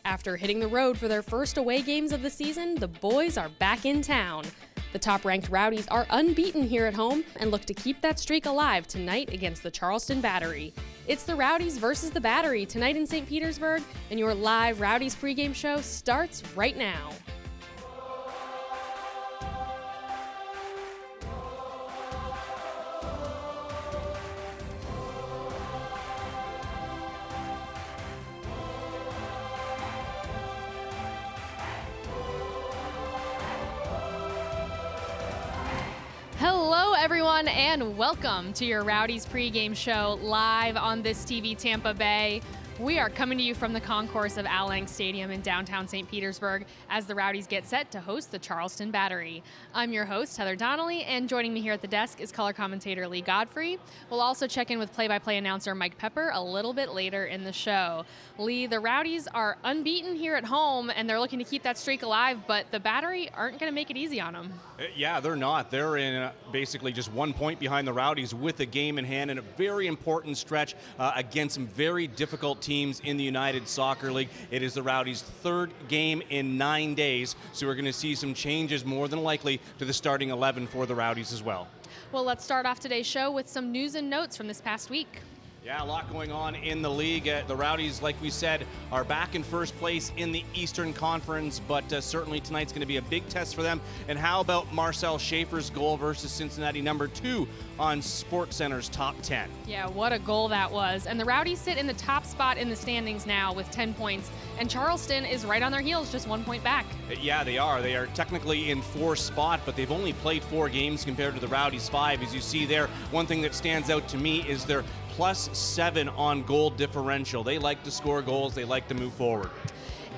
After hitting the road for their first away games of the season, the boys are back in town. The top-ranked Rowdies are unbeaten here at home and look to keep that streak alive tonight against the Charleston Battery. It's the Rowdies versus the Battery tonight in St. Petersburg, and your live Rowdies pregame show starts right now. Hello, everyone, and welcome to your Rowdies pregame show live on this TV Tampa Bay. We are coming to you from the concourse of Al Lang Stadium in downtown St. Petersburg as the Rowdies get set to host the Charleston Battery. I'm your host, Heather Donnelly, and joining me here at the desk is color commentator Lee Godfrey. We'll also check in with play-by-play announcer Mike Pepper a little bit later in the show. Lee, the Rowdies are unbeaten here at home, and they're looking to keep that streak alive, but the Battery aren't going to make it easy on them. Yeah, they're not. They're in basically just 1 point behind the Rowdies with a game in hand and a very important stretch against some very difficult teams in the United Soccer League. It is the Rowdies' third game in 9 days, so we're going to see some changes more than likely to the starting 11 for the Rowdies as well. Well, let's start off today's show with some news and notes from this past week. Yeah, a lot going on in the league. The Rowdies, like we said, are back in first place in the Eastern Conference, but certainly tonight's going to be a big test for them. And how about Marcel Schaefer's goal versus Cincinnati, number 2 on SportsCenter's top 10? Yeah, what a goal that was. And the Rowdies sit in the top spot in the standings now with 10 points, and Charleston is right on their heels, just 1 point back. Yeah, they are. They are technically in 4th spot, but they've only played 4 games compared to the Rowdies' 5. As you see there, one thing that stands out to me is their +7 on goal differential. They like to score goals. They like to move forward.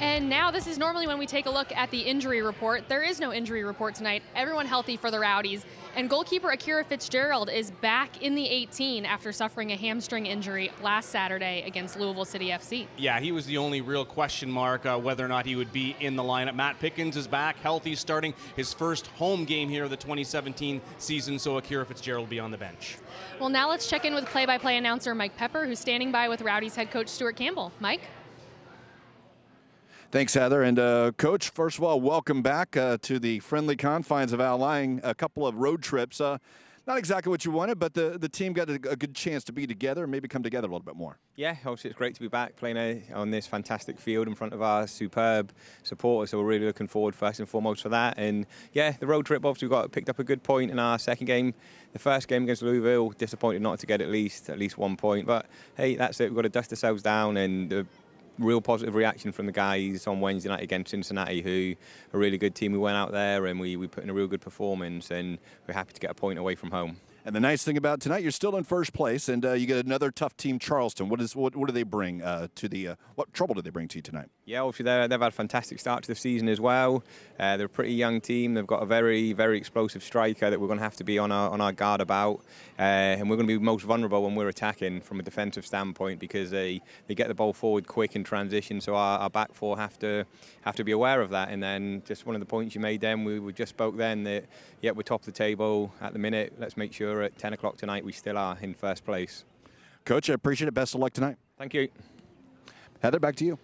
And now this is normally when we take a look at the injury report. There is no injury report tonight. Everyone healthy for the Rowdies. And goalkeeper Akira Fitzgerald is back in the 18 after suffering a hamstring injury last Saturday against Louisville City FC. Yeah, he was the only real question mark whether or not he would be in the lineup. Matt Pickens is back, healthy, starting his first home game here of the 2017 season, so Akira Fitzgerald will be on the bench. Well, now let's check in with play-by-play announcer Mike Pepper, who's standing by with Rowdies head coach Stuart Campbell. Mike? Thanks, Heather. And, Coach, first of all, welcome back to the friendly confines of Al Lang. A couple of road trips. Not exactly what you wanted, but the team got a good chance to be together and maybe come together a little bit more. Yeah, obviously it's great to be back playing on this fantastic field in front of our superb supporters. So we're really looking forward first and foremost for that. And, yeah, the road trip, obviously we picked up a good point in our second game. The first game against Louisville, disappointed not to get at least 1 point. But, hey, that's it. We've got to dust ourselves down, and real positive reaction from the guys on Wednesday night against Cincinnati, who are a really good team. We went out there and we put in a real good performance, and we're happy to get a point away from home. And the nice thing about tonight, you're still in first place, and you get another tough team, Charleston. What do they bring to the? What trouble do they bring to you tonight? Yeah, obviously they've had a fantastic start to the season as well. They're a pretty young team. They've got a very, very explosive striker that we're going to have to be on our guard about, and we're going to be most vulnerable when we're attacking from a defensive standpoint because they get the ball forward quick in transition. So our back four have to be aware of that. And then just one of the points you made then, we just spoke then that yeah, we're top of the table at the minute. Let's make sure at 10 o'clock tonight we still are in first place. Coach, I appreciate it. Best of luck tonight. Thank you. Heather, back to you.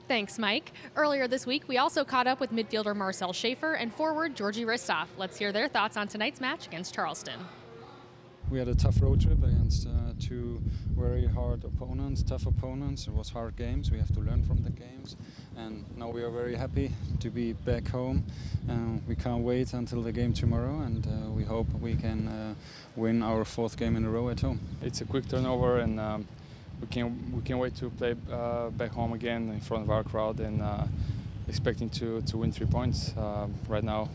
Thanks, Mike. Earlier this week, we also caught up with midfielder Marcel Schaefer and forward Georgi Ristov. Let's hear their thoughts on tonight's match against Charleston. We had a tough road trip against 2 very hard opponents, tough opponents. It was hard games. We have to learn from the games. And now we are very happy to be back home. We can't wait until the game tomorrow, and we hope we can win our 4th game in a row at home. It's a quick turnover, and we can't wait to play back home again in front of our crowd, and expecting to win 3 points. Right now,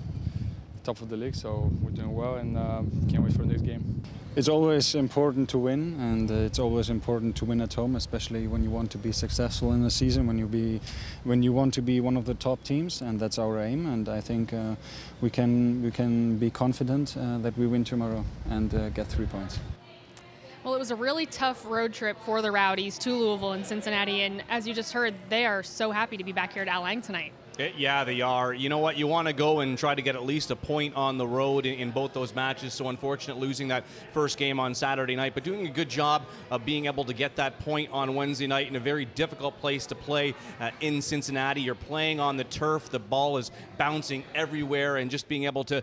top of the league, so we're doing well, and can't wait for the next game. It's always important to win, and it's always important to win at home, especially when you want to be successful in the season, when you want to be one of the top teams, and that's our aim. And I think we can be confident that we win tomorrow and get 3 points. Well, it was a really tough road trip for the Rowdies to Louisville and Cincinnati, and as you just heard, they are so happy to be back here at Al Lang tonight. Yeah, they are. You know what? You want to go and try to get at least a point on the road in both those matches. So unfortunate losing that first game on Saturday night, but doing a good job of being able to get that point on Wednesday night in a very difficult place to play in Cincinnati. You're playing on the turf. The ball is bouncing everywhere, and just being able to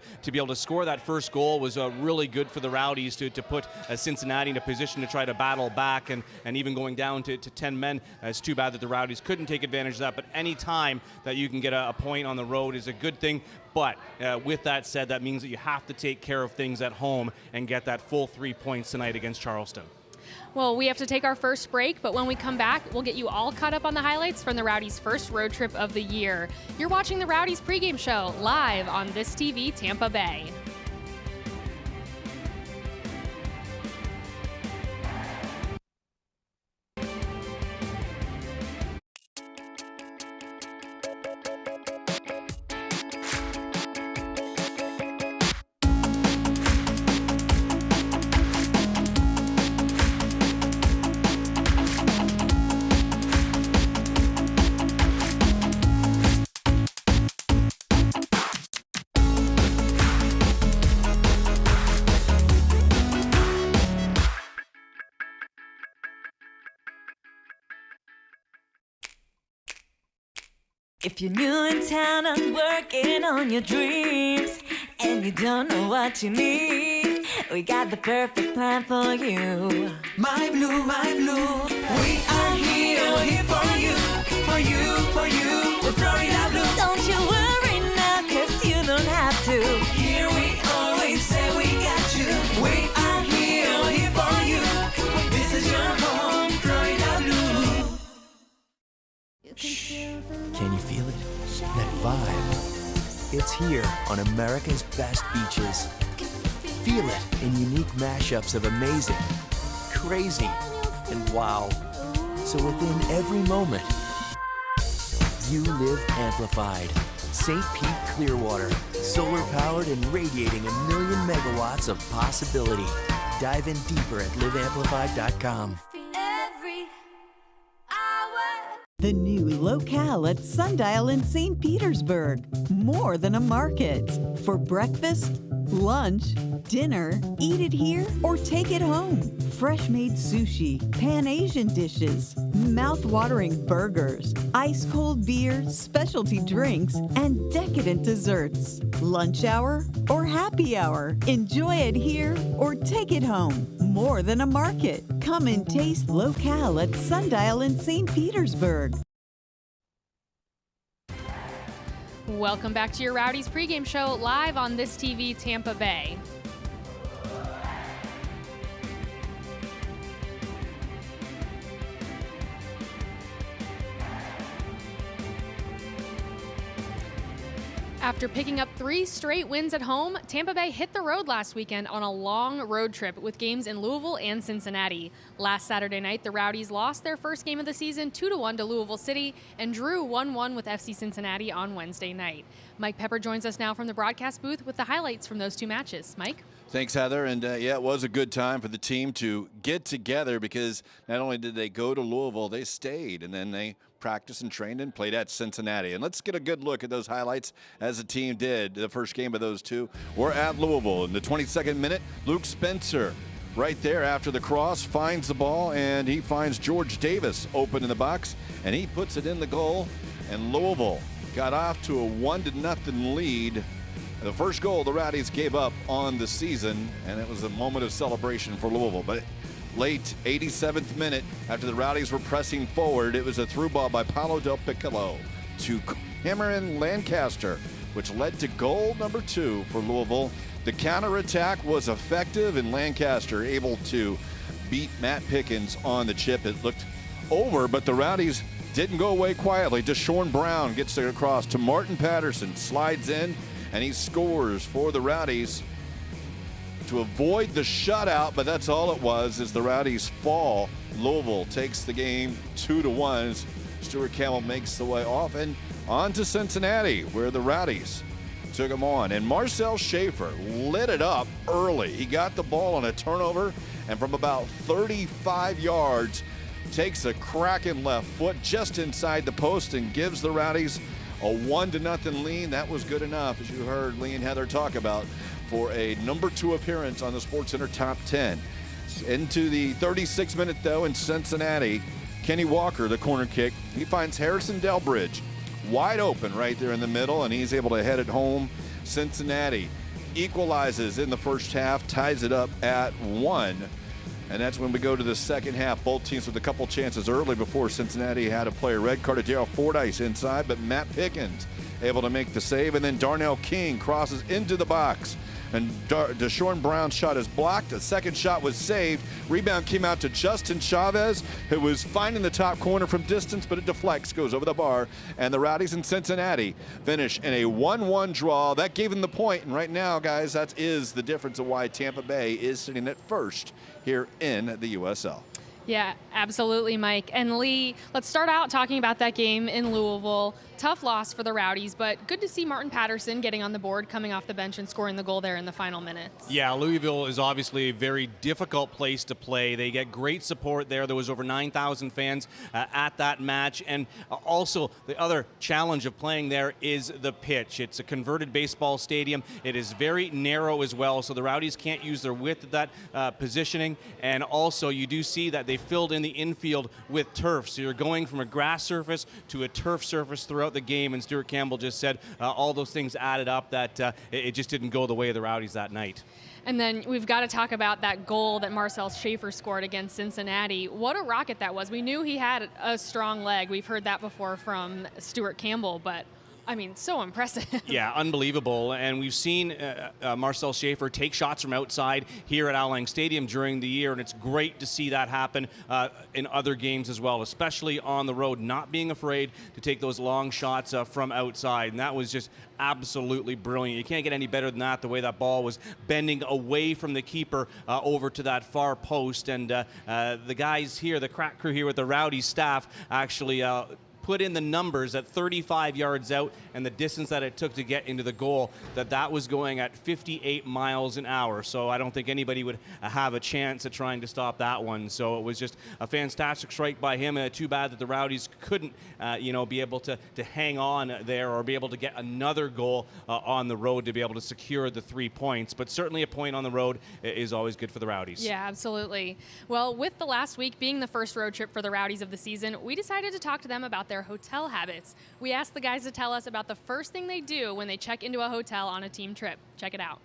score that first goal was really good for the Rowdies to put Cincinnati in a position to try to battle back, and even going down to 10 men. It's too bad that the Rowdies couldn't take advantage of that, but any time that you can get a point on the road is a good thing. But with that said, that means that you have to take care of things at home and get that full 3 points tonight against Charleston. Well, we have to take our first break, but when we come back, we'll get you all caught up on the highlights from the Rowdies' first road trip of the year. You're watching the Rowdies pregame show live on This TV Tampa Bay. If you're new in town and working on your dreams and you don't know what you need, we got the perfect plan for you. My Blue, we are here for you, for you, for you. We're Florida Blue. Don't you worry now, 'cause you don't have to. Here we always say we got you. We are here for you. This is your home, Florida Blue. Can you feel it? That vibe. It's here on America's best beaches. Feel it in unique mashups of amazing, crazy, and wow. So within every moment, you live amplified. St. Pete Clearwater, solar powered and radiating 1,000,000 megawatts of possibility. Dive in deeper at liveamplified.com. The new locale at Sundial in St. Petersburg. More than a market. For breakfast, lunch, dinner, eat it here or take it home. Fresh-made sushi, Pan-Asian dishes, mouth-watering burgers, ice-cold beer, specialty drinks, and decadent desserts. Lunch hour or happy hour. Enjoy it here or take it home. More than a market. Come and taste locale at Sundial in St. Petersburg. Welcome back to your Rowdies pregame show live on This TV Tampa Bay. After picking up 3 straight wins at home, Tampa Bay hit the road last weekend on a long road trip with games in Louisville and Cincinnati. Last Saturday night, the Rowdies lost their first game of the season 2-1 to Louisville City and drew 1-1 with FC Cincinnati on Wednesday night. Mike Pepper joins us now from the broadcast booth with the highlights from those 2 matches. Mike? Thanks, Heather. And yeah, it was a good time for the team to get together, because not only did they go to Louisville, they stayed, and then they practiced and trained and played at Cincinnati. And let's get a good look at those highlights as the team did. The first game of those 2 were at Louisville. In the 22nd minute, Luke Spencer right there after the cross finds the ball, and he finds George Davis open in the box, and he puts it in the goal. And Louisville got off to a 1-0 lead. The first goal the Rowdies gave up on the season, and it was a moment of celebration for Louisville. But late 87th minute, after the Rowdies were pressing forward, it was a through ball by Paulo Del Piccolo to Cameron Lancaster, which led to goal number 2 for Louisville. The counterattack was effective, and Lancaster able to beat Matt Pickens on the chip. It looked over, but the Rowdies didn't go away quietly. Deshaun Brown gets it across to Martin Patterson, slides in, and he scores for the Rowdies to avoid the shutout, but that's all it was, as the Rowdies fall. Louisville takes the game 2-1 as Stuart Campbell makes the way off and on to Cincinnati, where the Rowdies took him on. And Marcel Schaefer lit it up early. He got the ball on a turnover, and from about 35 yards, takes a cracking left foot just inside the post and gives the Rowdies A 1-0 lead. That was good enough, as you heard Lee and Heather talk about, for a #2 appearance on the SportsCenter Top 10. Into the 36th minute, though, in Cincinnati, Kenny Walker, the corner kick, he finds Harrison Delbridge wide open right there in the middle, and he's able to head it home. Cincinnati equalizes in the first half, ties it up at 1. And that's when we go to the second half. Both teams with a couple chances early before Cincinnati had a player red carded. Daryl Fordyce inside, but Matt Pickens able to make the save. And then Darnell King crosses into the box. And Deshaun Brown's shot is blocked. The second shot was saved. Rebound came out to Justin Chavez, who was finding the top corner from distance, but it deflects, goes over the bar. And the Rowdies in Cincinnati finish in a 1-1 draw. That gave them the point. And right now, guys, that is the difference of why Tampa Bay is sitting at first here in the USL. Yeah, absolutely, Mike. And Lee, let's start out talking about that game in Louisville. Tough loss for the Rowdies, but good to see Martin Patterson getting on the board, coming off the bench and scoring the goal there in the final minutes. Yeah, Louisville is obviously a very difficult place to play. They get great support there. There was over 9,000 fans at that match. And also, the other challenge of playing there is the pitch. It's a converted baseball stadium. It is very narrow as well, so the Rowdies can't use their width at that positioning. And also, you do see that they filled in the infield with turf. So you're going from a grass surface to a turf surface throughout the game, and Stuart Campbell just said all those things added up that it just didn't go the way of the Rowdies that night. And then we've got to talk about that goal that Marcel Schaefer scored against Cincinnati. What a rocket that was. We knew he had a strong leg. We've heard that before from Stuart Campbell, but I mean, so impressive. Yeah, unbelievable. And we've seen Marcel Schaefer take shots from outside here at Al Lang Stadium during the year, and it's great to see that happen in other games as well, especially on the road, not being afraid to take those long shots from outside. And that was just absolutely brilliant. You can't get any better than that, the way that ball was bending away from the keeper over to that far post. And the guys here, the crack crew here with the Rowdies staff, actually put in the numbers at 35 yards out and the distance that it took to get into the goal, that was going at 58 miles an hour. So I don't think anybody would have a chance at trying to stop that one. So it was just a fantastic strike by him. Too bad that the Rowdies couldn't, be able to hang on there or be able to get another goal on the road to be able to secure the 3 points. But certainly a point on the road is always good for the Rowdies. Yeah, absolutely. Well, with the last week being the first road trip for the Rowdies of the season, we decided to talk to them about their hotel habits. We asked the guys to tell us about the first thing they do when they check into a hotel on a team trip. Check it out.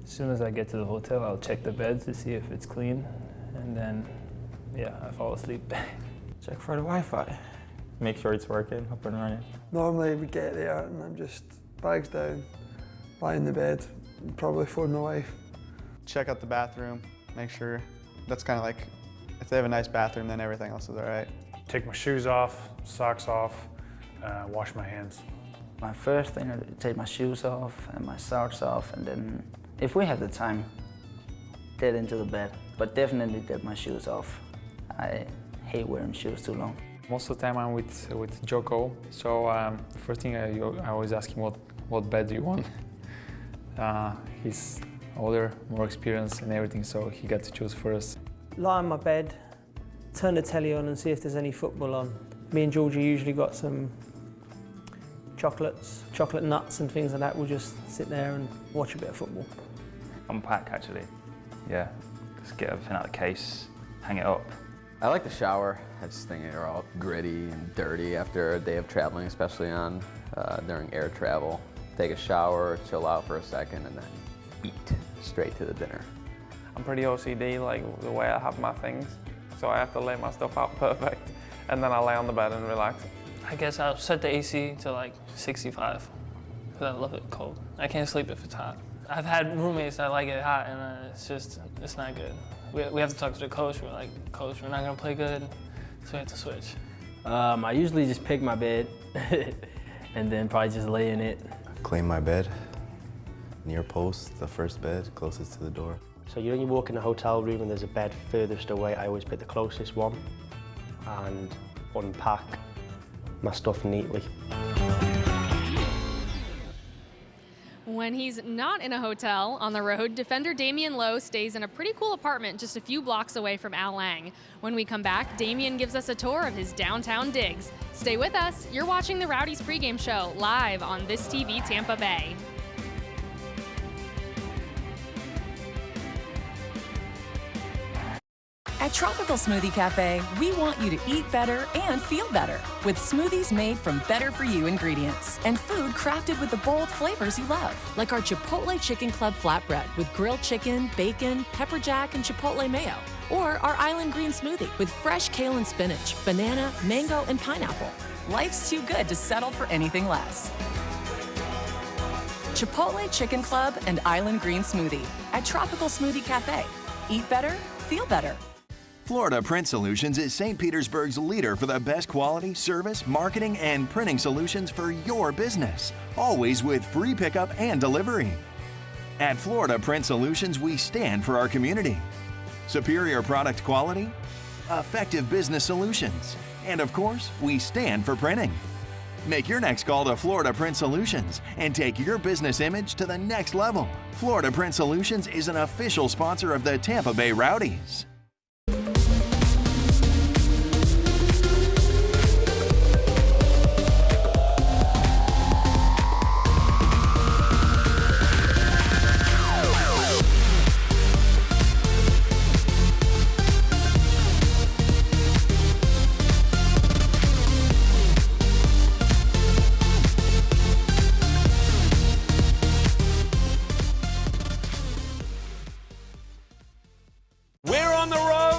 As soon as I get to the hotel, I'll check the beds to see if it's clean, and then, I fall asleep. Check for the Wi-Fi. Make sure it's working, up and running. Normally we get there and I'm just bags down, lie in the bed, and probably phone my wife. Check out the bathroom, make sure. That's kind of like, if they have a nice bathroom, then everything else is all right. Take my shoes off, socks off, wash my hands. My first thing is to take my shoes off and my socks off, and then, if we have the time, get into the bed. But definitely get my shoes off. I hate wearing shoes too long. Most of the time I'm with Joko, so the first thing I always ask him what bed do you want. He's older, more experienced and everything, so he got to choose first. Lie on my bed, turn the telly on and see if there's any football on. Me and Georgie usually got some chocolate nuts and things like that. We'll just sit there and watch a bit of football. Unpack actually, yeah. Just get everything out of the case, hang it up. I like the shower. I just think they're all gritty and dirty after a day of traveling, especially during air travel. Take a shower, chill out for a second, and then eat straight to the dinner. I'm pretty OCD, like the way I have my things, so I have to lay my stuff out perfect, and then I lay on the bed and relax. I guess I'll set the AC to like 65, because I love it cold. I can't sleep if it's hot. I've had roommates that like it hot, and it's not good. We have to talk to the coach. We're like, Coach, we're not gonna play good, so we have to switch. I usually just pick my bed, and then probably just lay in it. Claim my bed, near post, the first bed, closest to the door. So when you walk in a hotel room and there's a bed furthest away, I always pick the closest one and unpack my stuff neatly. When he's not in a hotel on the road, defender Damian Lowe stays in a pretty cool apartment just a few blocks away from Al Lang. When we come back, Damian gives us a tour of his downtown digs. Stay with us. You're watching the Rowdies pregame show live on This TV Tampa Bay. At Tropical Smoothie Cafe, we want you to eat better and feel better with smoothies made from better-for-you ingredients and food crafted with the bold flavors you love, like our Chipotle Chicken Club flatbread with grilled chicken, bacon, pepper jack, and chipotle mayo, or our Island Green Smoothie with fresh kale and spinach, banana, mango, and pineapple. Life's too good to settle for anything less. Chipotle Chicken Club and Island Green Smoothie at Tropical Smoothie Cafe. Eat better, feel better. Florida Print Solutions is St. Petersburg's leader for the best quality, service, marketing, and printing solutions for your business, always with free pickup and delivery. At Florida Print Solutions, we stand for our community. Superior product quality, effective business solutions, and of course, we stand for printing. Make your next call to Florida Print Solutions and take your business image to the next level. Florida Print Solutions is an official sponsor of the Tampa Bay Rowdies.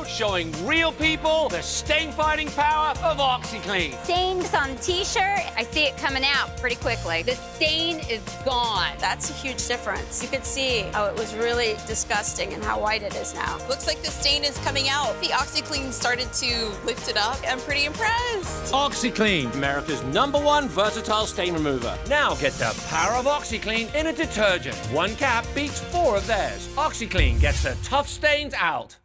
Showing real people the stain-fighting power of OxyClean. Stains on t-shirt, I see it coming out pretty quickly. The stain is gone. That's a huge difference. You could see how it was really disgusting and how white it is now. Looks like the stain is coming out. The OxyClean started to lift it up. I'm pretty impressed. OxyClean, America's #1 versatile stain remover. Now get the power of OxyClean in a detergent. One cap beats 4 of theirs. OxyClean gets the tough stains out.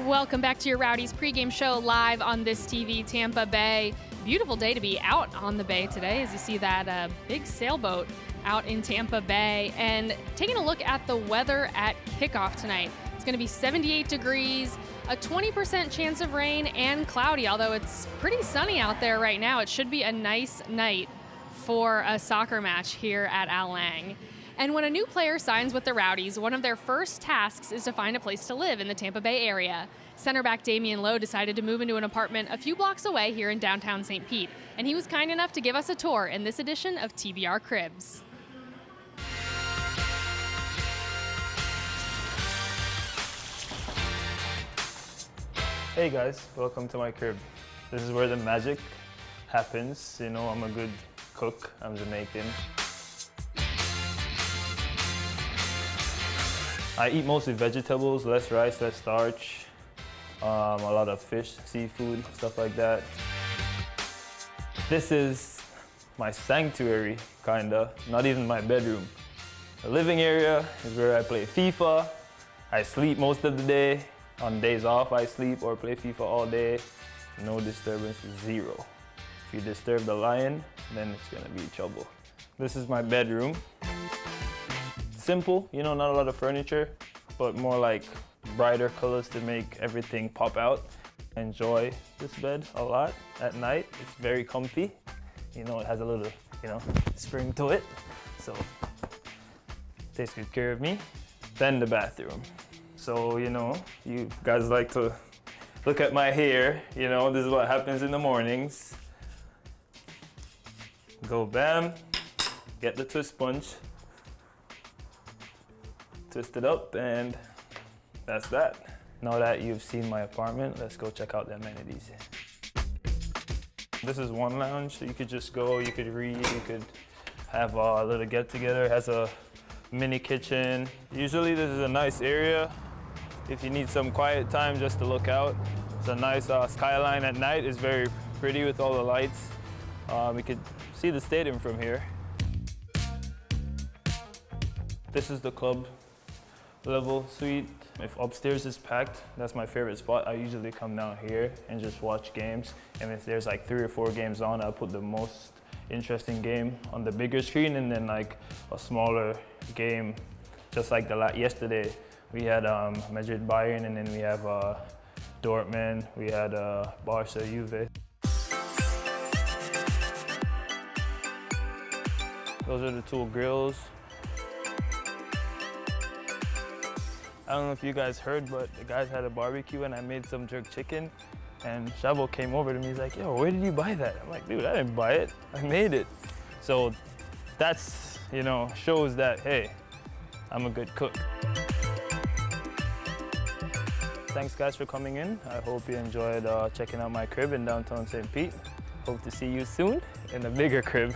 Welcome back to your Rowdies pregame show live on This TV Tampa Bay. Beautiful day to be out on the bay today as you see that big sailboat out in Tampa Bay. And taking a look at the weather at kickoff tonight. It's going to be 78 degrees, a 20% chance of rain, and cloudy, although it's pretty sunny out there right now. It should be a nice night for a soccer match here at Al Lang. And when a new player signs with the Rowdies, one of their first tasks is to find a place to live in the Tampa Bay area. Center back Damian Lowe decided to move into an apartment a few blocks away here in downtown St. Pete, and he was kind enough to give us a tour in this edition of TBR Cribs. Hey guys, welcome to my crib. This is where the magic happens. You know, I'm a good cook, I'm Jamaican. I eat mostly vegetables, less rice, less starch, a lot of fish, seafood, stuff like that. This is my sanctuary, kinda, not even my bedroom. The living area is where I play FIFA. I sleep most of the day. On days off, I sleep or play FIFA all day. No disturbance, 0. If you disturb the lion, then it's gonna be trouble. This is my bedroom. Simple, you know, not a lot of furniture, but more like brighter colors to make everything pop out. I enjoy this bed a lot at night. It's very comfy. You know, it has a little, you know, spring to it. So, takes good care of me. Then the bathroom. So, you know, you guys like to look at my hair. You know, this is what happens in the mornings. Go bam, get the twist sponge. Twist it up, and that's that. Now that you've seen my apartment, let's go check out the amenities. This is one lounge, so you could just go, you could read, you could have a little get-together. It has a mini kitchen. Usually this is a nice area if you need some quiet time just to look out. It's a nice skyline at night. It's very pretty with all the lights. You could see the stadium from here. This is the club level suite. If upstairs is packed, that's my favorite spot. I usually come down here and just watch games. And if there's like 3 or 4 games on, I'll put the most interesting game on the bigger screen, and then like a smaller game, just like yesterday. We had Madrid Bayern, and then we have Dortmund, we had Barca Juve. Those are the two grills. I don't know if you guys heard, but the guys had a barbecue and I made some jerk chicken. And Shabo came over to me, he's like, yo, where did you buy that? I'm like, dude, I didn't buy it, I made it. So that's, you know, shows that, hey, I'm a good cook. Thanks guys for coming in. I hope you enjoyed checking out my crib in downtown St. Pete. Hope to see you soon in a bigger crib.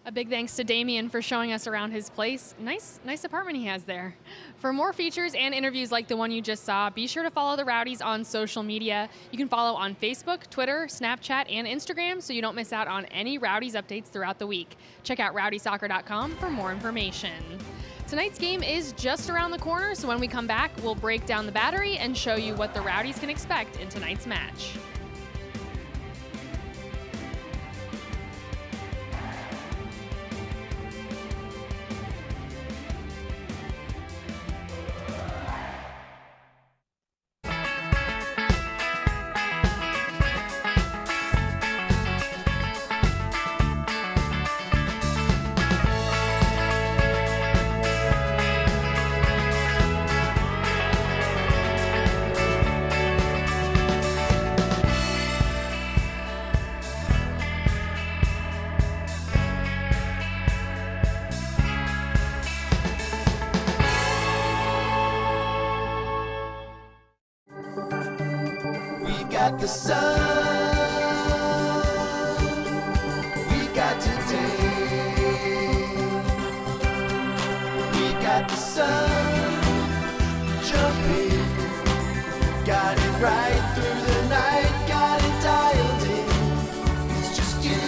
A big thanks to Damien for showing us around his place. Nice apartment he has there. For more features and interviews like the one you just saw, be sure to follow the Rowdies on social media. You can follow on Facebook, Twitter, Snapchat, and Instagram so you don't miss out on any Rowdies updates throughout the week. Check out rowdysoccer.com for more information. Tonight's game is just around the corner, so when we come back, we'll break down the battery and show you what the Rowdies can expect in tonight's match. got the sun, we got today, we got the sun, jumping, got it right through the night, got it dialed in, it's just you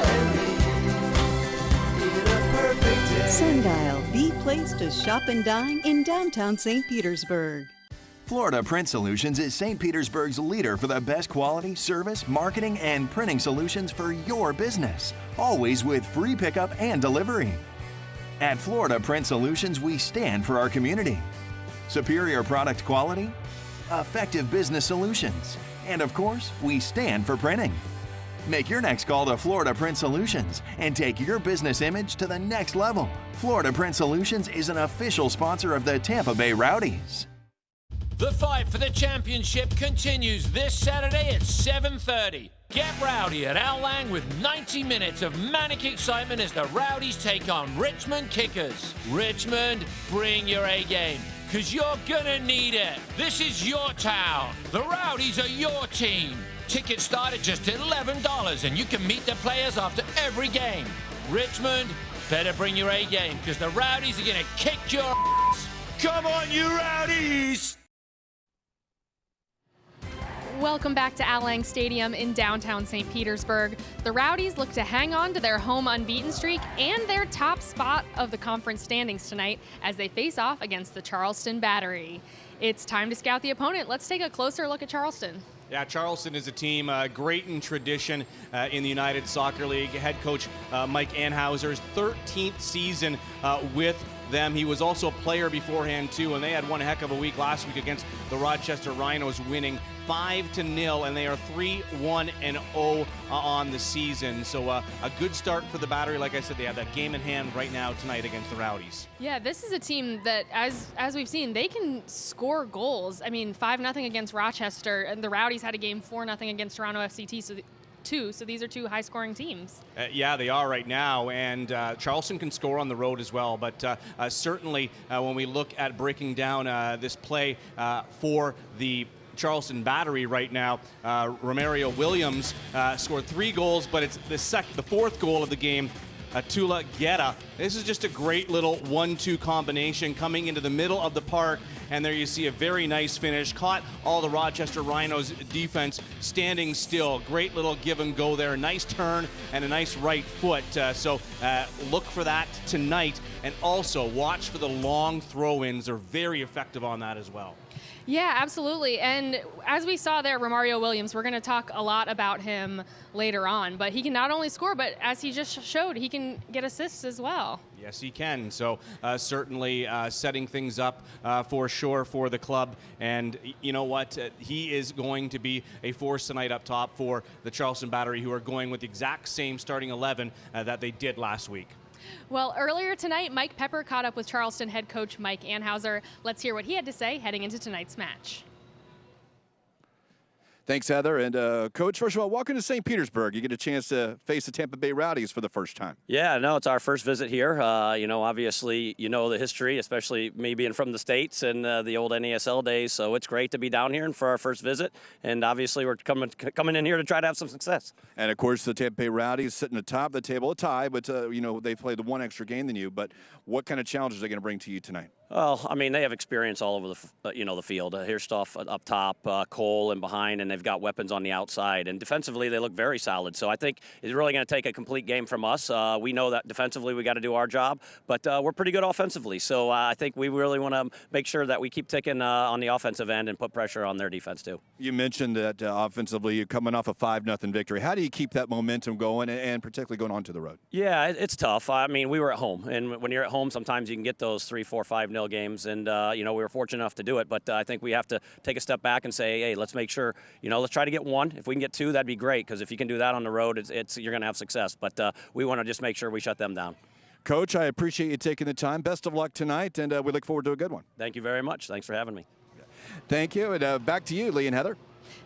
and me, in a perfect day. Sundial, the place to shop and dine in downtown St. Petersburg. Florida Print Solutions is St. Petersburg's leader for the best quality, service, marketing, and printing solutions for your business, always with free pickup and delivery. At Florida Print Solutions, we stand for our community. Superior product quality, effective business solutions, and of course, we stand for printing. Make your next call to Florida Print Solutions and take your business image to the next level. Florida Print Solutions is an official sponsor of the Tampa Bay Rowdies. The fight for the championship continues this Saturday at 7:30. Get rowdy at Al Lang with 90 minutes of manic excitement as the Rowdies take on Richmond Kickers. Richmond, bring your A game, because you're gonna need it. This is your town. The Rowdies are your team. Tickets start at just $11 and you can meet the players after every game. Richmond, better bring your A game, because the Rowdies are gonna kick your ass. Come on, you Rowdies! Welcome back to Al Lang Stadium in downtown St. Petersburg. The Rowdies look to hang on to their home unbeaten streak and their top spot of the conference standings tonight as they face off against the Charleston Battery. It's time to scout the opponent. Let's take a closer look at Charleston. Yeah, Charleston is a team great in tradition in the United Soccer League. Head coach Mike Anhauser's 13th season with them. He was also a player beforehand too, and they had one heck of a week last week against the Rochester Rhinos, winning 5-0, and they are 3-1-0 on the season. So a good start for the Battery. Like I said, they have that game in hand right now tonight against the Rowdies. Yeah, this is a team that, as we've seen, they can score goals. I mean, 5-0 against Rochester, and the Rowdies had a game 4-0 against Toronto FCT. So these are two high-scoring teams. Yeah, they are right now, and Charleston can score on the road as well. But certainly, when we look at breaking down this play for the Charleston Battery right now, Romario Williams scored 3 goals, but it's the fourth goal of the game. Tula Guerra. This is just a great little 1-2 combination coming into the middle of the park, and there you see a very nice finish. Caught all the Rochester Rhinos defense standing still. Great little give and go there. Nice turn and a nice right foot. So look for that tonight, and also watch for the long throw-ins. They're very effective on that as well. Yeah, absolutely. And as we saw there, Romario Williams, we're going to talk a lot about him later on, but he can not only score, but as he just showed, he can get assists as well. Yes, he can. So certainly setting things up for sure for the club. And you know what? He is going to be a force tonight up top for the Charleston Battery, who are going with the exact same starting 11 that they did last week. Well, earlier tonight, Mike Pepper caught up with Charleston head coach Mike Anhauser. Let's hear what he had to say heading into tonight's match. Thanks, Heather. And, Coach, first of all, welcome to St. Petersburg. You get a chance to face the Tampa Bay Rowdies for the first time. Yeah, no, it's our first visit here. Obviously, the history, especially me being from the States and the old NASL days. So it's great to be down here and for our first visit. And obviously, we're coming in here to try to have some success. And, of course, the Tampa Bay Rowdies sitting atop the table, a tie, but, they played the one extra game than you. But what kind of challenges are they going to bring to you tonight? Well, I mean, they have experience all over the field. Here's stuff up top, Cole and behind, and they've got weapons on the outside. And defensively, they look very solid. So I think it's really going to take a complete game from us. We know that defensively we got to do our job, but we're pretty good offensively. So I think we really want to make sure that we keep ticking on the offensive end and put pressure on their defense too. You mentioned that offensively, you're coming off a 5-0 victory. How do you keep that momentum going, and particularly going on to the road? Yeah, it's tough. I mean, we were at home, and when you're at home, sometimes you can get those 3, 4, 5-0 games, and we were fortunate enough to do it. But I think we have to take a step back and say, hey, let's make sure, let's try to get 1. If we can get 2, that'd be great, because if you can do that on the road, you're going to have success. But we want to just make sure we shut them down. Coach, I appreciate you taking the time. Best of luck tonight, and we look forward to a good one. Thank you very much. Thanks for having me. Thank you, and back to you, Lee and Heather.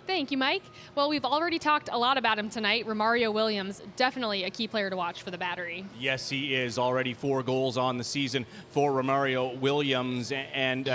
Thank you, Mike. Well, we've already talked a lot about him tonight. Romario Williams, definitely a key player to watch for the Battery. Yes, he is. Already 4 goals on the season for Romario Williams, and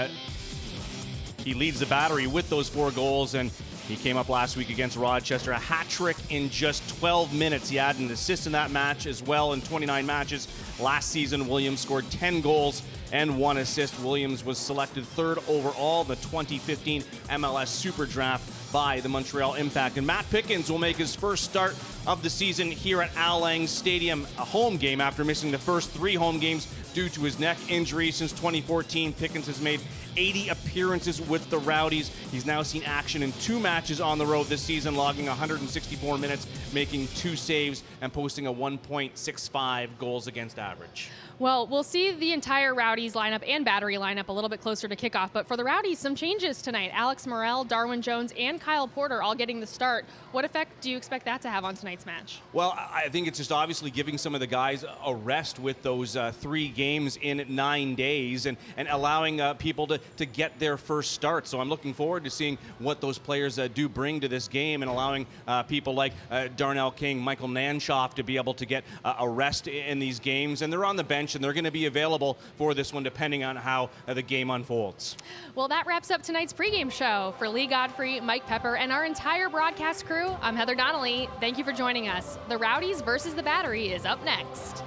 he leads the Battery with those 4 goals, and he came up last week against Rochester, a hat trick in just 12 minutes. He had an assist in that match as well in 29 matches. Last season, Williams scored 10 goals and 1 assist. Williams was selected 3rd overall in the 2015 MLS Super Draft by the Montreal Impact. And Matt Pickens will make his first start of the season here at Al Lang Stadium, a home game after missing the first 3 home games due to his neck injury. Since 2014, Pickens has made 80 appearances with the Rowdies. He's now seen action in 2 matches on the road this season, logging 164 minutes, making 2 saves, and posting a 1.65 goals against average. Well, we'll see the entire Rowdies lineup and Battery lineup a little bit closer to kickoff, but for the Rowdies, some changes tonight. Alex Morel, Darwin Jones, and Kyle Porter all getting the start. What effect do you expect that to have on tonight's match? Well, I think it's just obviously giving some of the guys a rest with those 3 games in 9 days, and allowing people to get their first start. So I'm looking forward to seeing what those players do bring to this game, and allowing people like Darnell King, Michael Nanshoff to be able to get a rest in these games. And they're on the bench, and they're going to be available for this one depending on how the game unfolds. Well, that wraps up tonight's pregame show. For Lee Godfrey, Mike Pepper, and our entire broadcast crew, I'm Heather Donnelly. Thank you for joining us. The Rowdies versus the Battery is up next.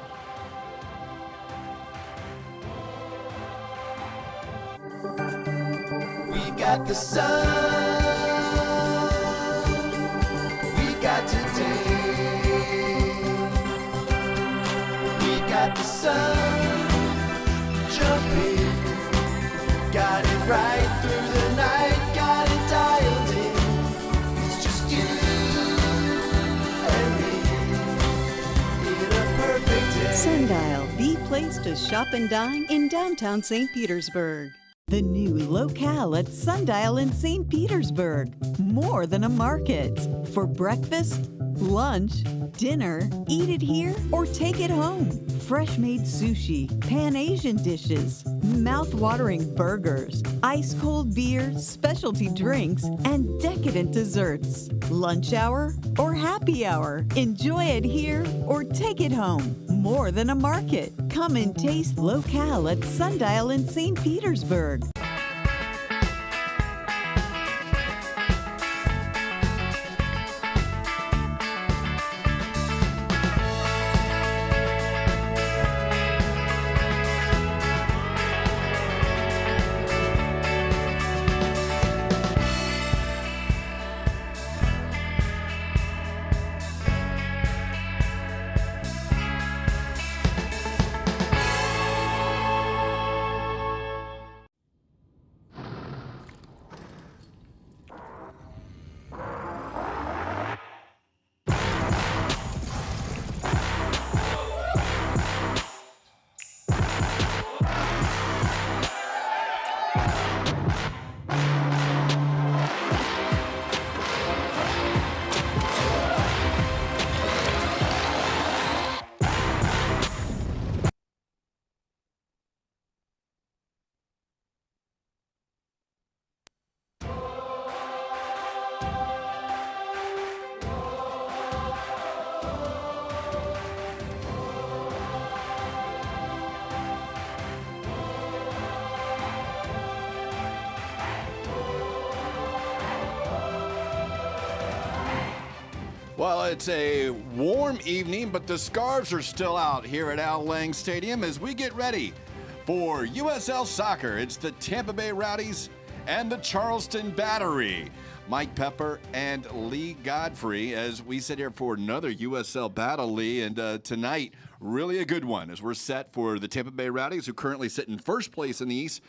We got the sun, we got today, we got the sun, jumping, got it right through the night, got it dialed in, it's just you and me, in a perfect day. Sundial, the place to shop and dine in downtown St. Petersburg. The new locale at Sundial in St. Petersburg. More than a market. For breakfast, lunch, dinner, eat it here or take it home. Fresh-made sushi, Pan-Asian dishes, mouth-watering burgers, ice-cold beers, specialty drinks, and decadent desserts. Lunch hour or happy hour. Enjoy it here or take it home. More than a market. Come and taste locale at Sundial in St. Petersburg. Well, it's a warm evening, but the scarves are still out here at Al Lang Stadium as we get ready for USL soccer. It's the Tampa Bay Rowdies and the Charleston Battery. Mike Pepper and Lee Godfrey as we sit here for another USL battle, Lee, and tonight, really a good one as we're set for the Tampa Bay Rowdies, who currently sit in first place in the East,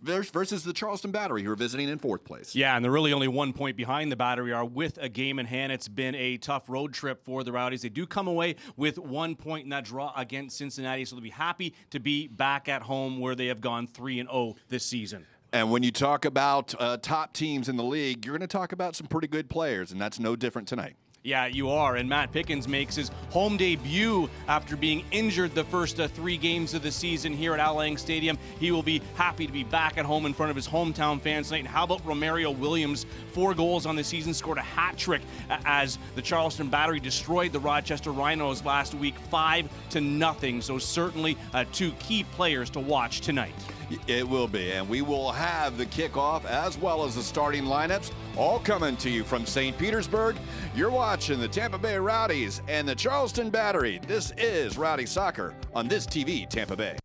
versus the Charleston Battery, who are visiting in fourth place. Yeah, and they're really only 1 point behind the Battery are with a game in hand. It's been a tough road trip for the Rowdies. They do come away with 1 point in that draw against Cincinnati, so they'll be happy to be back at home where they have gone 3-0 this season. And when you talk about top teams in the league, you're going to talk about some pretty good players, and that's no different tonight. Yeah, you are. And Matt Pickens makes his home debut after being injured the first 3 games of the season here at Al Lang Stadium. He will be happy to be back at home in front of his hometown fans tonight. And how about Romario Williams? 4 goals on the season, scored a hat trick as the Charleston Battery destroyed the Rochester Rhinos last week 5-0. So certainly 2 key players to watch tonight. It will be, and we will have the kickoff as well as the starting lineups all coming to you from St. Petersburg. You're watching the Tampa Bay Rowdies and the Charleston Battery. This is Rowdy Soccer on This TV Tampa Bay.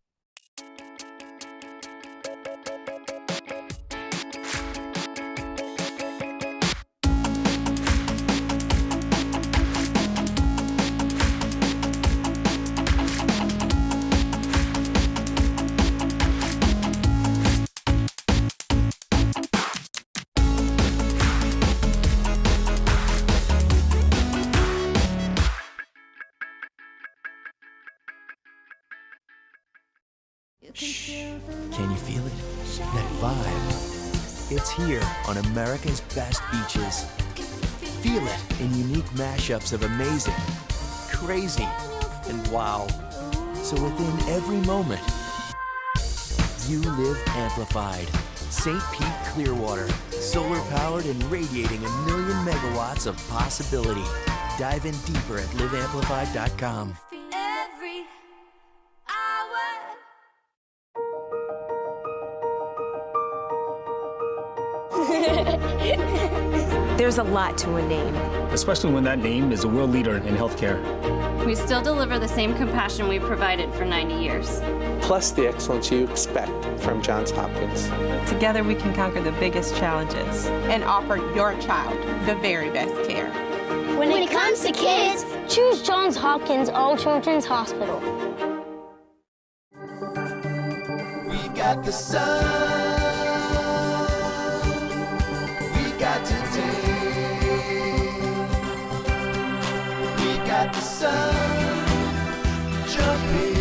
Can you feel it? That vibe. It's here on America's best beaches. Feel it in unique mashups of amazing, crazy, and wow. So within every moment, you live amplified. St. Pete Clearwater, solar powered and radiating 1 million megawatts of possibility. Dive in deeper at liveamplified.com. There's a lot to a name. Especially when that name is a world leader in healthcare. We still deliver the same compassion we provided for 90 years. Plus the excellence you expect from Johns Hopkins. Together we can conquer the biggest challenges and offer your child the very best care. When it comes to kids, choose Johns Hopkins All Children's Hospital. We got the sun. Got the sun jumping,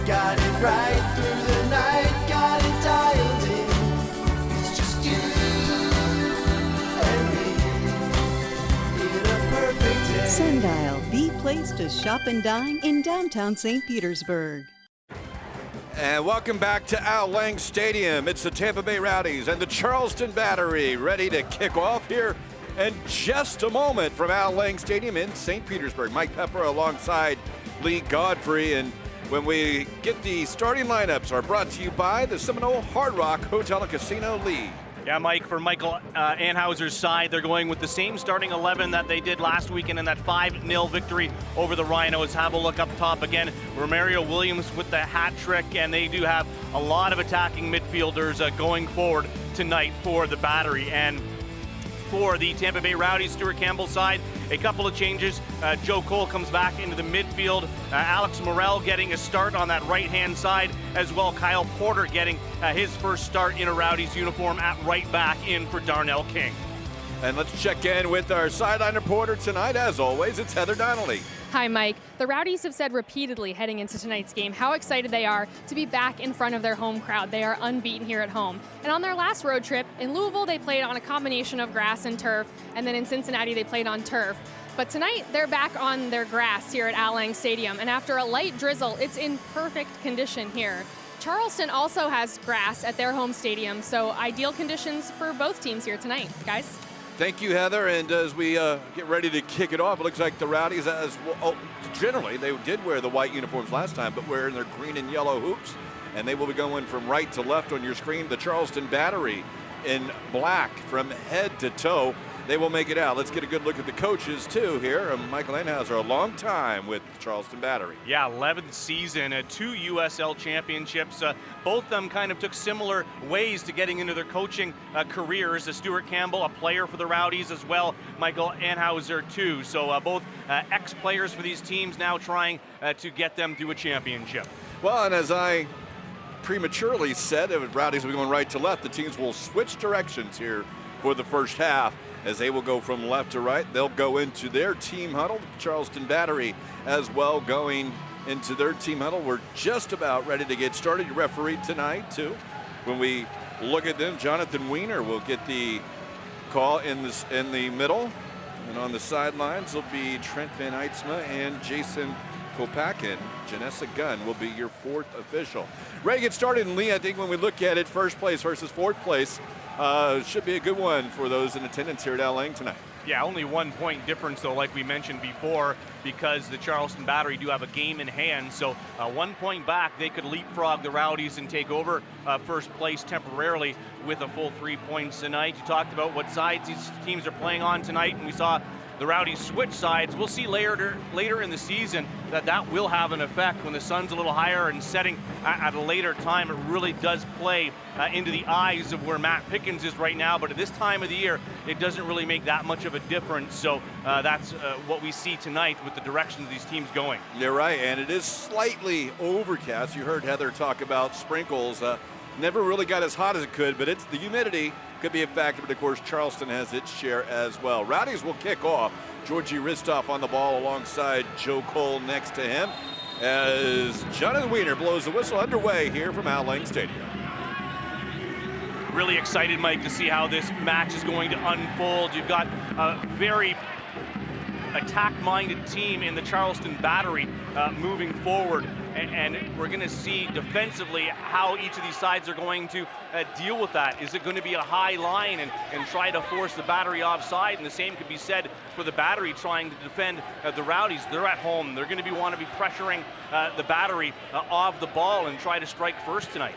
got it right through the night, got it dialed in. It's just you and me in a perfect day. Sundial, the place to shop and dine in downtown St. Petersburg. And welcome back to Al Lang Stadium. It's the Tampa Bay Rowdies and the Charleston Battery ready to kick off here in just a moment from Al Lang Stadium in St. Petersburg. Mike Pepper alongside Lee Godfrey. And when we get the starting lineups are brought to you by the Seminole Hard Rock Hotel and Casino. Lee. Yeah, Mike, for Michael Anhauser's side, they're going with the same starting 11 that they did last weekend in that 5-0 victory over the Rhinos. Have a look up top again. Romario Williams with the hat trick, and they do have a lot of attacking midfielders going forward tonight for the Battery. And for the Tampa Bay Rowdies, Stuart Campbell's side, a couple of changes. Joe Cole comes back into the midfield. Alex Morel getting a start on that right-hand side, as well Kyle Porter getting his first start in a Rowdies uniform at right back in for Darnell King. And let's check in with our sideline reporter tonight. As always, it's Heather Donnelly. Hi, Mike. The Rowdies have said repeatedly heading into tonight's game how excited they are to be back in front of their home crowd. They are unbeaten here at home. And on their last road trip, in Louisville, they played on a combination of grass and turf, and then in Cincinnati, they played on turf. But tonight, they're back on their grass here at Al Lang Stadium, and after a light drizzle, it's in perfect condition here. Charleston also has grass at their home stadium, so ideal conditions for both teams here tonight. Guys? Thank you, Heather. And as we get ready to kick it off, it looks like the Rowdies, as well, generally, they did wear the white uniforms last time, but wearing their green and yellow hoops. And they will be going from right to left on your screen. The Charleston Battery in black from head to toe. they will make it out. Let's get a good look at the coaches, too, here. Michael Enhauser, a long time with Charleston Battery. Yeah, 11th season, 2 USL championships. Both of them kind of took similar ways to getting into their coaching careers. Stuart Campbell, a player for the Rowdies as well. Michael Enhauser, too. So both ex-players for these teams now trying to get them to a championship. Well, and as I prematurely said, if Rowdies will be going right to left, the teams will switch directions here for the first half. As they will go from left to right, they'll go into their team huddle. Charleston Battery as well going into their team huddle. We're just about ready to get started. Your referee tonight, too. When we look at them, Jonathan Weiner will get the call in the middle. And on the sidelines will be Trent Van Eitzma and Jason Kopakin. Janessa Gunn will be your fourth official. Ready to get started, and Lee, I think when we look at it, first place versus fourth place, should be a good one for those in attendance here at Al Lang tonight. Yeah, only 1 point difference, though, like we mentioned before, because the Charleston Battery do have a game in hand. So 1 point back, they could leapfrog the Rowdies and take over first place temporarily with a full 3 points tonight. You talked about what sides these teams are playing on tonight, and we saw the Rowdies switch sides. We'll see later in the season that will have an effect when the sun's a little higher and setting at a later time. It really does play into the eyes of where Matt Pickens is right now, but at this time of the year, it doesn't really make that much of a difference. So that's what we see tonight with the direction of these teams going. You're right, and it is slightly overcast. You heard Heather talk about sprinkles. Never really got as hot as it could, but it's the humidity could be a factor, but of course Charleston has its share as well. Rowdies will kick off. Georgie Ristoff on the ball alongside Joe Cole next to him as Jonathan Weiner blows the whistle. Underway here from Al Lang Stadium. Really excited, Mike, to see how this match is going to unfold. You've got a very attack-minded team in the Charleston Battery moving forward, and we're going to see defensively how each of these sides are going to deal with that. Is it going to be a high line and try to force the Battery offside? And the same could be said for the Battery trying to defend the Rowdies. They're at home. They're going to want to be pressuring the Battery off the ball and try to strike first tonight.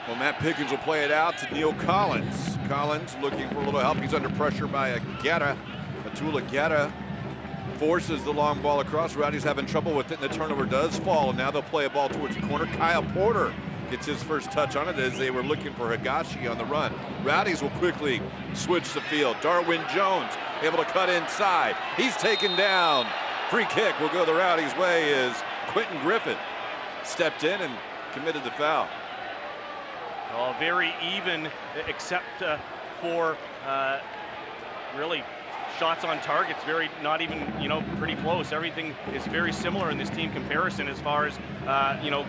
Well, Matt Pickens will play it out to Neil Collins. Collins looking for a little help. He's under pressure by Guerra. Matula Guerra forces the long ball across. Rowdies having trouble with it, and the turnover does fall. And now they'll play a ball towards the corner. Kyle Porter gets his first touch on it as they were looking for Higashi on the run. Rowdies will quickly switch the field. Darwin Jones able to cut inside. He's taken down. Free kick will go the Rowdies' way as Quentin Griffin stepped in and committed the foul. Well, very even, except for really shots on targets, not even, pretty close. Everything is very similar in this team comparison as far as,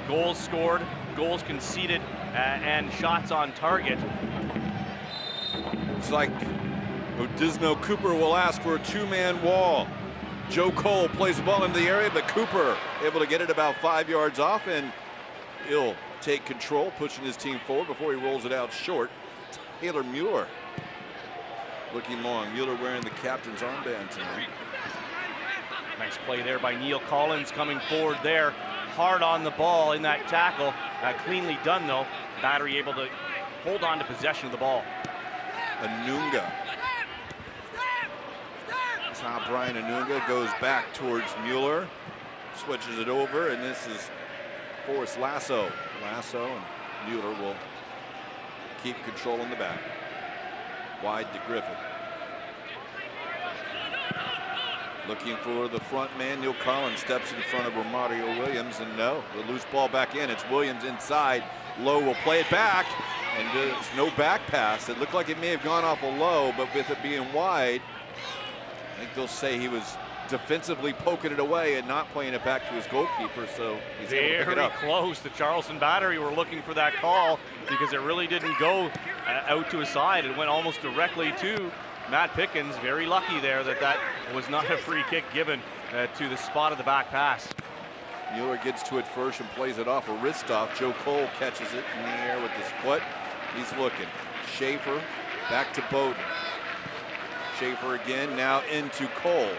goals scored, goals conceded, and shots on target. It's like Odisno Cooper will ask for a two-man wall. Joe Cole plays the ball into the area, but Cooper able to get it about 5 yards off, and he'll take control, pushing his team forward before he rolls it out short. Taylor Mueller looking long. Mueller wearing the captain's armband tonight. Nice play there by Neil Collins coming forward there. Hard on the ball in that tackle. Cleanly done, though. Battery able to hold on to possession of the ball. Anunga. Top Brian Anunga goes back towards Mueller. Switches it over, and this is Forrest Lasso. Lasso and Mueller will keep control in the back. Wide to Griffin. Looking for the front man. Neil Collins steps in front of Romario Williams, and no, the loose ball back in. It's Williams inside. Lowe will play it back, and there's no back pass. It looked like it may have gone off a Lowe, but with it being wide, I think they'll say he was defensively poking it away and not playing it back to his goalkeeper, so he's able to pick it up. Very close. The Charleston Battery were looking for that call because it really didn't go out to his side. It went almost directly to Matt Pickens. Very lucky there that was not a free kick given to the spot of the back pass. Mueller gets to it first and plays it off a wrist off. Joe Cole catches it in the air with his foot. He's looking. Schaefer back to Bowden. Schaefer again, now into Cole.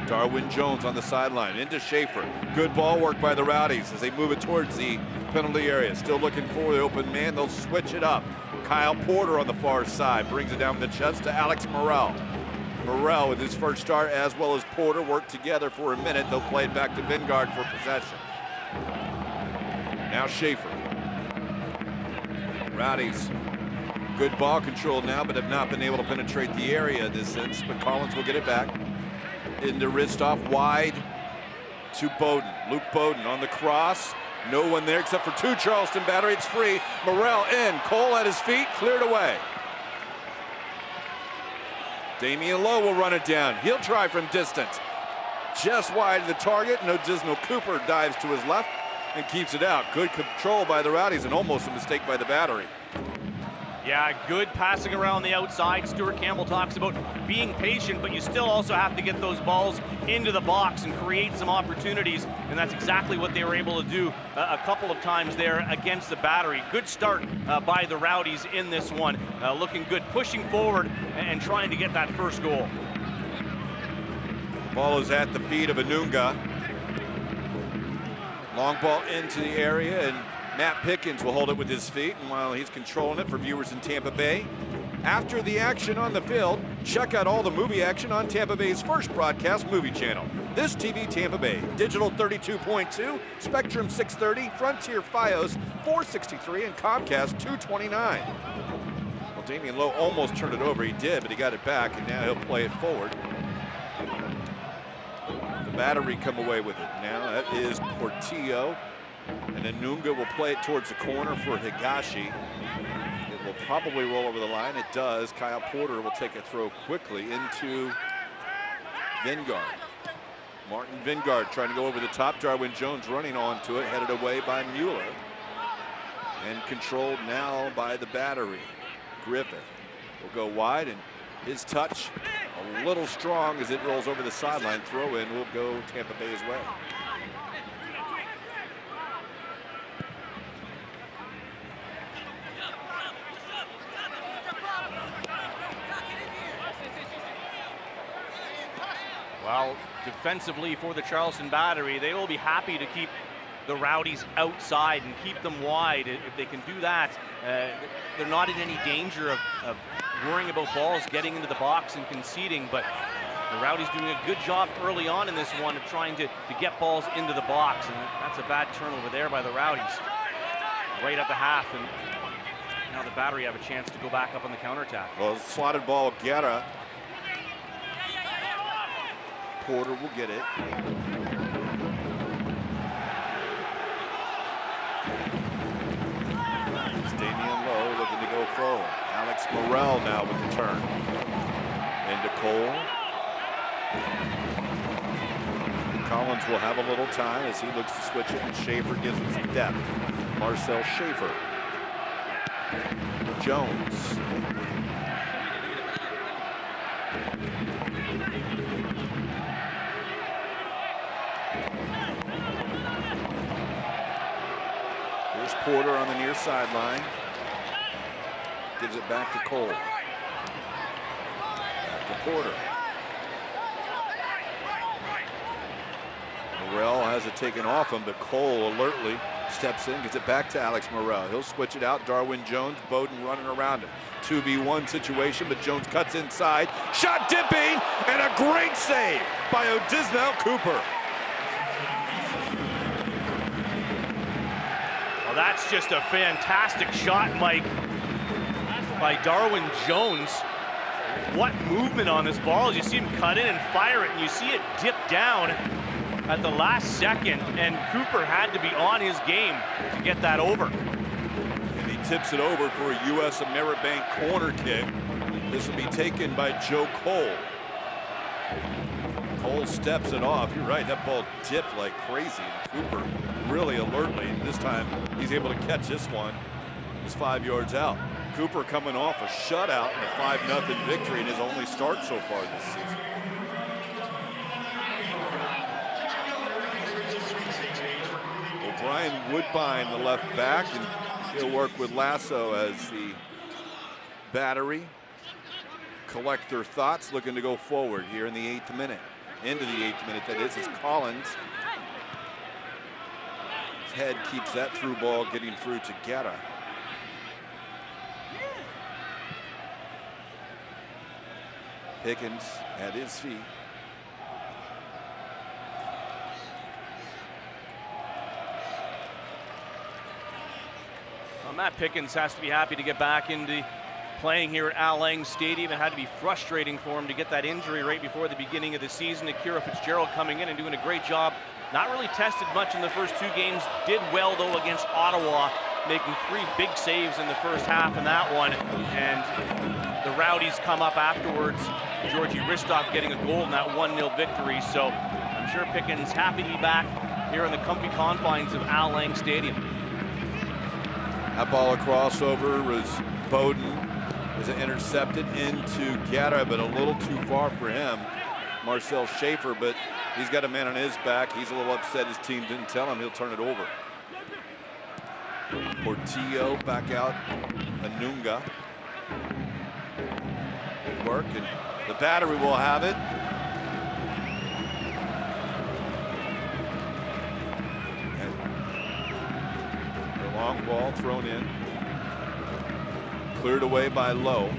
Darwin Jones on the sideline, into Schaefer. Good ball work by the Rowdies as they move it towards the penalty area. Still looking for the open man. They'll switch it up. Kyle Porter on the far side brings it down with the chest to Alex Morrell. Morrell with his first start, as well as Porter, work together for a minute. They'll play it back to Vingard for possession. Now Schaefer. Rowdies, good ball control now, but have not been able to penetrate the area this inch. But Collins will get it back. Into Ristoff, wide to Bowden. Luke Bowden on the cross. No one there except for two Charleston Battery. It's free. Morrell in. Cole at his feet. Cleared away. Damian Lowe will run it down. He'll try from distance. Just wide of the target. No Disnell Cooper dives to his left and keeps it out. Good control by the Rowdies and almost a mistake by the Battery. Yeah, good passing around the outside. Stuart Campbell talks about being patient, but you still also have to get those balls into the box and create some opportunities, and that's exactly what they were able to do a couple of times there against the Battery. Good start by the Rowdies in this one. Looking good, pushing forward and trying to get that first goal. Ball is at the feet of Anunga. Long ball into the area, and Matt Pickens will hold it with his feet, and while he's controlling it for viewers in Tampa Bay, after the action on the field, check out all the movie action on Tampa Bay's first broadcast movie channel. This TV Tampa Bay, Digital 32.2, Spectrum 630, Frontier Fios 463, and Comcast 229. Well, Damian Lowe almost turned it over. He did, but he got it back, and now he'll play it forward. The Battery come away with it. Now that is Portillo. And Anunga will play it towards the corner for Higashi. It will probably roll over the line. It does. Kyle Porter will take a throw quickly into Vingard. Martin Vingard trying to go over the top. Darwin Jones running onto it, headed away by Mueller. And controlled now by the Battery. Griffith will go wide, and his touch a little strong as it rolls over the sideline. Throw in will go Tampa Bay as well. Well, defensively for the Charleston Battery, they will be happy to keep the Rowdies outside and keep them wide. If they can do that, they're not in any danger of worrying about balls getting into the box and conceding, but the Rowdies doing a good job early on in this one of trying to get balls into the box, and that's a bad turnover there by the Rowdies. Right at the half, and now the Battery have a chance to go back up on the counterattack. Well, slotted ball, Guerra. Porter will get it. It's Damian Lowe looking to go forward. Alex Morrell now with the turn. Into Cole. Collins will have a little time as he looks to switch it, and Schaefer gives him some depth. Marcel Schaefer. Jones. Here's Porter on the near sideline. Gives it back to Cole. Back to Porter. Morrell has it taken off him, but Cole alertly steps in, gets it back to Alex Morrell. He'll switch it out. Darwin Jones, Bowden running around him. 2v1 situation, but Jones cuts inside. Shot dipping, and a great save by Disnell Cooper. Well, that's just a fantastic shot, Mike, by Darwin Jones. What movement on this ball as you see him cut in and fire it, and you see it dip down at the last second, and Cooper had to be on his game to get that over. And he tips it over for a US Ameribank corner kick. This will be taken by Joe Cole. Cole steps it off. You're right, that ball dipped like crazy. Cooper really alertly, this time he's able to catch this one. It's 5 yards out. Cooper coming off a shutout and a 5-0 victory in his only start so far this season. Brian Woodbine, the left back, and he'll work with Lasso as the Battery collect their thoughts, looking to go forward here in the 8th minute. Into the 8th minute, that is, as Collins head keeps that through ball getting through to Guerra. Pickens at his feet. Well, Matt Pickens has to be happy to get back into playing here at Al Lang Stadium. It had to be frustrating for him to get that injury right before the beginning of the season. Akira Fitzgerald coming in and doing a great job. Not really tested much in the first 2 games. Did well, though, against Ottawa, making 3 big saves in the first half in that one. And the Rowdies come up afterwards. Georgi Hristov getting a goal in that 1-0 victory. So I'm sure Pickens happy to be back here in the comfy confines of Al Lang Stadium. That ball, a crossover, was Bowden. Was intercepted into Guerra, but a little too far for him. Marcel Schaefer, but he's got a man on his back. He's a little upset his team didn't tell him he'll turn it over. Portillo back out. Anunga. Good work, and the Battery will have it. And the long ball thrown in. Cleared away by Lowe.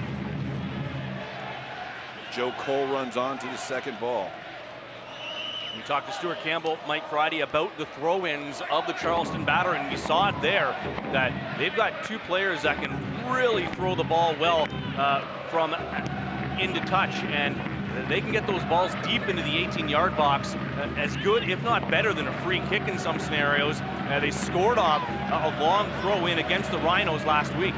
Joe Cole runs on to the second ball. We talked to Stuart Campbell, Mike Friday, about the throw-ins of the Charleston Battery, and we saw it there that they've got 2 players that can really throw the ball well from into touch, and they can get those balls deep into the 18-yard box. As good, if not better, than a free kick in some scenarios. They scored off a long throw-in against the Rhinos last week.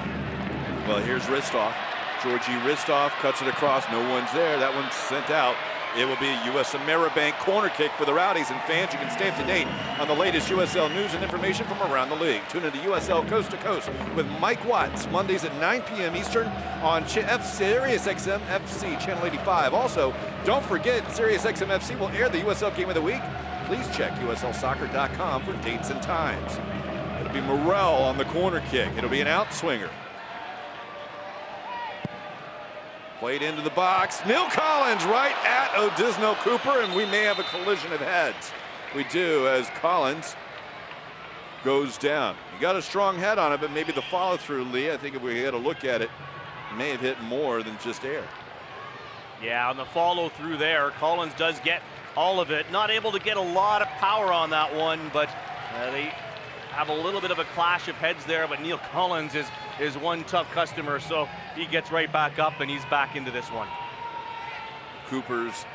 Well, here's Hristov. Georgi Hristov cuts it across. No one's there. That one's sent out. It will be a US Ameribank corner kick for the Rowdies. And fans, you can stay up to date on the latest USL news and information from around the league. Tune into USL Coast to Coast with Mike Watts, Mondays at 9 p.m. Eastern on Sirius XM FC Channel 85. Also, don't forget, Sirius XM FC will air the USL Game of the Week. Please check USLsoccer.com for dates and times. It'll be Morrell on the corner kick. It'll be an outswinger. Played into the box. Neil Collins right at Odisno Cooper, and we may have a collision of heads. We do, as Collins goes down. He got a strong head on it, but maybe the follow-through, Lee, I think if we had a look at it, may have hit more than just air. Yeah, on the follow-through there, Collins does get all of it. Not able to get a lot of power on that one, but they have a little bit of a clash of heads there, but Neil Collins is one tough customer, so he gets right back up and he's back into this one. Cooper's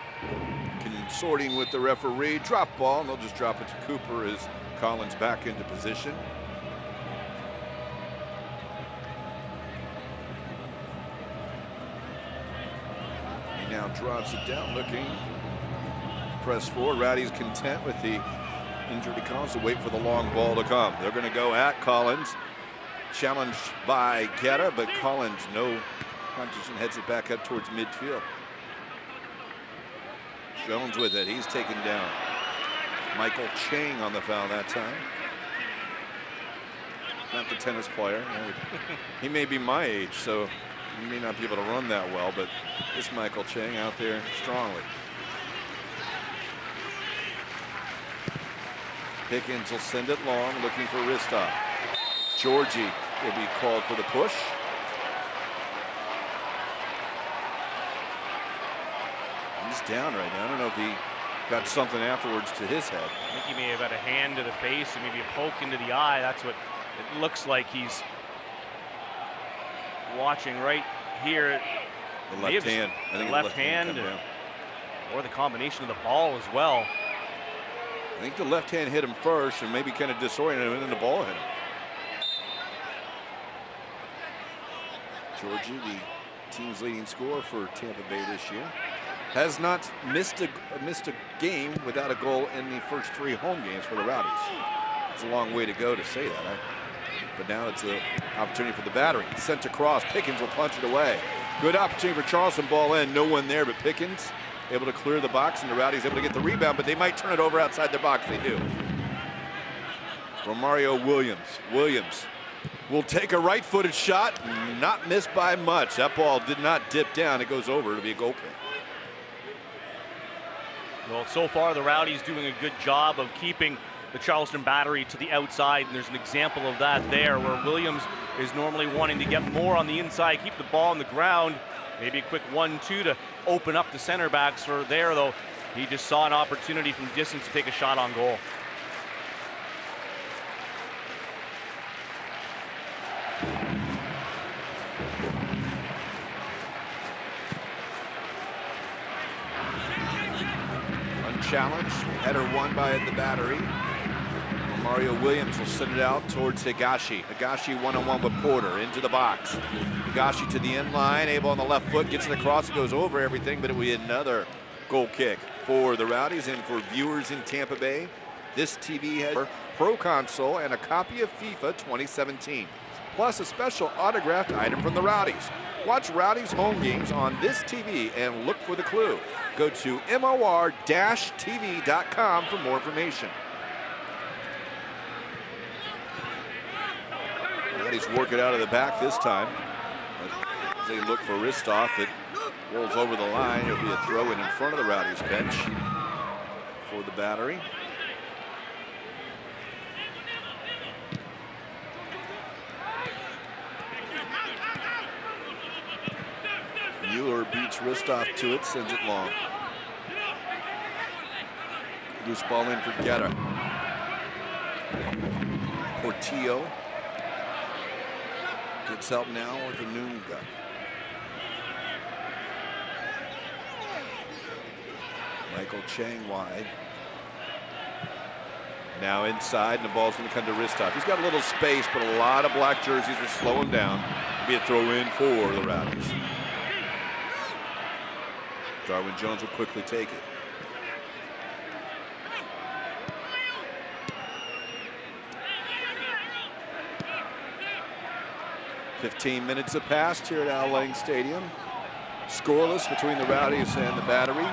consorting with the referee. Drop ball, and they'll just drop it to Cooper as Collins back into position. He now drops it down, looking. Press forward. Rowdy's content with the injury to Collins to wait for the long ball to come. They're going to go at Collins. Challenged by Guerra, but Collins, no competition, heads it back up towards midfield. Jones with it. He's taken down. Michael Chang on the foul that time. Not the tennis player. He may be my age, so he may not be able to run that well, but this Michael Chang out there strongly. Pickens will send it long, looking for Hristov. Georgi will be called for the push. He's down right now. I don't know if he got something afterwards to his head. I think he may have had a hand to the face and maybe a poke into the eye. That's what it looks like he's watching right here. The left hand. I think the left hand or the combination of the ball as well. I think the left hand hit him first and maybe kind of disoriented him, and then the ball hit him. Georgi, the team's leading scorer for Tampa Bay this year, has not missed a game without a goal in the first 3 home games for the Rowdies. It's a long way to go to say that, but now it's an opportunity for the Battery. Sent across, Pickens will punch it away. Good opportunity for Charleston, ball in, no one there but Pickens. Able to clear the box, and the Rowdies able to get the rebound, but they might turn it over outside their box. They do. Romario Williams. Williams will take a right-footed shot, not missed by much. That ball did not dip down. It goes over. It'll be a goal kick. Well, so far the Rowdies doing a good job of keeping the Charleston battery to the outside, and there's an example of that there where Williams is normally wanting to get more on the inside, keep the ball on the ground, maybe a quick 1-2 to open up the center backs for there, though he just saw an opportunity from distance to take a shot on goal. Unchallenged, header won by the battery. Mario Williams will send it out towards Higashi. Higashi one-on-one with Porter into the box. Higashi to the end line, able on the left foot, gets it across, it goes over everything, but it will be another goal kick for the Rowdies. And for viewers in Tampa Bay, this TV has a Pro Console and a copy of FIFA 2017, plus a special autographed item from the Rowdies. Watch Rowdies home games on this TV and look for the clue. Go to mor-tv.com for more information. Rowdies work it out of the back this time. As they look for Ristoff, it rolls over the line. It'll be a throw in front of the Rowdies bench for the battery. Mueller beats Ristoff to it, sends it long. Loose ball in for Guerra. Portillo gets help now with Anunga. Michael Chang wide. Now inside, and the ball's going to come to Ristoff. He's got a little space, but a lot of black jerseys will slow him down. Be a throw in for the Rowdies. Darwin Jones will quickly take it. "15 minutes have passed here at Al Lang Stadium. Scoreless between the Rowdies and the battery.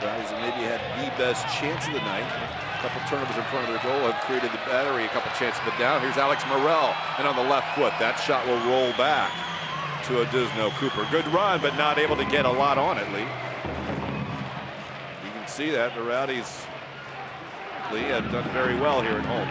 Rowdies have maybe had the best chance of the night. A couple turnovers in front of their goal have created the battery a couple chances, but down here's Alex Morrell, and on the left foot, that shot will roll back to Adisno Cooper. Good run, but not able to get a lot on it, Lee. You can see that the Rowdies, Lee, have done very well here at home.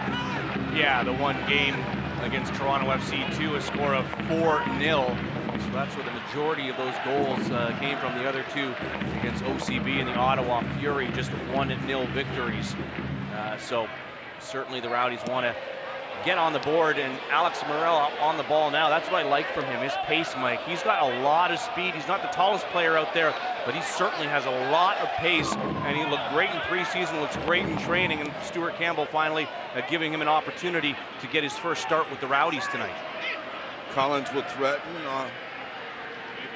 Yeah, the one game against Toronto FC, a score of 4-0. So that's where the majority of those goals came from. The other two against OCB and the Ottawa Fury, just 1-0 victories. So certainly the Rowdies want to get on the board, and Alex Morrell on the ball now. That's what I like from him, his pace, Mike. He's got a lot of speed. He's not the tallest player out there, but he certainly has a lot of pace, and he looked great in preseason, looks great in training, and Stuart Campbell finally giving him an opportunity to get his first start with the Rowdies tonight. Collins will threaten with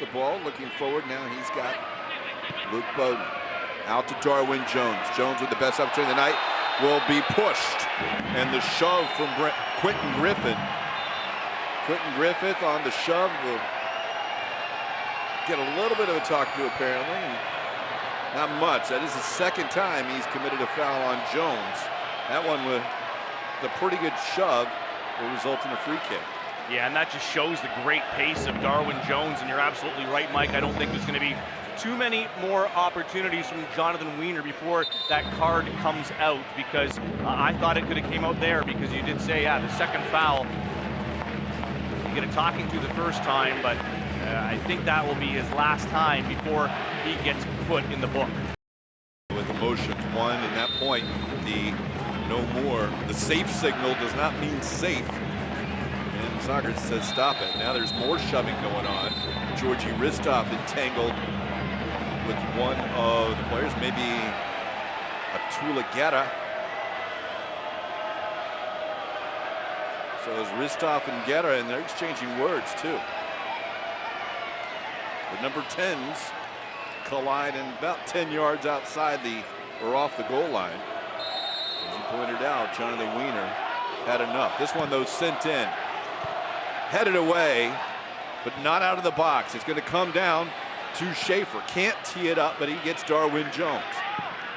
the ball, looking forward. Now he's got Luke Bowden out to Darwin Jones. Jones with the best opportunity of the night will be pushed, and the shove from Quentin Griffith. Quentin Griffith on the shove will get a little bit of a talk to apparently, and not much. That is the second time he's committed a foul on Jones. That one with the pretty good shove will result in a free kick. Yeah, and that just shows the great pace of Darwin Jones, and you're absolutely right, Mike. I don't think there's going to be too many more opportunities from Jonathan Wiener before that card comes out, because I thought it could have came out there, because you did say, yeah, the second foul, you get a talking to the first time, but I think that will be his last time before he gets put in the book. With emotions, one, and that point, the no more, the safe signal does not mean safe. And soccer says stop it. Now there's more shoving going on. Georgi Ristoff entangled with one of the players, maybe Atula Guerra. So it's Ristoff and Guerra, and they're exchanging words too. The number 10s collide in about 10 yards outside or off the goal line. As you pointed out, Jonathan Wiener had enough. This one, though, sent in. Headed away, but not out of the box. It's going to come down to Schaefer. Can't tee it up, but he gets Darwin Jones.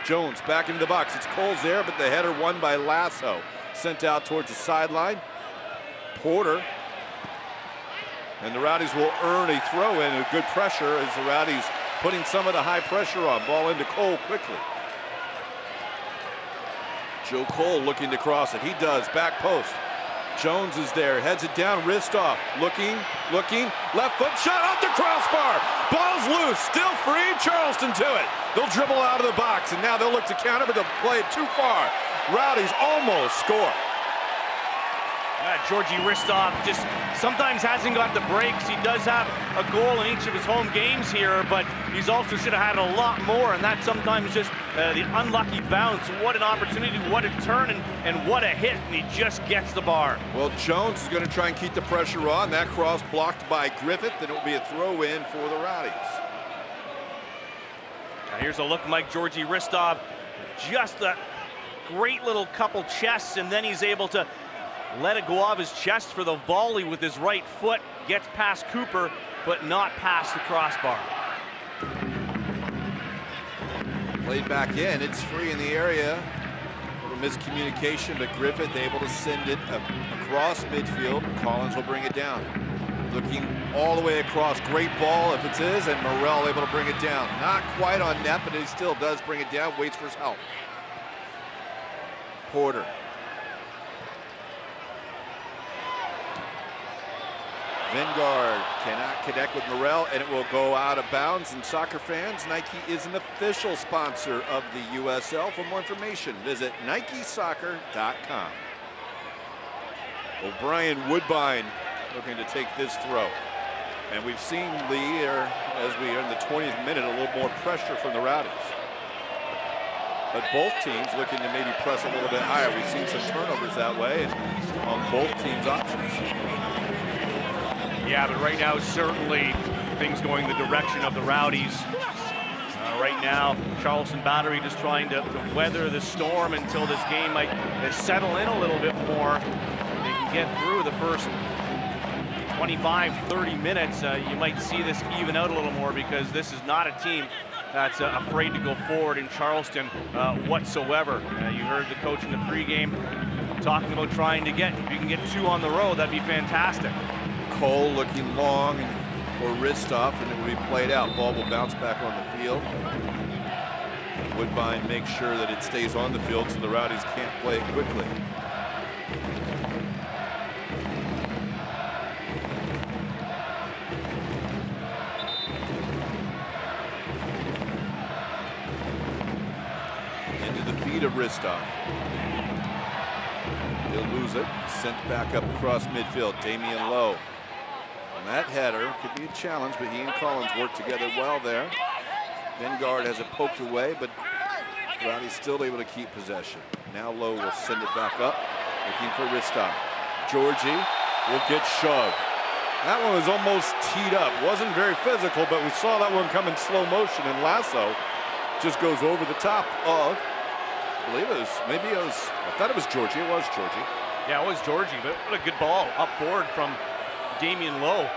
Jones back into the box. It's Coles there, but the header won by Lasso. Sent out towards the sideline. Porter. And the Rowdies will earn a throw in with good pressure as the Rowdies putting some of the high pressure on. Ball into Cole quickly. Joe Cole looking to cross it. He does. Back post. Jones is there. Heads it down. Wrist off. Looking. Left foot shot off the crossbar. Ball's loose. Still free. Charleston to it. They'll dribble out of the box, and now they'll look to counter, but they'll play it too far. Rowdies almost score. Georgie Ristov just sometimes hasn't got the breaks. He does have a goal in each of his home games here, but he's also should have had a lot more, and that's sometimes just the unlucky bounce. What an opportunity, what a turn, and what a hit, and he just gets the bar. Well, Jones is going to try and keep the pressure on. That cross blocked by Griffith, and it will be a throw-in for the Rowdies. Now here's a look, Mike Georgie Ristov, just a great little couple chests, and then he's able to let it go off his chest for the volley with his right foot. Gets past Cooper, but not past the crossbar. Played back in. It's free in the area. A little miscommunication, but Griffith able to send it across midfield. Collins will bring it down. Looking all the way across. Great ball if it is, and Morrell able to bring it down. Not quite on net, but he still does bring it down. Waits for his help. Porter. Vingard cannot connect with Morrell, and it will go out of bounds. And soccer fans, Nike is an official sponsor of the USL. For more information, visit NikeSoccer.com. O'Brien Woodbine looking to take this throw. And we've seen Lee, as we are in the 20th minute, a little more pressure from the Rowdies. But both teams looking to maybe press a little bit higher. We've seen some turnovers that way on both teams' options. Yeah, but right now, certainly things going the direction of the Rowdies. Right now, Charleston Battery just trying to weather the storm until this game might settle in a little bit more. They can get through the first 25-30 minutes. You might see this even out a little more, because this is not a team that's afraid to go forward in Charleston whatsoever. You heard the coach in the pregame talking about trying to get, if you can get 2 on the road, that'd be fantastic. Cole looking long for Ristov, and it will be played out. Ball will bounce back on the field. Woodbine makes sure that it stays on the field so the Rowdies can't play it quickly. Into the feet of Ristov. He'll lose it. Sent back up across midfield. Damian Lowe. And that header could be a challenge, but he and Collins work together well there. Vingard has it poked away, but Rowdy's still able to keep possession. Now Lowe will send it back up, looking for Ristov. Georgie will get shoved. That one was almost teed up. Wasn't very physical, but we saw that one come in slow motion, and Lasso just goes over the top of, I believe it was, I thought it was Georgie. It was Georgie. Yeah, it was Georgie, but what a good ball up forward from Damian Lowe.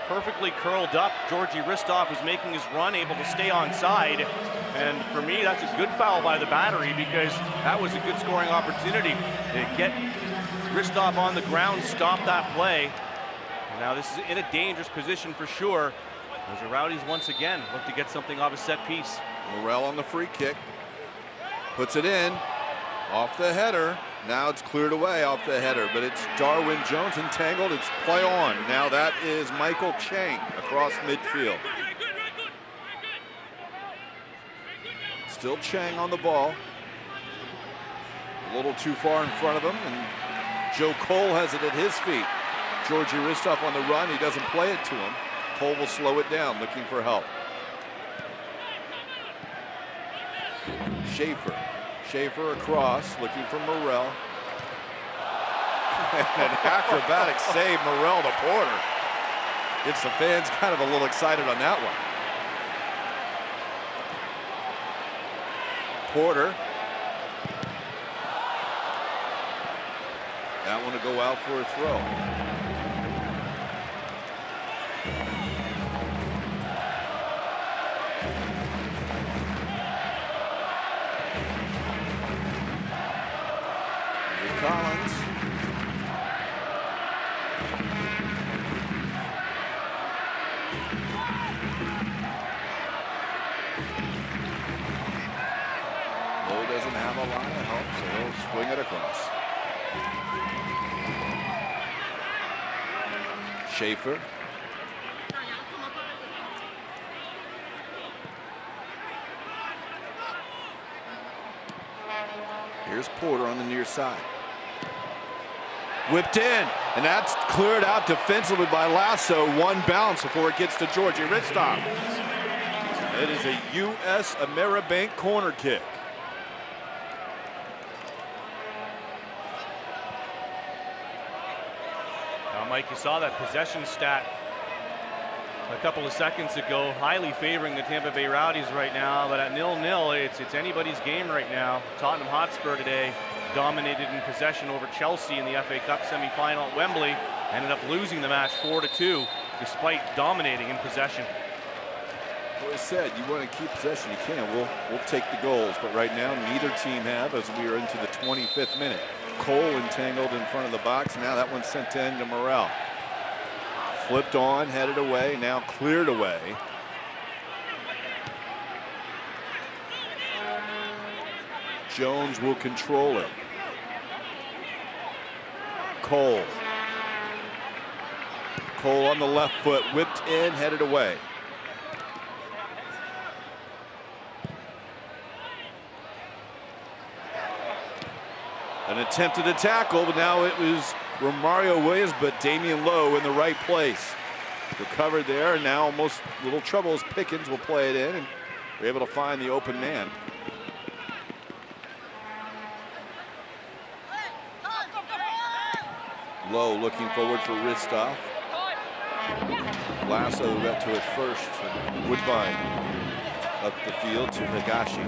Perfectly curled up. Georgie Ristov was making his run, able to stay onside. And for me, that's a good foul by the Battery, because that was a good scoring opportunity to get Ristov on the ground, stop that play. And now this is in a dangerous position for sure, as the Rowdies once again look to get something off a set piece. Morrell on the free kick. Puts it in. Off the header. Now it's cleared away off the header, but it's Darwin Jones entangled. It's play on. Now that is Michael Chang across midfield. Still Chang on the ball. A little too far in front of him, and Joe Cole has it at his feet. Georgie Ristov on the run. He doesn't play it to him. Cole will slow it down, looking for help. Schaefer across, looking for Morrell. An acrobatic save, Morrell to Porter. Gets the fans kind of a little excited on that one. Porter. That one to go out for a throw. Collins. Lowe doesn't have the line at home, so he'll swing it across. Schaefer. Here's Porter on the near side. Whipped in, and that's cleared out defensively by Lasso. One bounce before it gets to Georgie Ritstoff. It is a U.S. Ameribank corner kick. Now, Mike, you saw that possession stat a couple of seconds ago, highly favoring the Tampa Bay Rowdies right now, but at 0-0, it's anybody's game right now. Tottenham Hotspur today dominated in possession over Chelsea in the FA Cup semi-final at Wembley, ended up losing the match 4-2 despite dominating in possession. Well, I said, you want to keep possession, you can. We'll take the goals, but right now neither team have, as we are into the 25th minute. Cole entangled in front of the box. Now that one's sent in to Morrell. Flipped on, headed away, now cleared away. Jones will control it. Cole. Cole on the left foot, whipped in, headed away. An attempted a tackle, but now it was Romario Williams, but Damian Lowe in the right place. Recovered there, and now almost little trouble as Pickens will play it in, and they're able to find the open man. Lowe looking forward for Ritstoff. Lasso got to it first, and Woodbine up the field to Higashi.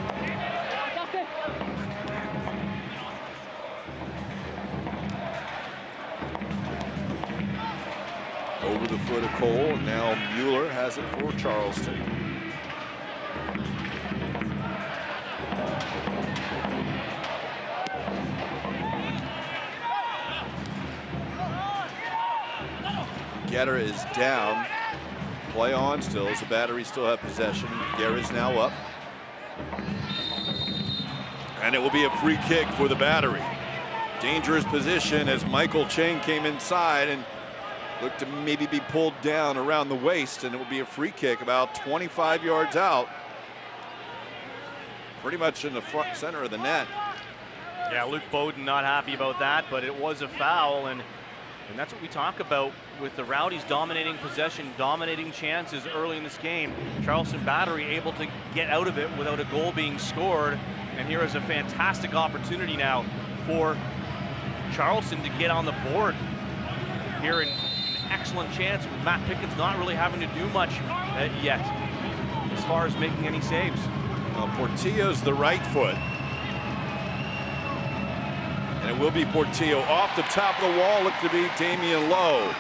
Over the foot of Cole, and now Mueller has it for Charleston. Getter is down. Play on still as the Battery still have possession. Guerra's now up. And it will be a free kick for the Battery. Dangerous position as Michael Chang came inside and looked to maybe be pulled down around the waist, and it will be a free kick about 25 yards out. Pretty much in the front center of the net. Yeah, Luke Bowden not happy about that, but it was a foul, and that's what we talk about with the Rowdies dominating possession, dominating chances early in this game. Charleston Battery able to get out of it without a goal being scored, and here is a fantastic opportunity now for Charleston to get on the board here in excellent chance with Matt Pickens not really having to do much yet as far as making any saves. Portillo's the right foot. And it will be Portillo off the top of the wall. Look to be Damian Lowe.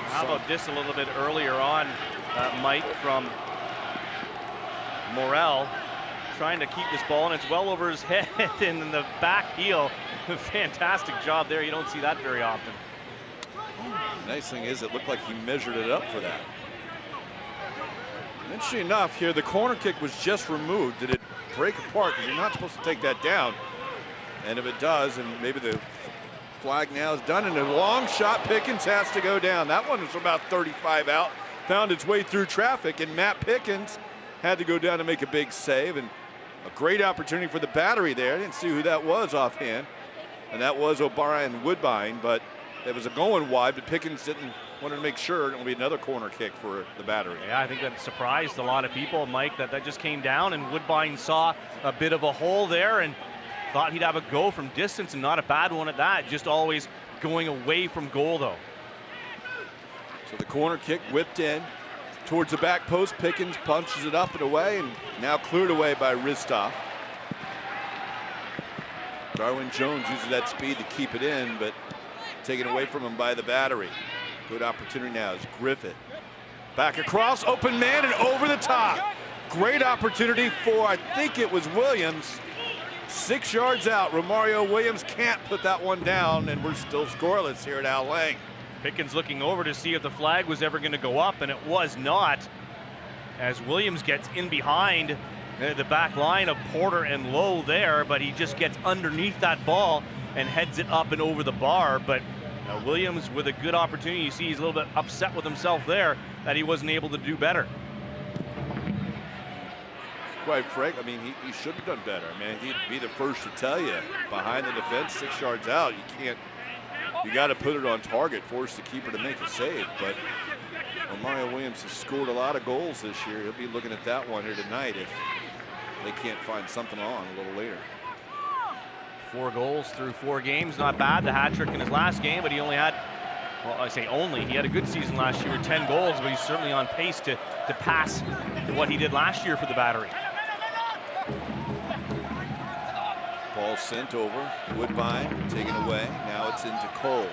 How about this a little bit earlier on, Mike, from Morrell, trying to keep this ball, and it's well over his head and in the back heel. Fantastic job there. You don't see that very often. Nice thing is it looked like he measured it up for that. Interesting enough here, the corner kick was just removed. Did it break apart? Because you're not supposed to take that down. And if it does, and maybe the flag now is done, and a long shot, Pickens has to go down. That one was about 35 out, found its way through traffic, and Matt Pickens had to go down to make a big save, and a great opportunity for the Battery there. I didn't see who that was offhand, and that was O'Brien Woodbine, but it was a going wide, but Pickens didn't want to make sure. It will be another corner kick for the Battery. Yeah, I think that surprised a lot of people, Mike, that just came down, and Woodbine saw a bit of a hole there and thought he'd have a go from distance, and not a bad one at that. Just always going away from goal, though. So the corner kick whipped in towards the back post. Pickens punches it up and away, and now cleared away by Ritstoff. Darwin Jones uses that speed to keep it in, but taken away from him by the Battery. Good opportunity now is Griffith. Back across, open man, and over the top. Great opportunity for, I think it was Williams. 6 yards out. Romario Williams can't put that one down, and we're still scoreless here at Al Lang. Pickens looking over to see if the flag was ever going to go up, and it was not, as Williams gets in behind the back line of Porter and Lowe there, but he just gets underneath that ball and heads it up and over the bar. But Williams with a good opportunity. You see he's a little bit upset with himself there that he wasn't able to do better. Quite frank, I mean, he should have done better. I mean, he'd be the first to tell you. Behind the defense, 6 yards out, you got to put it on target, force the keeper to make a save. But Mario Williams has scored a lot of goals this year. He'll be looking at that one here tonight if they can't find something on a little later. 4 goals through 4 games, not bad. The hat trick in his last game, but he only had, well, I say only, he had a good season last year with 10 goals, but he's certainly on pace to pass what he did last year for the Battery. Ball sent over, Woodbine taken away. Now it's into Cole.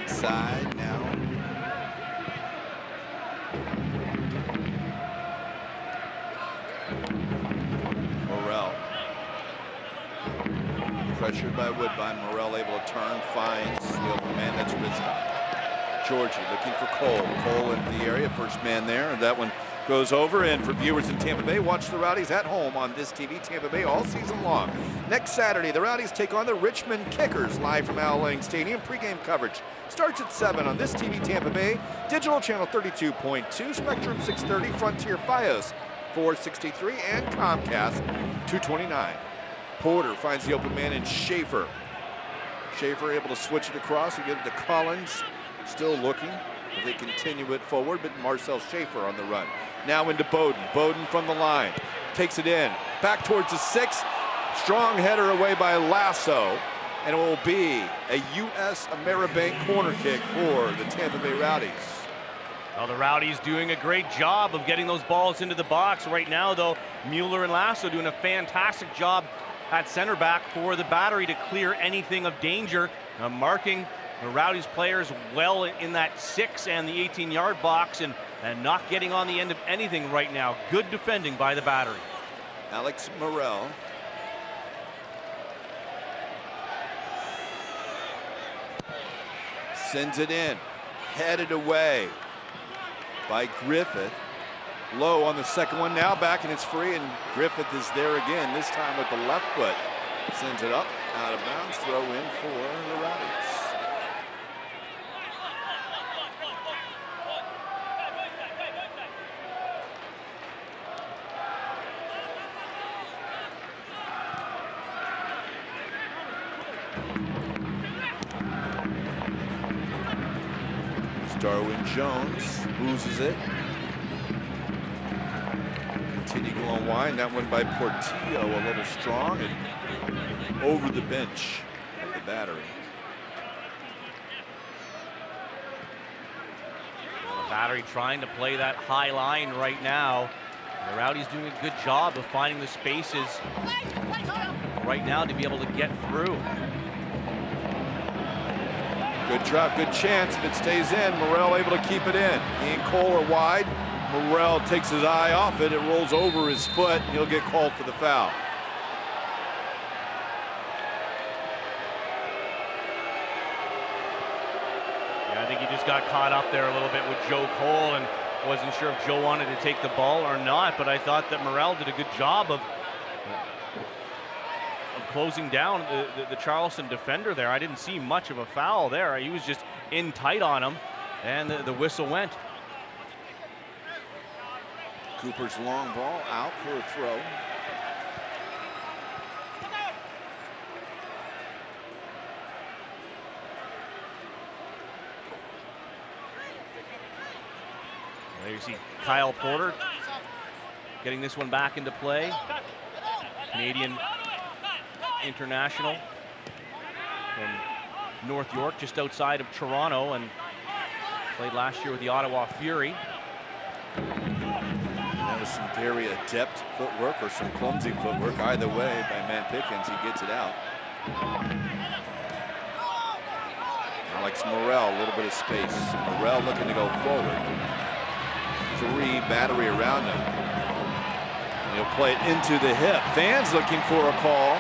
Inside now. Morrell. Pressured by Woodbine. Morrell able to turn, finds the open man. That's Rizzo. Georgie looking for Cole. Cole into the area. First man there. And that one goes over. And for viewers in Tampa Bay, watch the Rowdies at home on this TV, Tampa Bay, all season long. Next Saturday, the Rowdies take on the Richmond Kickers live from Al Lang Stadium. Pregame coverage starts at 7 on this TV, Tampa Bay. Digital channel 32.2, Spectrum 630, Frontier Fios 463, and Comcast 229. Porter finds the open man in Schaefer. Schaefer able to switch it across and get it to Collins. Still looking. They continue it forward, but Marcel Schaefer on the run. Now into Bowden. Bowden from the line. Takes it in. Back towards the 6. Strong header away by Lasso. And it will be a U.S. Ameribank corner kick for the Tampa Bay Rowdies. Well, the Rowdies doing a great job of getting those balls into the box. Right now, though, Mueller and Lasso doing a fantastic job at center back for the Battery to clear anything of danger. Marking the Rowdies players well in that 6 and the 18-yard box and not getting on the end of anything right now. Good defending by the Battery. Alex Morrell. Sends it in. Headed away by Griffith. Low on the second one, now back and it's free, and Griffith is there again, this time with the left foot. Sends it up, out of bounds, throw in for the Rowdies. Darwin Jones loses it. Continue going wide. That one by Portillo, a little strong and over the bench of the Battery. Well, the Battery trying to play that high line right now. The Rowdies doing a good job of finding the spaces right now to be able to get through. Good drop, good chance. If it stays in, Morrell able to keep it in. He and Cole are wide. Morrell takes his eye off it. It rolls over his foot. He'll get called for the foul. Yeah, I think he just got caught up there a little bit with Joe Cole and wasn't sure if Joe wanted to take the ball or not, but I thought that Morrell did a good job of closing down the Charleston defender there. I didn't see much of a foul there. He was just in tight on him, and the whistle went. Cooper's long ball out for a throw. There you see Kyle Porter getting this one back into play. Canadian international from North York, just outside of Toronto, and played last year with the Ottawa Fury. That was some very adept footwork or some clumsy footwork. Either way, by Matt Pickens, he gets it out. Alex Morrell, a little bit of space. Morrell looking to go forward. 3 Battery around him. And he'll play it into the hip. Fans looking for a call,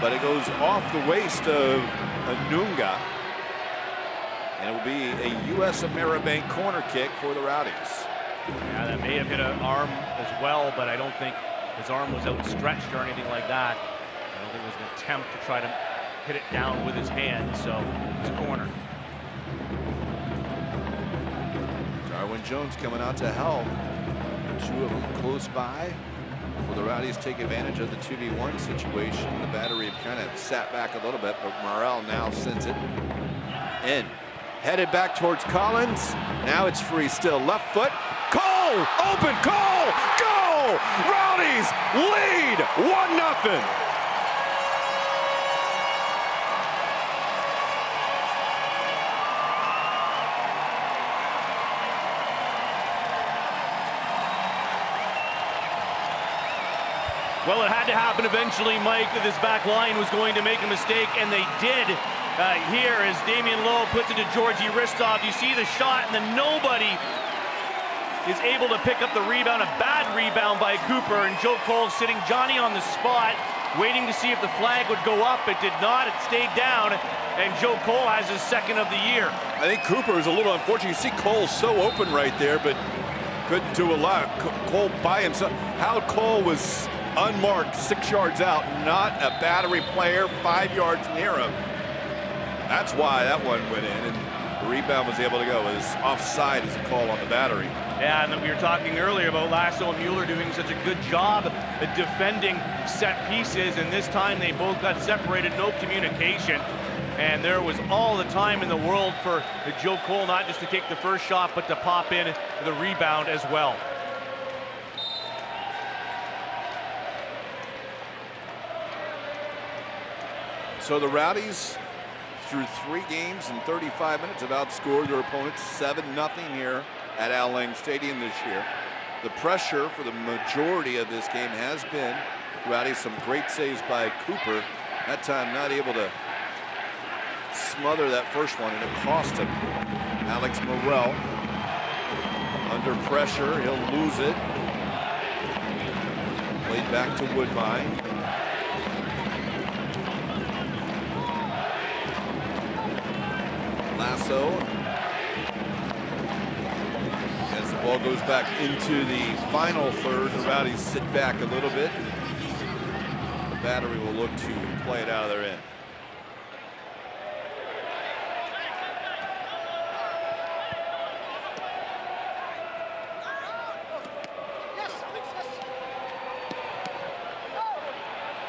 but it goes off the waist of Anunga. And it will be a U.S. Ameribank corner kick for the Rowdies. Yeah, that may have hit an arm as well, but I don't think his arm was outstretched or anything like that. I don't think it was an attempt to try to hit it down with his hand, so it's a corner. Darwin Jones coming out to help. 2 of them close by. Will the Rowdies take advantage of the 2v1 situation? The Battery have kind of sat back a little bit, but Morrell now sends it in. Headed back towards Collins. Now it's free still. Left foot. Cole! Open! Cole! Goal! Rowdies lead 1-0. Well, it had to happen eventually, Mike, that this back line was going to make a mistake, and they did. Here as Damian Lowe puts it to Georgie Ristov. You see the shot, and then nobody is able to pick up the rebound. A bad rebound by Cooper, and Joe Cole sitting Johnny on the spot, waiting to see if the flag would go up. It did not. It stayed down, and Joe Cole has his 2nd of the year. I think Cooper is a little unfortunate. You see Cole so open right there, but couldn't do a lot. Cole by himself. Hal Cole was unmarked 6 yards out, not a Battery player 5 yards near him. That's why that one went in, and the rebound was able to go. It was offside as a call on the Battery. Yeah, and then we were talking earlier about Lasso and Mueller doing such a good job at defending set pieces, and this time they both got separated, no communication. And there was all the time in the world for Joe Cole not just to take the first shot, but to pop in the rebound as well. So the Rowdies, through 3 games in 35 minutes, have outscored their opponents 7-0 here at Al Lang Stadium this year. The pressure for the majority of this game has been Rowdies. Some great saves by Cooper. That time not able to smother that first one, and it cost him. Alex Morrell under pressure. He'll lose it. Played back to Woodbine. Lasso. As the ball goes back into the final third, the Rowdies sit back a little bit. The Battery will look to play it out of their end.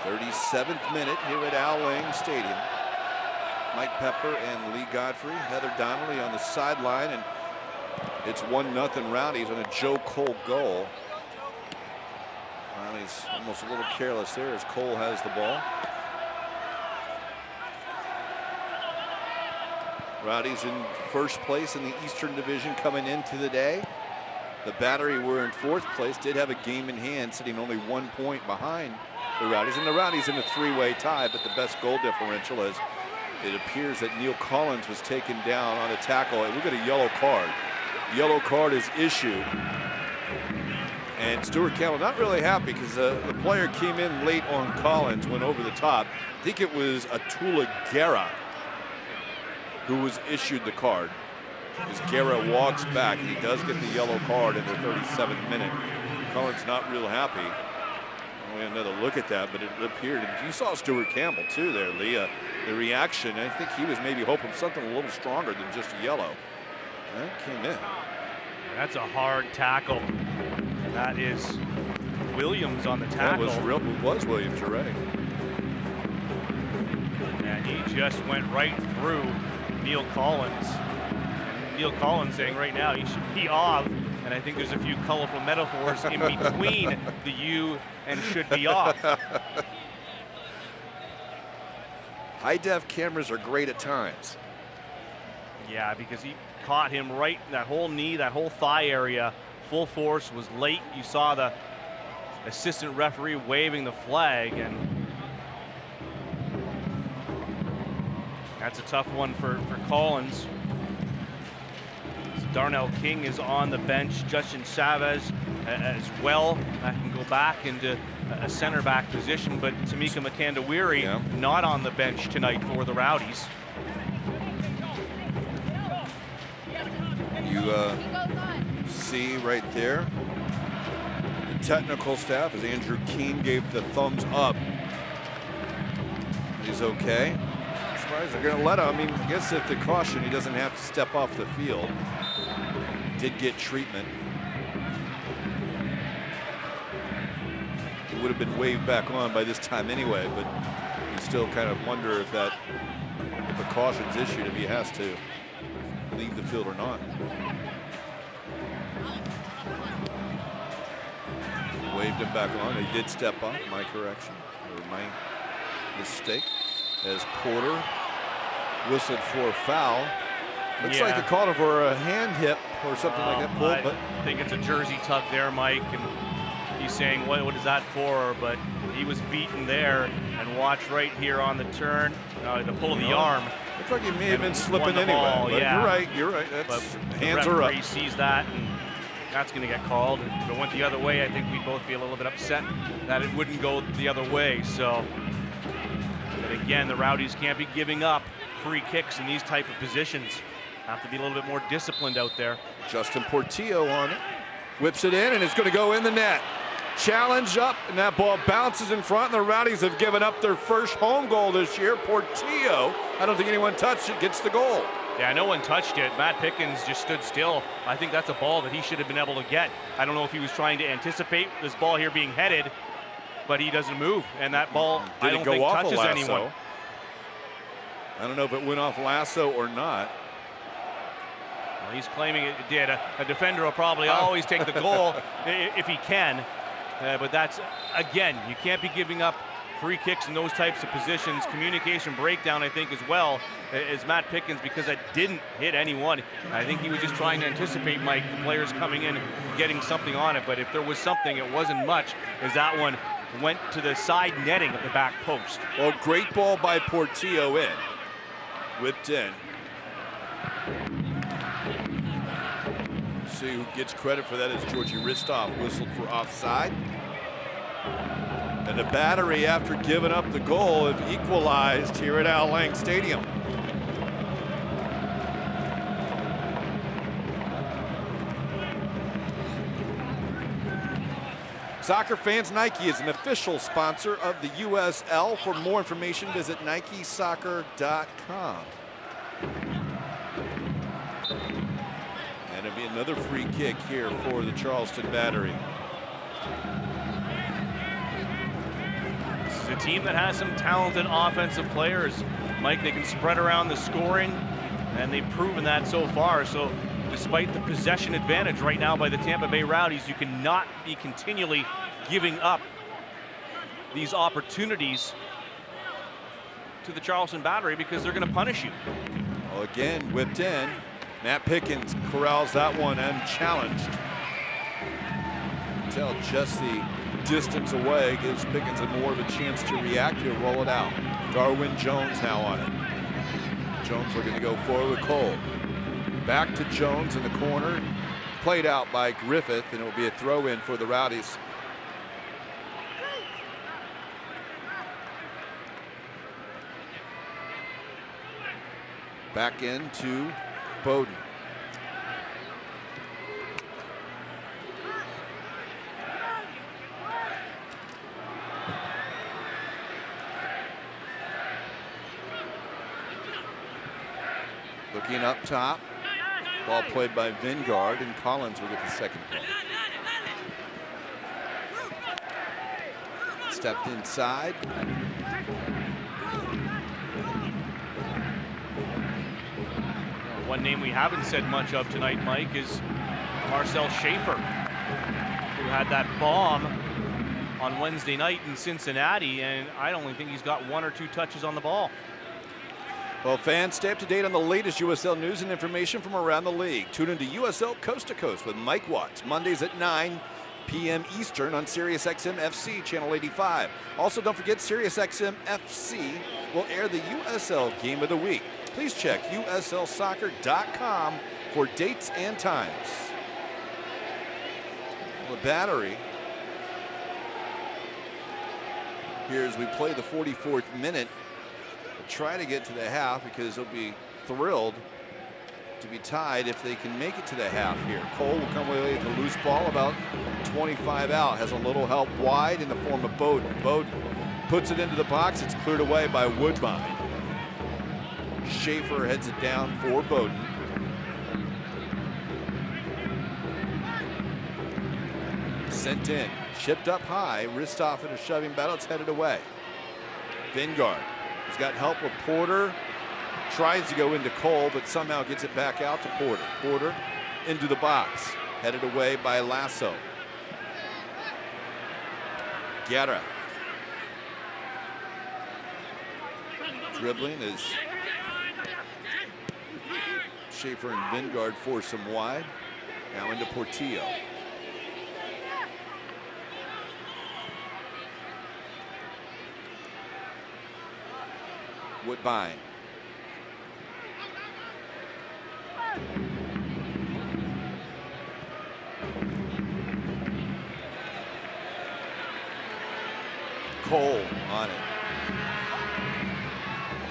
'37th minute here at Al Lang Stadium. Mike Pepper and Lee Godfrey, Heather Donnelly on the sideline, and it's 1-0 Rowdies on a Joe Cole goal. Rowdies almost a little careless there as Cole has the ball. Rowdies in first place in the Eastern Division coming into the day. The Battery were in 4th place, did have a game in hand, sitting only 1 point behind the Rowdies, and the Rowdies in a 3-way tie, but the best goal differential is it appears that Neil Collins was taken down on a tackle. We got a yellow card. Yellow card is issued. And Stuart Campbell not really happy because the player came in late on Collins, went over the top. I think it was Atula Guerra who was issued the card. As Guerra walks back, he does get the yellow card in the 37th minute. Collins not real happy. We had another look at that, but it appeared, and you saw Stuart Campbell too there, Leah. The reaction, I think he was maybe hoping for something a little stronger than just a yellow. That came in. That's a hard tackle. That is Williams on the tackle. It was Williams, you're right. And he just went right through Neil Collins. And Neil Collins saying right now he should be off. And I think there's a few colorful metaphors in between the "you" and "should be off." High-def cameras are great at times. Yeah, because he caught him right in that whole knee, that whole thigh area. Full force, was late. You saw the assistant referee waving the flag, and That's a tough one for Collins. Darnell King is on the bench. Justin Chavez as well. That can go back into a center back position, but Tamika McCandawiri not on the bench tonight for the Rowdies. You see right there, the technical staff, as Andrew Keene gave the thumbs up. He's okay. I'm surprised they're going to let him. I mean, I guess if the caution, he doesn't have to step off the field. Did get treatment. It would have been waved back on by this time anyway, but you still kind of wonder if a caution's issued, if he has to leave the field or not. Waved him back on. He did step up. My correction, or my mistake, as Porter whistled for a foul. Looks like they called him for a hand hit or something like that. Pull, but I think it's a jersey tug there, Mike, and he's saying, what is that for? But he was beaten there, and watch right here on the turn, the pull of the arm. Looks like he may have been slipping anyway. But you're right. That's hands are up. He sees that, and that's going to get called. If it went the other way, I think we'd both be a little bit upset that it wouldn't go the other way. So, but again, the Rowdies can't be giving up free kicks in these type of positions. Have to be a little bit more disciplined out there. Justin Portillo on it. Whips it in, and it's going to go in the net. Challenge up, and that ball bounces in front, and the Rowdies have given up their first home goal this year. Portillo, I don't think anyone touched it, gets the goal. Yeah, no one touched it. Matt Pickens just stood still. I think that's a ball that he should have been able to get. I don't know if he was trying to anticipate this ball here being headed, but he doesn't move, and that ball, I don't think touches anyone. I don't know if it went off lasso or not. Well, he's claiming it did. A defender will probably always take the goal if he can. But that's, again, you can't be giving up free kicks in those types of positions. Communication breakdown, I think, as well, as Matt Pickens, because that didn't hit anyone. I think he was just trying to anticipate, Mike, the players coming in, getting something on it. But if there was something, it wasn't much, as that one went to the side netting of the back post. Well, great ball by Portillo in. Whipped in. See who gets credit for that is Georgie Ristov, whistled for offside. And the Battery, after giving up the goal, have equalized here at Al Lang Stadium. Soccer fans, Nike is an official sponsor of the USL. For more information, visit NikeSoccer.com. And it'll be another free kick here for the Charleston Battery. This is a team that has some talented offensive players. Mike, they can spread around the scoring, and they've proven that so far. So despite the possession advantage right now by the Tampa Bay Rowdies, you cannot be continually giving up these opportunities to the Charleston Battery, because they're going to punish you. Well, again, whipped in. Matt Pickens corrals that one unchallenged. Tell just the distance away gives Pickens more of a chance to react here, roll it out. Darwin Jones now on it. Jones looking to go forward with Cole. Back to Jones in the corner. Played out by Griffith, and it will be a throw in for the Rowdies. Back into Bowden. Looking up top. Ball played by Vingard, and Collins will get the second ball. Stepped inside. One name we haven't said much of tonight, Mike, is Marcel Schaefer, who had that bomb on Wednesday night in Cincinnati, and I only think he's got 1 or 2 touches on the ball. Well, fans, stay up to date on the latest USL news and information from around the league. Tune into USL Coast to Coast with Mike Watts, Mondays at 9 p.m. Eastern on SiriusXM FC Channel 85. Also, don't forget SiriusXM FC will air the USL Game of the Week. Please check uslsoccer.com for dates and times. Well, the Battery here as we play the 44th minute. We'll try to get to the half because they'll be thrilled to be tied if they can make it to the half here. Cole will come away with a loose ball about 25 out. Has a little help wide in the form of Bowden. Bowden puts it into the box. It's cleared away by Woodbine. Schaefer heads it down for Bowden. Sent in, chipped up high, Ristoff in a shoving battle, it's headed away. Vingard has got help with Porter, tries to go into Cole, but somehow gets it back out to Porter. Porter into the box, headed away by Lasso. Guerra. Dribbling as Schaefer and Vingard force him wide. Now into Portillo. Woodbine. Cole on it.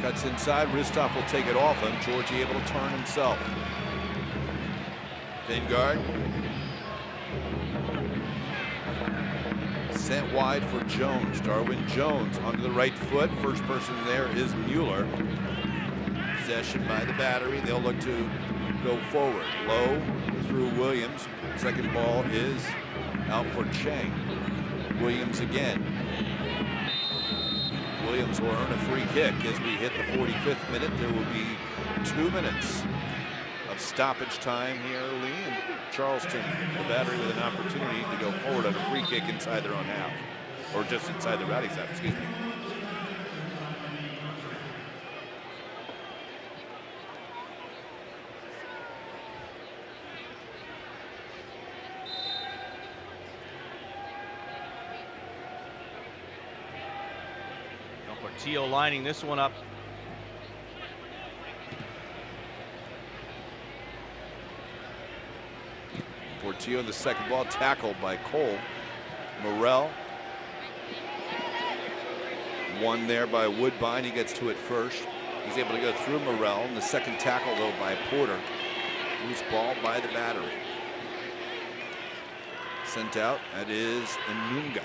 Cuts inside. Ristoff will take it off him. Georgie able to turn himself. Vingard. Sent wide for Jones. Darwin Jones onto the right foot. First person there is Mueller. Possession by the Battery. They'll look to go forward. Low through Williams. Second ball is out for Chang. Williams again. Williams will earn a free kick as we hit the 45th minute. There will be 2 minutes of stoppage time here, Lee, and Charleston, the Battery, with an opportunity to go forward on a free kick inside their own half, or just inside the Rowdies half, excuse me. Portillo lining this one up. Portillo in the second ball, tackled by Cole. Morrell. One there by Woodbine. He gets to it first. He's able to go through Morrell. And the second tackle, though, by Porter. Loose ball by the Battery. Sent out. That is Anunga.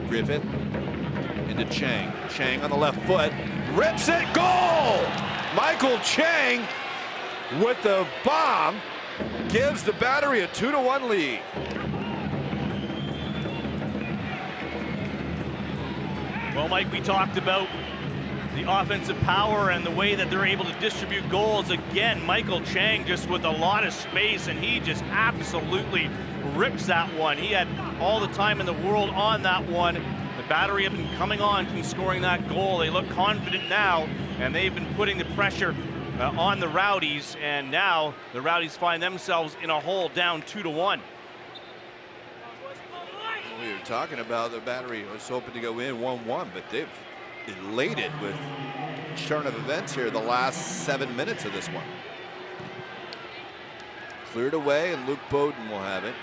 Griffith into Chang. Chang on the left foot. Rips it. Goal! Michael Chang with the bomb gives the Battery a 2-1 lead. Well, Mike, we talked about the offensive power and the way that they're able to distribute goals. Again, Michael Chang just with a lot of space, and he just absolutely rips that one. He had all the time in the world on that one. The Battery have been coming on from scoring that goal. They look confident now, and they've been putting the pressure on the Rowdies, and now the Rowdies find themselves in a hole down 2-1. We were talking about the Battery was hoping to go in 1-1, but they've elated with turn of events here the last 7 minutes of this one. Cleared away, and Luke Bowden will have it.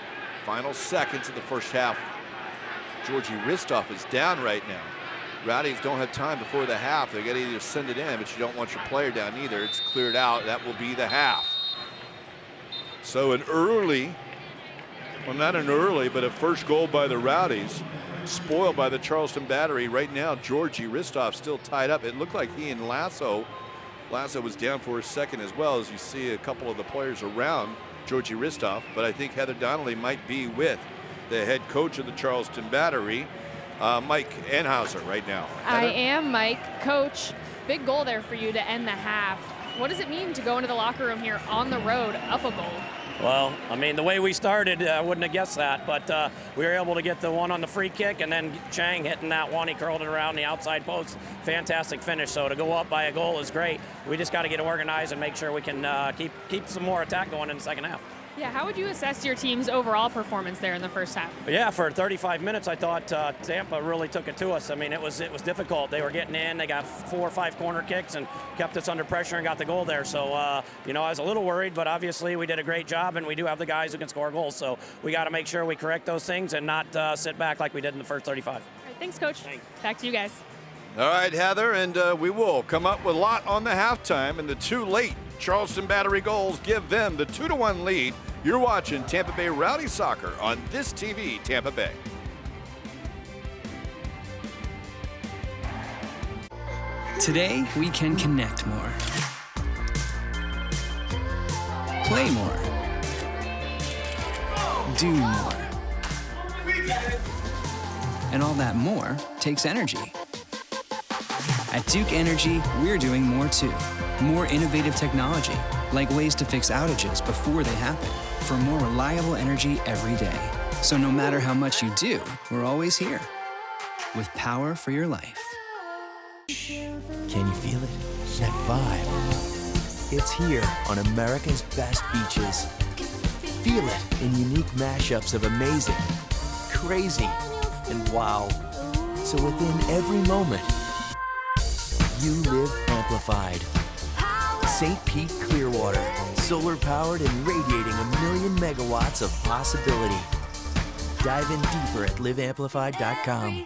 Final seconds of the first half. Georgie Ristoff is down right now. Rowdies don't have time before the half. They got to either send it in, but you don't want your player down either. It's cleared out. That will be the half. So an early, well, not an early, but a first goal by the Rowdies, spoiled by the Charleston Battery. Right now, Georgie Ristoff still tied up. It looked like he and Lasso was down for a second as well, as you see a couple of the players around Georgie Ristoff, but I think Heather Donnelly might be with the head coach of the Charleston Battery, Mike Anhauser, right now. Heather? I am, Mike. Coach, big goal there for you to end the half. What does it mean to go into the locker room here on the road, up a goal? Well, I mean, the way we started, I wouldn't have guessed that, but we were able to get the one on the free kick, and then Chang hitting that one. He curled it around the outside post. Fantastic finish. So to go up by a goal is great. We just got to get organized and make sure we can keep some more attack going in the second half. Yeah, how would you assess your team's overall performance there in the first half? Yeah, for 35 minutes, I thought Tampa really took it to us. I mean, it was difficult. They were getting in. They got 4 or 5 corner kicks and kept us under pressure and got the goal there. So, you know, I was a little worried, but obviously we did a great job, and we do have the guys who can score goals. So we got to make sure we correct those things and not sit back like we did in the first 35. All right, thanks, Coach. Thanks. Back to you guys. All right, Heather, and we will come up with a lot on the halftime, and the 2 late Charleston Battery goals give them the 2-1 lead. You're watching Tampa Bay Rowdy Soccer on this TV, Tampa Bay. Today, we can connect more, play more, do more. And all that more takes energy. At Duke Energy, we're doing more too. More innovative technology, like ways to fix outages before they happen, for more reliable energy every day. So no matter how much you do, we're always here, with power for your life. Can you feel it? That vibe. It's here on America's best beaches. Feel it in unique mashups of amazing, crazy, and wow. So within every moment, you live amplified. St. Pete Clearwater, solar powered and radiating 1,000,000 megawatts of possibility. Dive in deeper at liveamplified.com.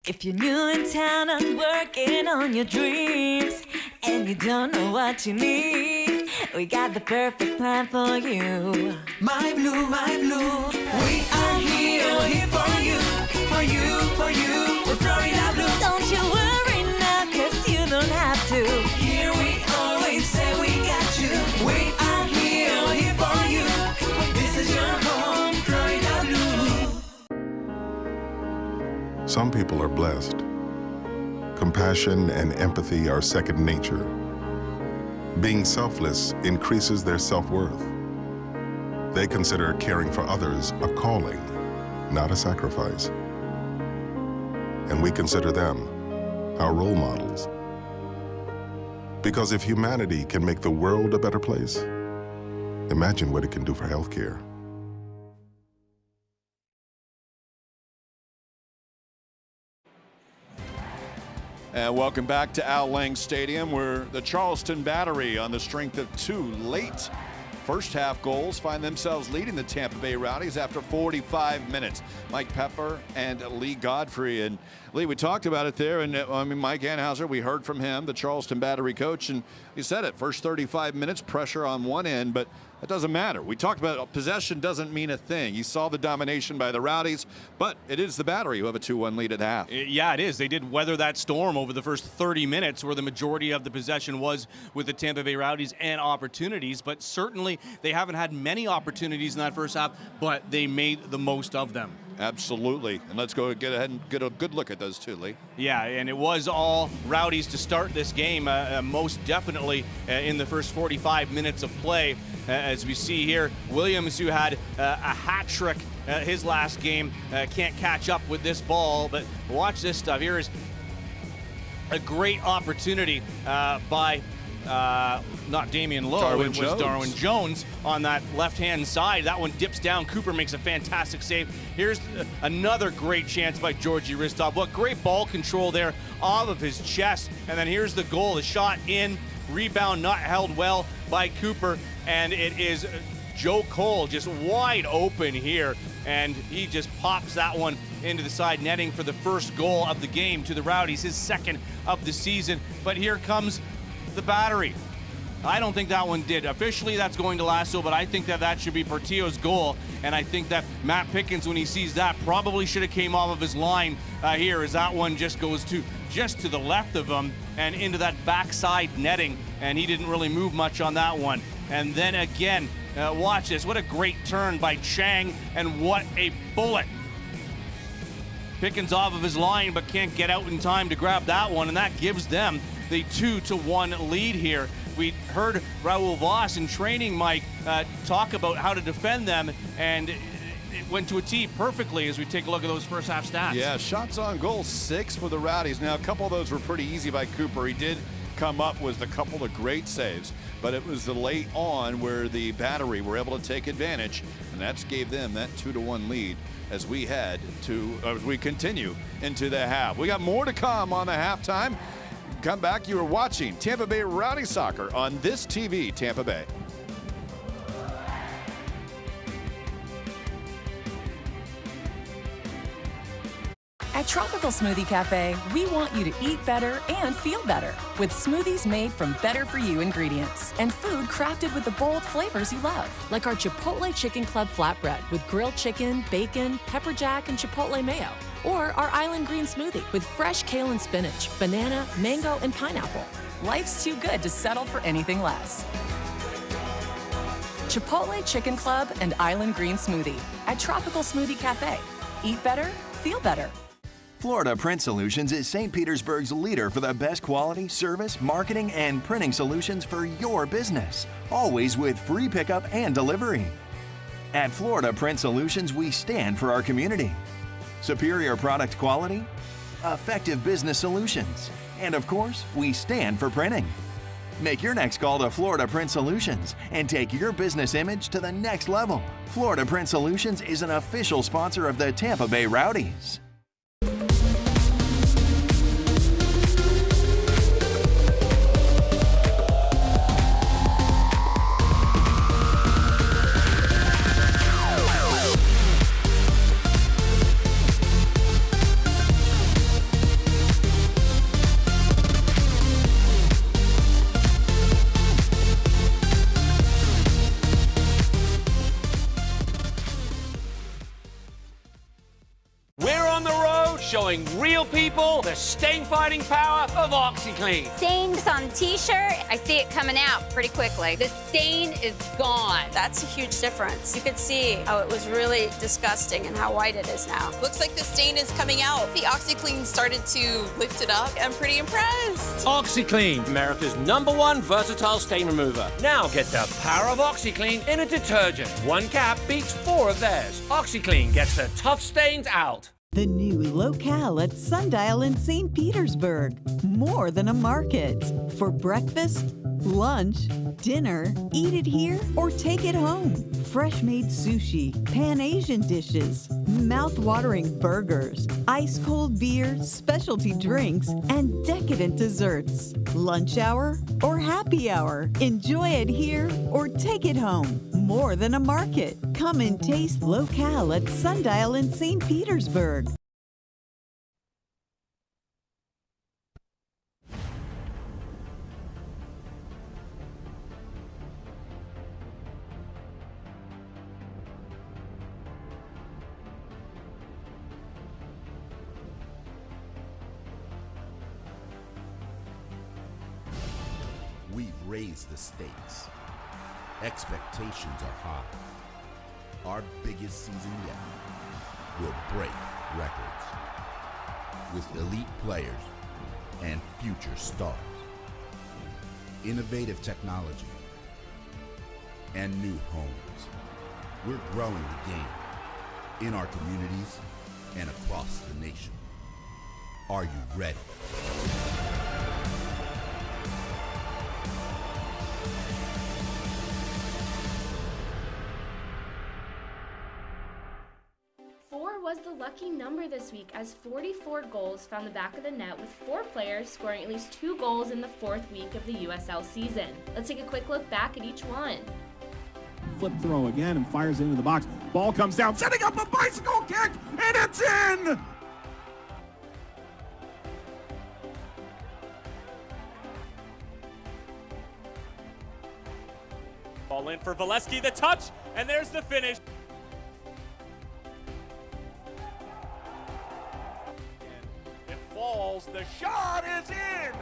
If you're new in town and working on your dreams and you don't know what you need, we got the perfect plan for you. My Blue, we are here for you, for you, for you. We're Florida Blue. Don't you worry now, 'cause you don't have to. Here we always say we got you. We are here for you. This is your home, Florida Blue. Some people are blessed. Compassion and empathy are second nature. Being selfless increases their self-worth. They consider caring for others a calling, not a sacrifice. And we consider them our role models. Because if humanity can make the world a better place, imagine what it can do for healthcare. And welcome back to Al Lang Stadium, where the Charleston Battery, on the strength of 2 late first half goals, find themselves leading the Tampa Bay Rowdies after 45 minutes. Mike Pepper and Lee Godfrey. And Lee, we talked about it there, and I mean, Mike Anhauser, we heard from him, the Charleston Battery coach, and he said it, first 35 minutes, pressure on one end, but it doesn't matter. We talked about possession doesn't mean a thing. You saw the domination by the Rowdies, but it is the Battery who have a 2-1 lead at half. Yeah, it is. They did weather that storm over the first 30 minutes where the majority of the possession was with the Tampa Bay Rowdies and opportunities, but certainly they haven't had many opportunities in that first half, but they made the most of them. Absolutely. And let's go get ahead and get a good look at those two, Lee. Yeah, and it was all Rowdies to start this game, most definitely in the first 45 minutes of play. As we see here, Williams, who had a hat trick his last game, can't catch up with this ball, but watch this stuff. Here is a great opportunity by not Damian Lowe, it was Darwin Jones on that left-hand side. That one dips down. Cooper makes a fantastic save. Here's another great chance by Georgi Ristov. What great ball control there off of his chest. And then here's the goal, the shot in, rebound not held well by Cooper, and it is Joe Cole just wide open here, and he just pops that one into the side netting for the first goal of the game to the Rowdies, his second of the season. But here comes the Battery. I don't think that one did. Officially, that's going to Lasso, but I think that should be Portillo's goal, and I think that Matt Pickens, when he sees that, probably should have came off of his line here, as that one just goes to the left of him and into that backside netting, and he didn't really move much on that one. And then again, watch this. What a great turn by Chang, and what a bullet. Pickens off of his line, but can't get out in time to grab that one, and that gives them the 2-1 lead here. We heard Raul Voss in training, Mike, talk about how to defend them, and it went to a T perfectly as we take a look at those first half stats. Yeah, shots on goal 6 for the Rowdies. Now, a couple of those were pretty easy by Cooper. He did come up was a couple of great saves, but it was the late on where the Battery were able to take advantage, and that gave them that 2-1 lead as we continue into the half. We got more to come on the halftime. Come back. You are watching Tampa Bay Rowdy Soccer on this TV, Tampa Bay. At Tropical Smoothie Cafe, we want you to eat better and feel better with smoothies made from better-for-you ingredients and food crafted with the bold flavors you love, like our Chipotle Chicken Club flatbread with grilled chicken, bacon, pepper jack, and chipotle mayo, or our Island Green Smoothie with fresh kale and spinach, banana, mango, and pineapple. Life's too good to settle for anything less. Chipotle Chicken Club and Island Green Smoothie at Tropical Smoothie Cafe. Eat better, feel better. Florida Print Solutions is St. Petersburg's leader for the best quality, service, marketing, and printing solutions for your business, always with free pickup and delivery. At Florida Print Solutions, we stand for our community. Superior product quality, effective business solutions, and of course, we stand for printing. Make your next call to Florida Print Solutions and take your business image to the next level. Florida Print Solutions is an official sponsor of the Tampa Bay Rowdies. Showing real people the stain-fighting power of OxyClean. Stains on t-shirt, I see it coming out pretty quickly. The stain is gone. That's a huge difference. You could see how it was really disgusting and how white it is now. Looks like the stain is coming out. The OxyClean started to lift it up. I'm pretty impressed. OxyClean, America's #1 versatile stain remover. Now get the power of OxyClean in a detergent. One cap beats 4 of theirs. OxyClean gets the tough stains out. The new locale at Sundial in St. Petersburg. More than a market. For breakfast, lunch, dinner, eat it here or take it home. Fresh-made sushi, Pan-Asian dishes, mouth-watering burgers, ice-cold beer, specialty drinks, and decadent desserts. Lunch hour or happy hour. Enjoy it here or take it home. More than a market. Come and taste locale at Sundial in St. Petersburg. We've raised the stakes. Expectations are high. Our biggest season yet will break records with elite players and future stars, innovative technology, and new homes. We're growing the game in our communities and across the nation. Are you ready? Was the lucky number this week as 44 goals found the back of the net with 4 players scoring at least 2 goals in the 4th week of the USL season. Let's take a quick look back at each one. Flip throw again and fires it into the box. Ball comes down, setting up a bicycle kick, and it's in! Ball in for Valesky, the touch, and there's the finish. Falls, the shot is in!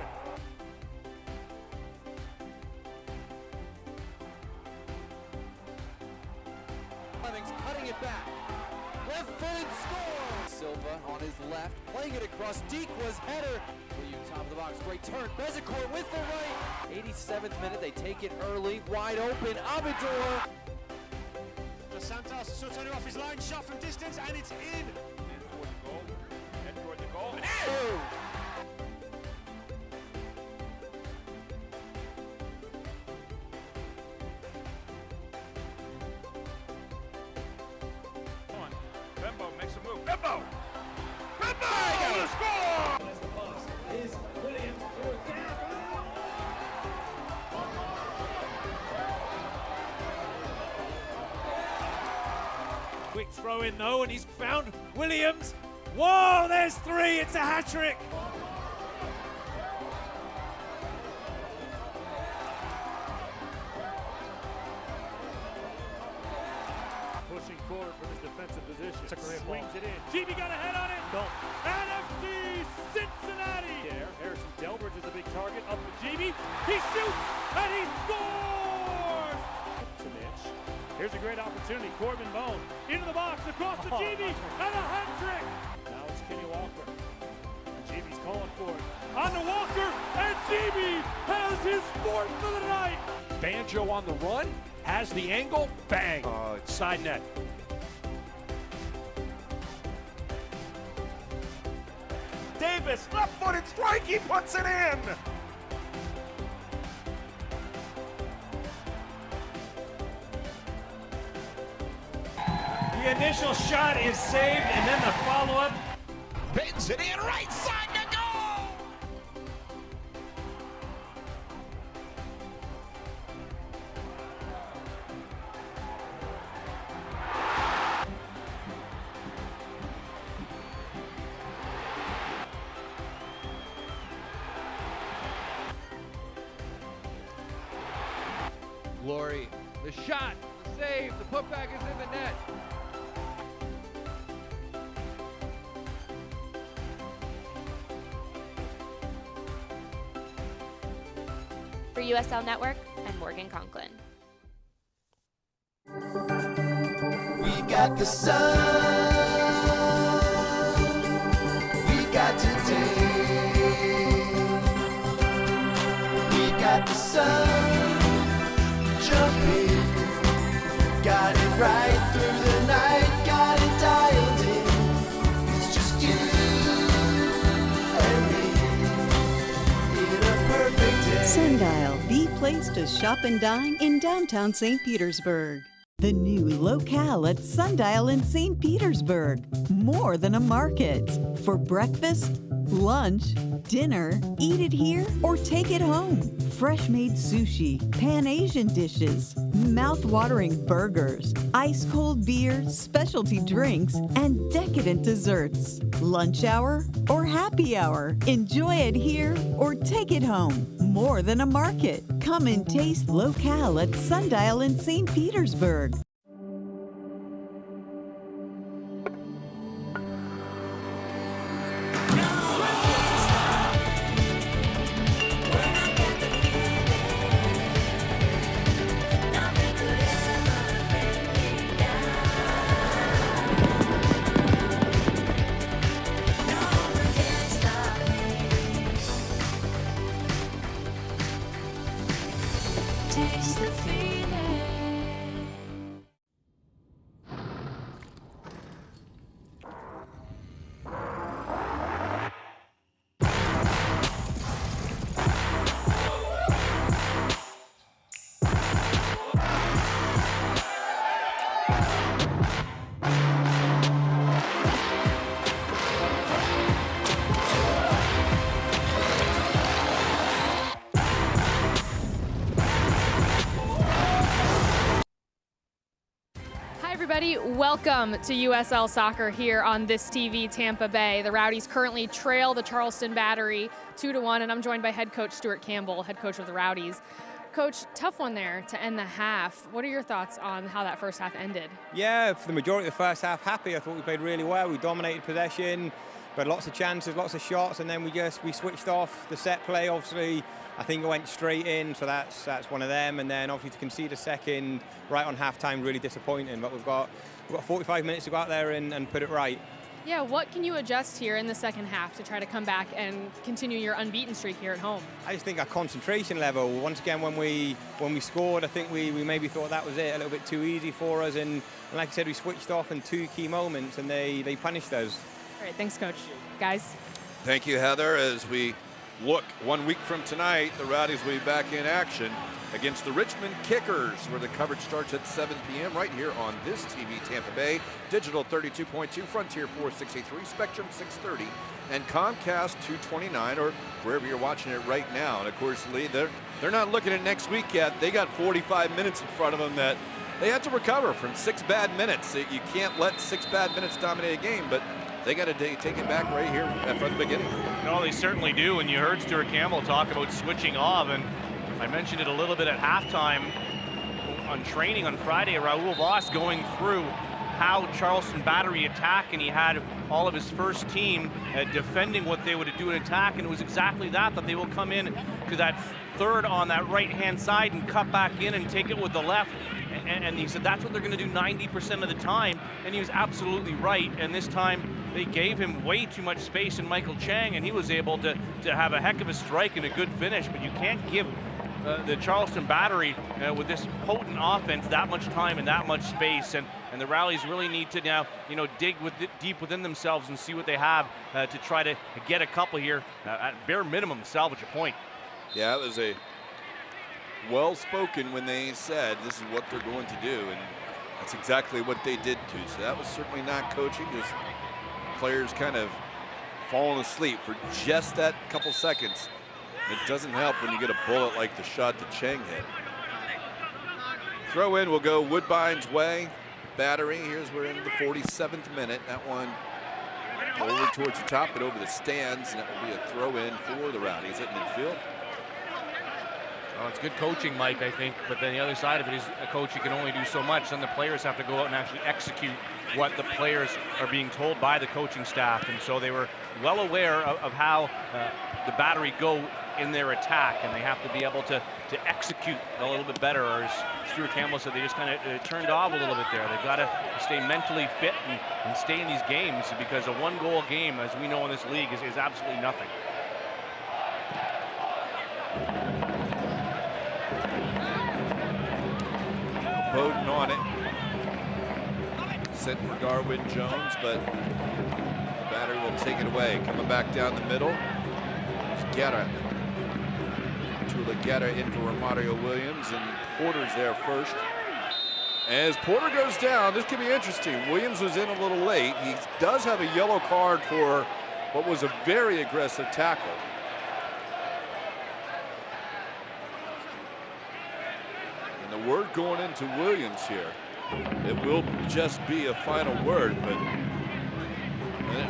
Fleming's cutting it back. Left-footed score! Silva on his left, playing it across. Dequa's header. William, top of the box, great turn. Bezecourt with the right. 87th minute, they take it early, wide open. Abidor. Dos Santos, Sutton off his line, shot from distance, and it's in! Pimbo! Pimbo! The score! Quick throw in though, and he's found Williams. Whoa, there's 3, it's a hat-trick. Pushing forward from his defensive position. Swings it in. GB got a head on it. Don't. NFC Cincinnati. There, Harrison Delbridge is a big target. Up to GB. He shoots, and he scores! Here's a great opportunity. Corbin Bone into the box, across to GB, and a hat-trick. Now it's Kenny Walker. And GB's calling for it. On to Walker, and GB has his 4th for the night. Banjo on the run, has the angle, bang, side net. Davis, left-footed strike, he puts it in! The initial shot is saved, and then the follow-up. Bends it in, right side to goal! Glory, the shot, the save, the putback is in the net. For USL Network, I'm Morgan Conklin. We got the sun, we got today, we got the sun, jumping, got it right through the night, got it dialed in, it's just you and me, in a perfect day. Sundial, the place to shop and dine in downtown St. Petersburg. The new locale at Sundial in St. Petersburg. More than a market. For breakfast, lunch, dinner, eat it here or take it home. Fresh-made sushi, Pan-Asian dishes, mouth-watering burgers, ice-cold beer, specialty drinks, and decadent desserts. Lunch hour or happy hour. Enjoy it here or take it home. More than a market. Come and taste locale at Sundial in St. Petersburg. Welcome to USL Soccer here on This TV Tampa Bay. The Rowdies currently trail the Charleston Battery 2-1, and I'm joined by head coach Stuart Campbell, head coach of the Rowdies. Coach, tough one there to end the half. What are your thoughts on how that first half ended? Yeah, for the majority of the first half, happy. I thought we played really well. We dominated possession. We had lots of chances, lots of shots, and then we switched off. The set play, obviously, I think it went straight in, so that's one of them. And then obviously to concede a second right on half-time, really disappointing. But we've got 45 minutes to go out there and put it right. Yeah, what can you adjust here in the second half to try to come back and continue your unbeaten streak here at home? I just think our concentration level, once again, when we scored, I think we maybe thought that was it, a little bit too easy for us. And like I said, we switched off in 2 key moments, and they punished us. All right, thanks, Coach. Guys? Thank you, Heather. As we look 1 week from tonight, the Rowdies will be back in action against the Richmond Kickers, where the coverage starts at 7 p.m. right here on this TV Tampa Bay. Digital 32.2, Frontier 463, Spectrum 630, and Comcast 229, or wherever you're watching it right now. And of course, Lee, they're not looking at next week yet. They got 45 minutes in front of them that they had to recover from 6 bad minutes. You can't let 6 bad minutes dominate a game, but they got to take it back right here from the beginning. No, they certainly do. And you heard Stuart Campbell talk about switching off, and I mentioned it a little bit at halftime on training on Friday. Raul Voss going through how Charleston Battery attack, and he had all of his first team defending what they would do in attack, and it was exactly that they will come in to that third on that right-hand side and cut back in and take it with the left. And he said that's what they're going to do 90% of the time, and he was absolutely right. And this time they gave him way too much space in Michael Chang, and he was able to have a heck of a strike and a good finish. But you can't give the Charleston Battery with this potent offense that much time and that much space, and the Rowdies really need to now dig deep within themselves and see what they have to try to get a couple here, at bare minimum salvage a point. Yeah, it was a well-spoken when they said this is what they're going to do, and that's exactly what they did too. So that was certainly not coaching, just players kind of falling asleep for just that couple seconds. It doesn't help when you get a bullet like the shot that Chang hit. Throw in will go Woodbine's way. Battery, we're in the 47th minute. That one over towards the top and over the stands, and that will be a throw in for the Rowdies at midfield. Well, it's good coaching, Mike, I think, but then the other side of it is a coach who can only do so much. Then the players have to go out and actually execute what the players are being told by the coaching staff. And so they were well aware of how the Battery go in their attack, and they have to be able to execute a little bit better. Or as Stuart Campbell said, they just kind of turned off a little bit there. They've got to stay mentally fit and stay in these games, because a one-goal game, as we know in this league, is absolutely nothing. Bowden on it. Sent for Darwin Jones, but the Battery will take it away. Coming back down the middle. There's Guerra. Tula Guerra in for Romario Williams, and Porter's there first. As Porter goes down, this could be interesting. Williams was in a little late. He does have a yellow card for what was a very aggressive tackle. And the word going into Williams here, it will just be a final word, but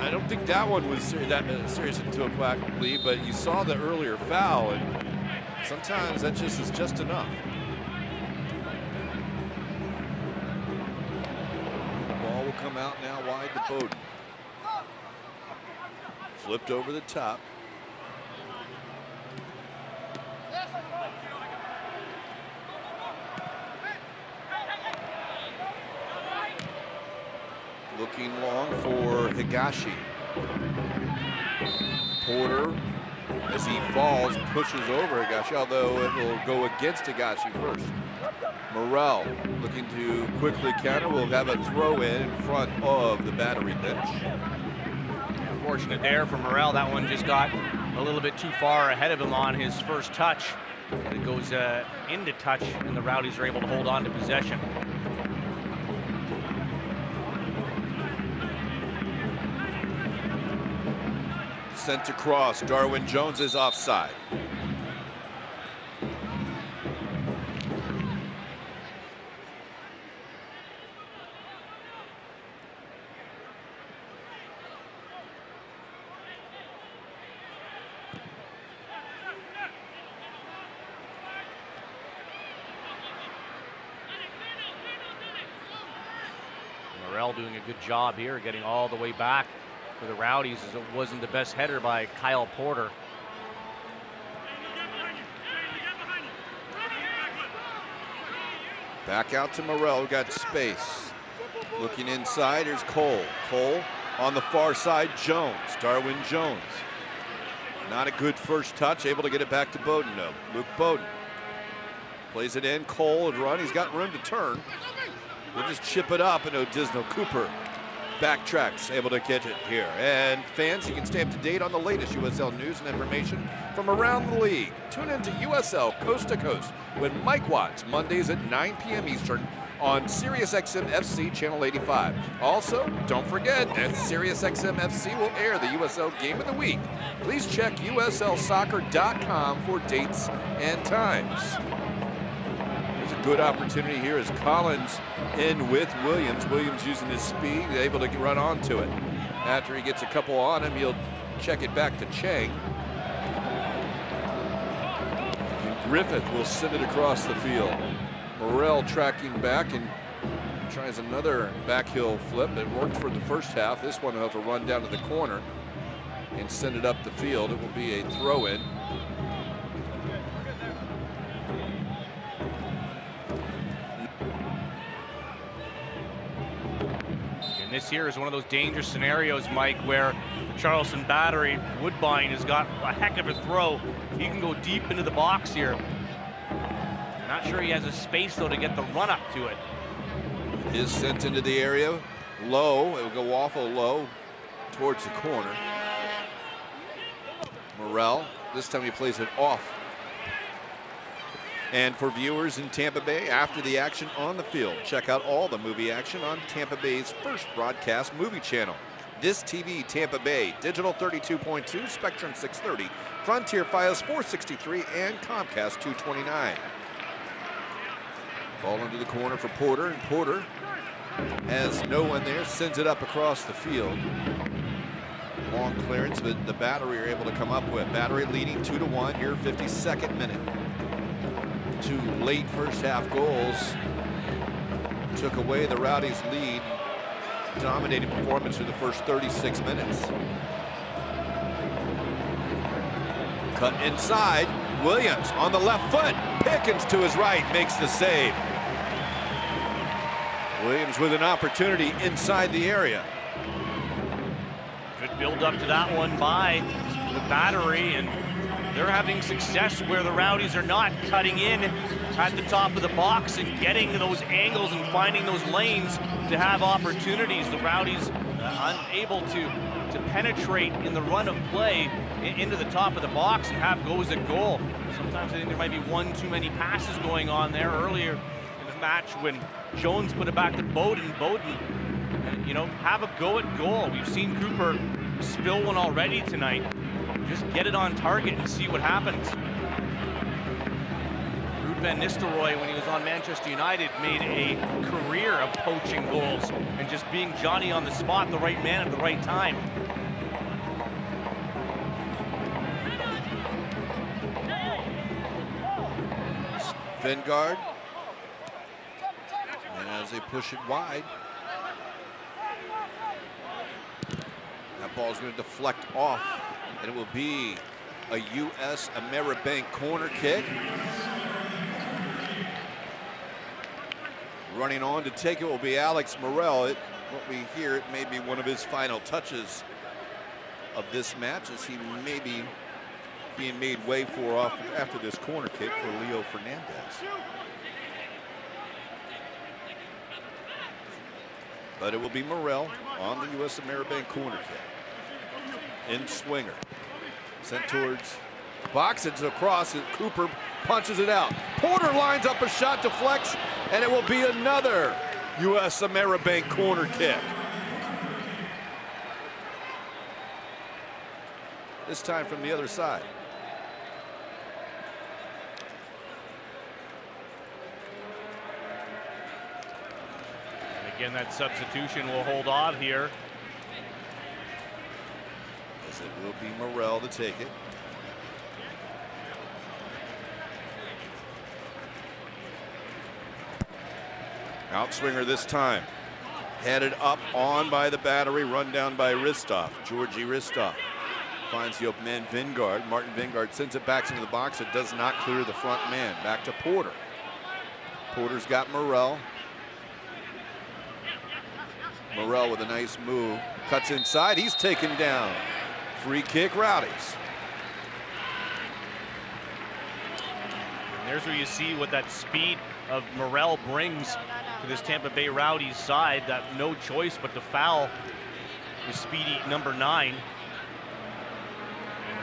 I don't think that one was that serious into a black lead, but you saw the earlier foul, and sometimes that just is just enough. The ball will come out now wide to Bowden. Flipped over the top. Looking long for Higashi. Porter, as he falls, pushes over Higashi, although it will go against Higashi first. Morrell looking to quickly counter. Will have a throw in front of the Battery bench. Unfortunate there for Morrell. That one just got a little bit too far ahead of him on his first touch. It goes into touch, and the Rowdies are able to hold on to possession. Sent across. Darwin Jones is offside. Morrell doing a good job here, getting all the way back for the Rowdies, as it wasn't the best header by Kyle Porter. Back out to Morrell, got space. Looking inside, here's Cole. Cole on the far side, Jones. Darwin Jones. Not a good first touch, able to get it back to Bowden though. Luke Bowden plays it in, Cole would run, he's got room to turn. We'll just chip it up, and Odisno Cooper backtracks, able to get it here. And fans, you can stay up to date on the latest USL news and information from around the league. Tune into USL Coast to Coast with Mike Watts, Mondays at 9 p.m. Eastern on SiriusXM FC Channel 85. Also, don't forget that SiriusXM FC will air the USL Game of the Week. Please check USLsoccer.com for dates and times. There's a good opportunity here as Collins in with Williams. Williams using his speed, able to run onto it. After he gets a couple on him, he'll check it back to Chang. And Griffith will send it across the field. Morrell tracking back and tries another backheel flip. It worked for the first half. This one will have a run down to the corner and send it up the field. It will be a throw-in. And this here is one of those dangerous scenarios, Mike, where Charleston Battery, Woodbine, has got a heck of a throw. He can go deep into the box here. Not sure he has a space, though, to get the run up to it. Is sent into the area. Low. It will go awful low towards the corner. Morrell. This time he plays it off. And for viewers in Tampa Bay, after the action on the field, check out all the movie action on Tampa Bay's first broadcast movie channel. This TV, Tampa Bay, Digital 32.2, Spectrum 630, Frontier Fios 463, and Comcast 229. Ball into the corner for Porter, and Porter has no one there, sends it up across the field. Long clearance that the Battery are able to come up with. Battery leading 2-1 here, 52nd minute. Two late first half goals took away the Rowdies' lead. Dominating performance through the first 36 minutes. Cut inside. Williams on the left foot. Pickens to his right makes the save. Williams with an opportunity inside the area. Good build up to that one by the Battery, and they're having success where the Rowdies are not, cutting in at the top of the box and getting those angles and finding those lanes to have opportunities. The Rowdies unable to penetrate in the run of play into the top of the box and have goes at goal. Sometimes I think there might be one too many passes going on there earlier in the match when Jones put it back to Bowden. You know, have a go at goal. We've seen Cooper spill one already tonight. Just get it on target and see what happens. Ruud van Nistelrooy, when he was on Manchester United, made a career of poaching goals and just being Johnny on the spot, the right man at the right time. Vingard. And as they push it wide, that ball is going to deflect off, and it will be a U.S. Ameribank corner kick. Running on to take it will be Alex Morrell. What we hear, it may be one of his final touches of this match, as he may be being made way for off after this corner kick for Leo Fernandez. But it will be Morrell on the U.S. Ameribank corner kick. In swinger. Sent towards the box. It's across. Cooper punches it out. Porter lines up a shot, deflects, and it will be another U.S. Ameribank corner kick. This time from the other side. Again, that substitution will hold on here. As it will be Morrell to take it. Outswinger this time. Headed up on by the Battery, run down by Ristov. Georgi Ristov finds the open man, Vingard. Martin Vingard sends it back into the box. It does not clear the front man. Back to Porter. Porter's got Morrell. Morrell with a nice move. Cuts inside. He's taken down. Free kick, Rowdies. And there's where you see what that speed of Morrell brings to this Tampa Bay Rowdies side that no choice but to foul the speedy number 9.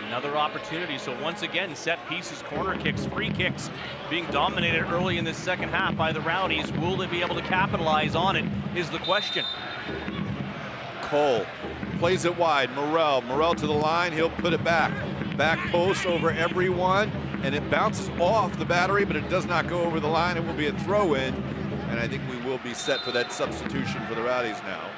Another opportunity. So once again, set pieces, corner kicks, free kicks being dominated early in this second half by the Rowdies. Will they be able to capitalize on it is the question. Cole plays it wide. Morrell to the line. He'll put it back. Back post over everyone, and it bounces off the battery, but it does not go over the line. It will be a throw-in, and I think we will be set for that substitution for the Rowdies now.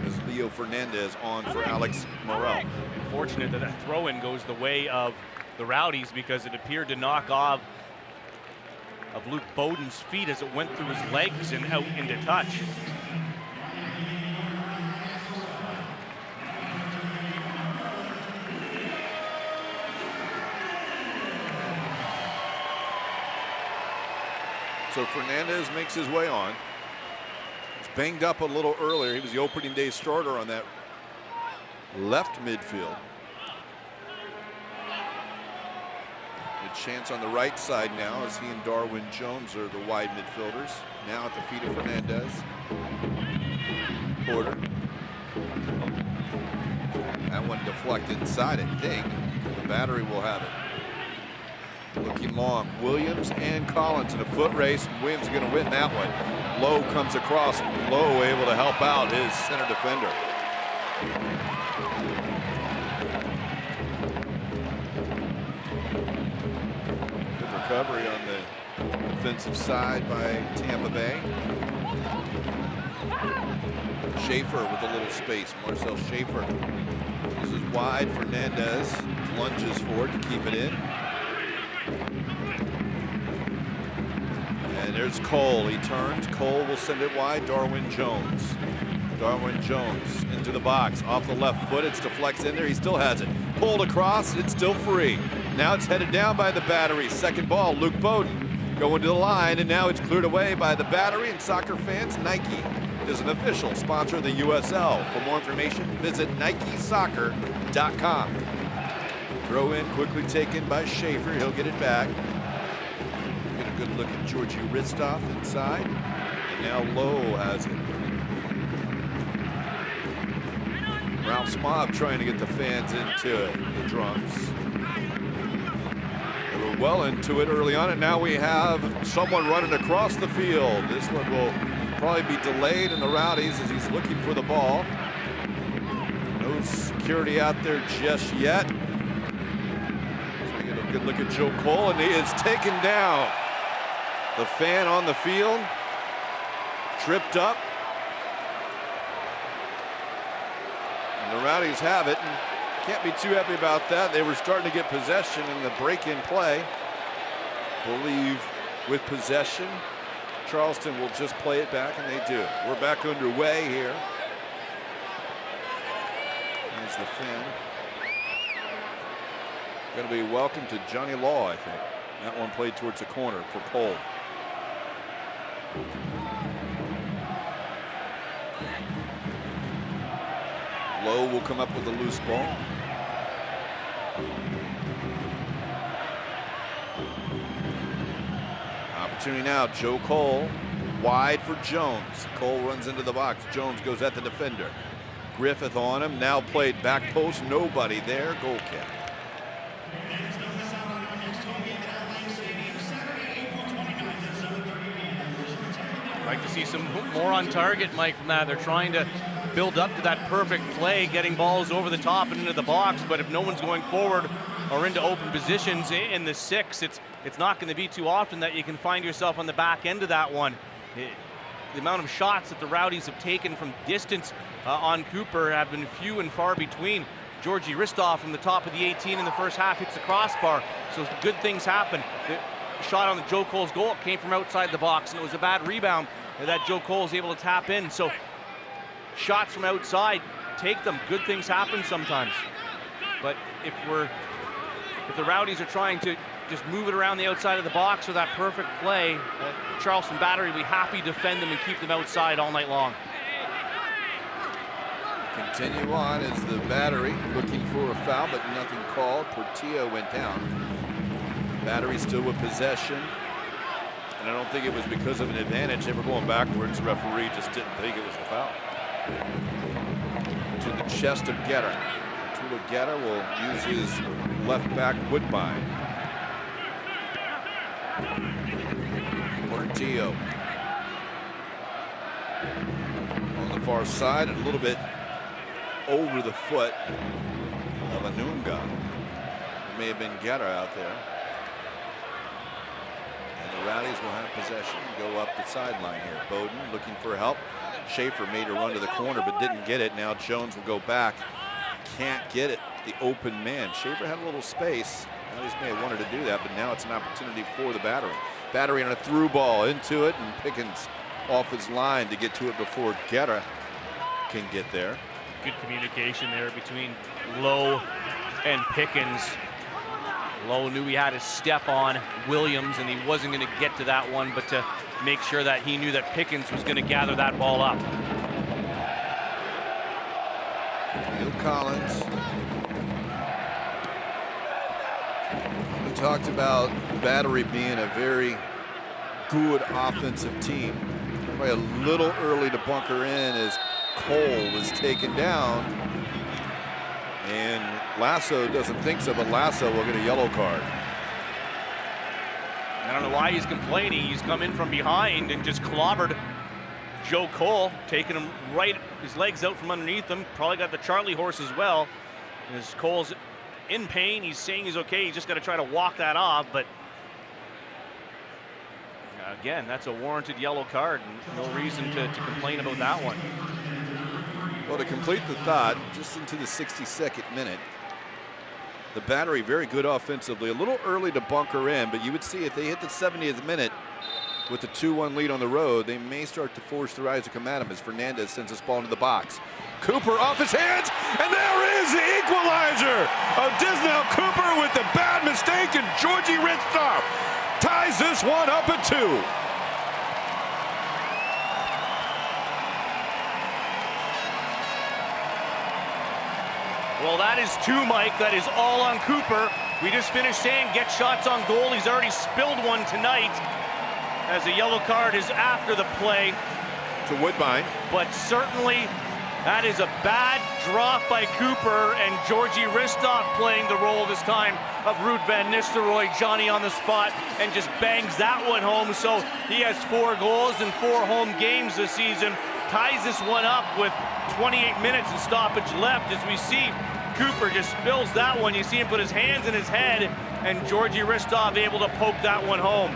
As Leo Fernandez on for Alex Morrell. Fortunate that that throw-in goes the way of the Rowdies because it appeared to knock off of Luke Bowden's feet as it went through his legs and out into touch. So Fernandez makes his way on. He's banged up a little earlier. He was the opening day starter on that left midfield. A chance on the right side now as he and Darwin Jones are the wide midfielders. Now at the feet of Fernandez. Porter. That one deflected inside, I think. The battery will have it. Looking long, Williams and Collins in a foot race. Williams is going to win that one. Lowe comes across. Lowe able to help out his center defender. Good recovery on the defensive side by Tampa Bay. Schaefer with a little space. Marcel Schaefer. This is wide. Fernandez lunges forward to keep it in. And there's Cole. He turns. Cole will send it wide. Darwin Jones. Darwin Jones into the box. Off the left foot. It's deflects in there. He still has it. Pulled across. It's still free. Now it's headed down by the battery. Second ball. Luke Bowden going to the line. And now it's cleared away by the battery. And soccer fans, Nike is an official sponsor of the USL. For more information, visit NikeSoccer.com. Throw in quickly taken by Schaefer. He'll get it back. Get a good look at Georgi Ristov inside. And now Lowe has it. Ralph Smob trying to get the fans into it, the drums. They were well into it early on, and now we have someone running across the field. This one will probably be delayed in the Rowdies as he's looking for the ball. No security out there just yet. Good look at Joe Cole, and he is taken down. The fan on the field tripped up. And the Rowdies have it, and can't be too happy about that. They were starting to get possession in the break-in play. Believe with possession, Charleston will just play it back, and they do. We're back underway here. There's the fan. Going to be welcome to Johnny Law, I think. That one played towards the corner for Cole. Lowe will come up with a loose ball. Opportunity now, Joe Cole wide for Jones. Cole runs into the box. Jones goes at the defender. Griffith on him, now played back post, nobody there, goal kick. Like to see some more on target, Mike, from that. They're trying to build up to that perfect play, getting balls over the top and into the box, but if no one's going forward or into open positions in the 6, it's not going to be too often that you can find yourself on the back end of that one. The amount of shots that the Rowdies have taken from distance on Cooper have been few and far between. Georgi Ristov from the top of the 18 in the first half hits the crossbar, so good things happen. The shot on the Joe Cole's goal came from outside the box, and it was a bad rebound that Joe Cole is able to tap in. So shots from outside, take them. Good things happen sometimes. But if the Rowdies are trying to just move it around the outside of the box for that perfect play, Charleston Battery will be happy to defend them and keep them outside all night long. Continue on as the Battery looking for a foul, but nothing called. Portillo went down. Battery still with possession. And I don't think it was because of an advantage. They were going backwards. The referee just didn't think it was a foul. To the chest of Getter. Getter will use his left back Woodbine. Portillo on the far side and a little bit over the foot of Anunga. It may have been Getter out there. And the Rowdies will have possession and go up the sideline here. Bowden looking for help. Schaefer made a run to the corner but didn't get it. Now Jones will go back. Can't get it. The open man. Schaefer had a little space. Rowdies may have wanted to do that, but now it's an opportunity for the Battery. Battery on a through ball into it, and Pickens off his line to get to it before Getter can get there. Good communication there between Lowe and Pickens. Lowe knew he had his step on Williams, and he wasn't going to get to that one, but to make sure that he knew that Pickens was going to gather that ball up. Neil Collins. We talked about Battery being a very good offensive team. Probably a little early to bunker in as Cole was taken down. And Lasso doesn't think so, but Lasso will get a yellow card. I don't know why he's complaining. He's come in from behind and just clobbered Joe Cole, taking him right, his legs out from underneath him. Probably got the Charlie horse as well. As Cole's in pain, he's saying he's okay. He's just got to try to walk that off. But again, that's a warranted yellow card. And no reason to complain about that one. Well, to complete the thought, just into the 62nd minute, the Battery very good offensively. A little early to bunker in, but you would see if they hit the 70th minute with the 2-1 lead on the road, they may start to force their eyes to come at him as Fernandez sends this ball into the box. Cooper off his hands, and there is the equalizer of Disnell Cooper with the bad mistake, and Georgie Ritztoff ties this one up at 2. Well, that is 2, Mike. That is all on Cooper. We just finished saying get shots on goal. He's already spilled one tonight, as a yellow card is after the play. To Woodbine. But certainly that is a bad drop by Cooper, and Georgie Ristoff playing the role this time of Ruud van Nistelrooy. Johnny on the spot and just bangs that one home. So he has 4 goals in 4 home games this season. Ties this one up with 28 minutes of stoppage left. As we see, Cooper just spills that one. You see him put his hands in his head, and Georgie Ristoff able to poke that one home.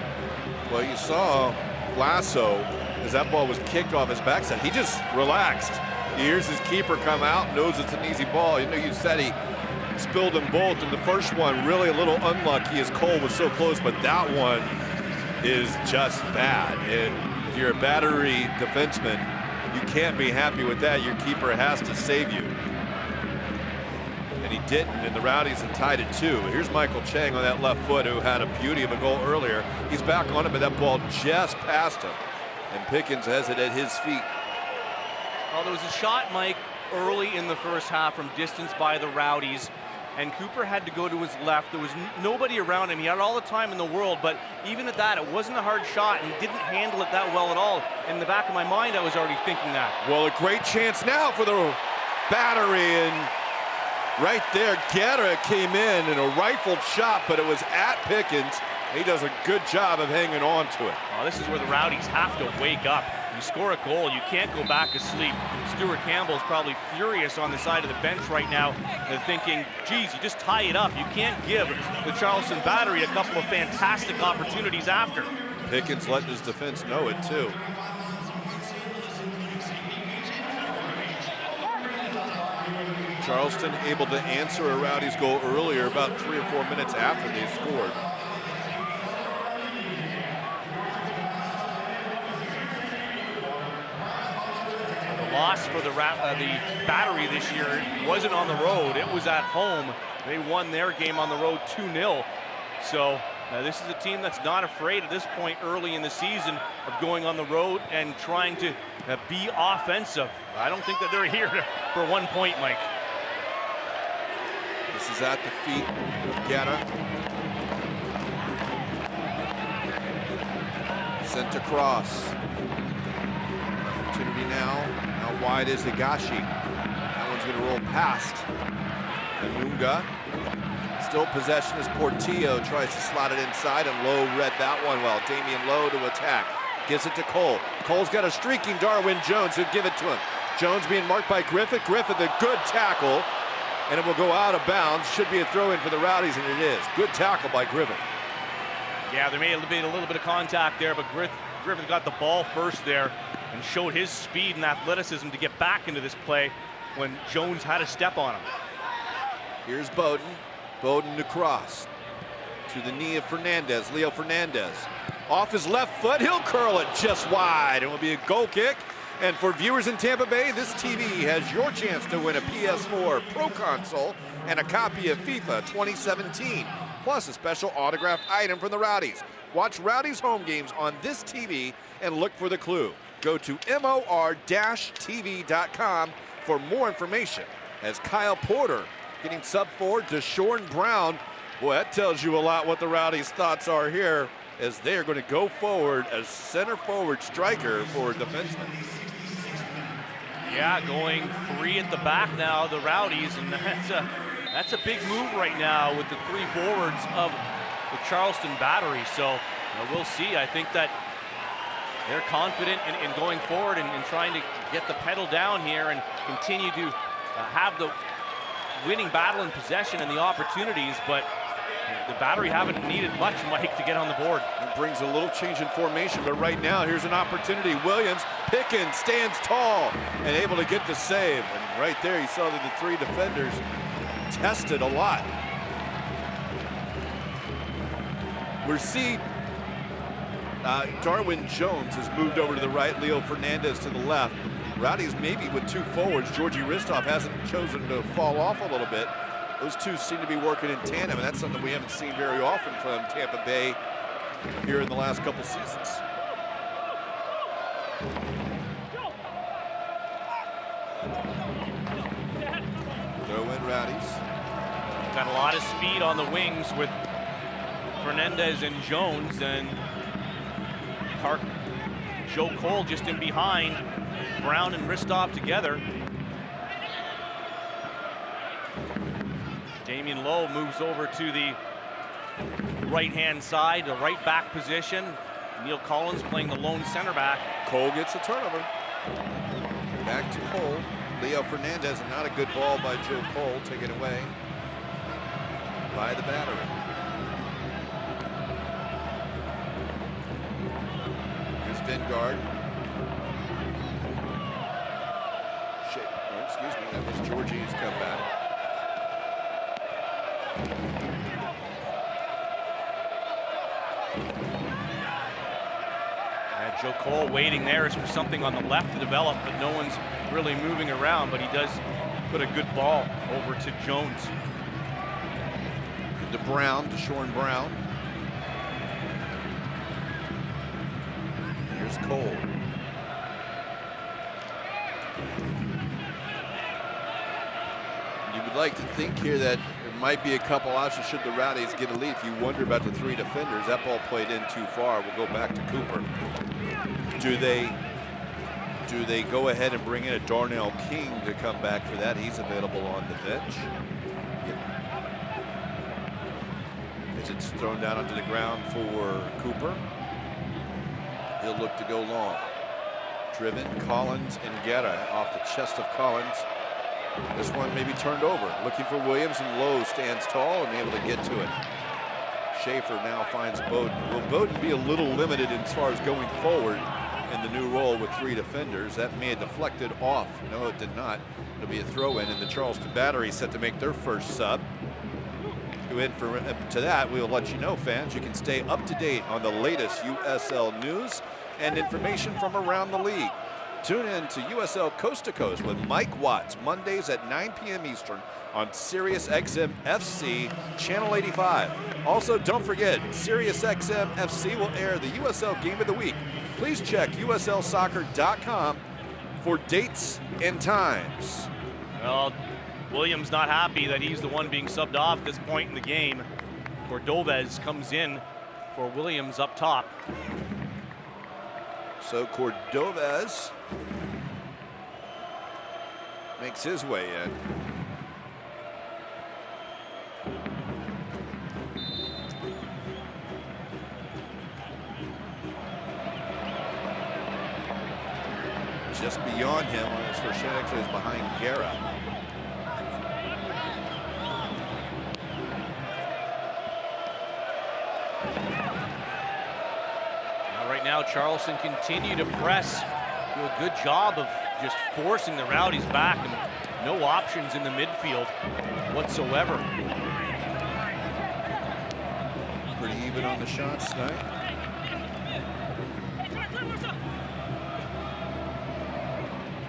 Well, you saw Lasso, as that ball was kicked off his backside, he just relaxed. He hears his keeper come out, knows it's an easy ball. You know, you said he spilled them both, and the first one really a little unlucky as Cole was so close, but that one is just bad. And if you're a Battery defenseman, you can't be happy with that. Your keeper has to save you. And he didn't, and the Rowdies have tied it 2. Here's Michael Chang on that left foot, who had a beauty of a goal earlier. He's back on it, but that ball just passed him. And Pickens has it at his feet. Well, there was a shot, Mike, early in the first half from distance by the Rowdies, and Cooper had to go to his left. There was nobody around him. He had all the time in the world, but even at that, it wasn't a hard shot, and he didn't handle it that well at all. In the back of my mind, I was already thinking that. Well, a great chance now for the Battery, and right there, Guerra came in a rifled shot, but it was at Pickens. He does a good job of hanging on to it. Oh, this is where the Rowdies have to wake up. You score a goal, you can't go back asleep. Stuart Campbell's probably furious on the side of the bench right now, thinking, geez, you just tie it up. You can't give the Charleston Battery a couple of fantastic opportunities after. Pickens letting his defense know it, too. Charleston able to answer a Rowdies goal earlier, about 3 or 4 minutes after they scored. Loss for the Battery this year wasn't on the road, it was at home. They won their game on the road 2-0. So this is a team that's not afraid at this point early in the season of going on the road and trying to be offensive. I don't think that they're here for 1 point, Mike. This is at the feet of Guerra. Sent across. Opportunity now. Out wide is Higashi. That one's going to roll past Anunga. Still possession as Portillo tries to slot it inside, and Lowe read that one well. Damian Lowe to attack. Gives it to Cole. Cole's got a streaking Darwin Jones who'll give it to him. Jones being marked by Griffith. Griffith, a good tackle, and it will go out of bounds. Should be a throw-in for the Rowdies, and it is. Good tackle by Griffith. Yeah, there may have been a little bit of contact there, but Griffith got the ball first there and showed his speed and athleticism to get back into this play when Jones had a step on him. Here's Bowden. Bowden to cross. To the knee of Fernandez. Leo Fernandez. Off his left foot, he'll curl it just wide. It will be a goal kick. And for viewers in Tampa Bay, this TV has your chance to win a PS4 Pro Console and a copy of FIFA 2017, plus a special autographed item from the Rowdies. Watch Rowdies home games on this TV and look for the clue. Go to mor-tv.com for more information. As Kyle Porter getting sub for Deshaun Brown. Boy, that tells you a lot what the Rowdies' thoughts are here, as they are going to go forward as center forward striker for defenseman. Yeah, going 3 at the back now, the Rowdies, and that's a big move right now with the 3 forwards of the Charleston battery. So we'll see. I think that they're confident in going forward and trying to get the pedal down here and continue to have the winning battle in possession and the opportunities, but the battery haven't needed much, Mike, to get on the board. It brings a little change in formation, but right now here's an opportunity. Williams, Pickens stands tall and able to get the save. And right there you saw that the 3 defenders tested a lot. We're seeing Darwin Jones has moved over to the right, Leo Fernandez to the left. Rowdies maybe with 2 forwards. Georgie Ristov hasn't chosen to fall off a little bit. Those 2 seem to be working in tandem, and that's something we haven't seen very often from Tampa Bay here in the last couple seasons. Throw in Rowdies. Got a lot of speed on the wings with Fernandez and Jones, and Joe Cole just in behind. Brown and Ristov together. Damian Lowe moves over to the right-hand side, the right back position. Neil Collins playing the lone center back. Cole gets a turnover. Back to Cole. Leo Fernandez, and not a good ball by Joe Cole, taken away by the battery. Here's Vingard. Excuse me, that was Georgie's comeback. Joe Cole waiting there is for something on the left to develop, but no one's really moving around, but he does put a good ball over to Jones. To Brown, Deshaun Brown. Here's Cole. You would like to think here that there might be a couple options should the Rowdies get a lead. If you wonder about the 3 defenders, that ball played in too far. We'll go back to Cooper. Do they go ahead and bring in a Darnell King to come back for that? He's available on the bench. As it's thrown down onto the ground for Cooper. He'll look to go long. Driven, Collins, and Guerra off the chest of Collins. This one may be turned over. Looking for Williams, and Lowe stands tall and able to get to it. Schaefer now finds Bowden. Will Bowden be a little limited as far as going forward in the new role with 3 defenders? That may have deflected off. No, it did not. It'll be a throw-in, and the Charleston battery set to make their first sub. To that, we'll let you know, fans, you can stay up to date on the latest USL news and information from around the league. Tune in to USL Coast to Coast with Mike Watts, Mondays at 9 p.m. Eastern on Sirius XM FC Channel 85. Also, don't forget, Sirius XM FC will air the USL Game of the Week. Please check USLsoccer.com for dates and times. Well, Williams not happy that he's the one being subbed off at this point in the game. Cordovez comes in for Williams up top. So Cordovez makes his way in. Just beyond him on his first shot, actually is behind Guerra. Right now, Charleston continue to press, do a good job of just forcing the Rowdies back, and no options in the midfield whatsoever. Pretty even on the shots tonight.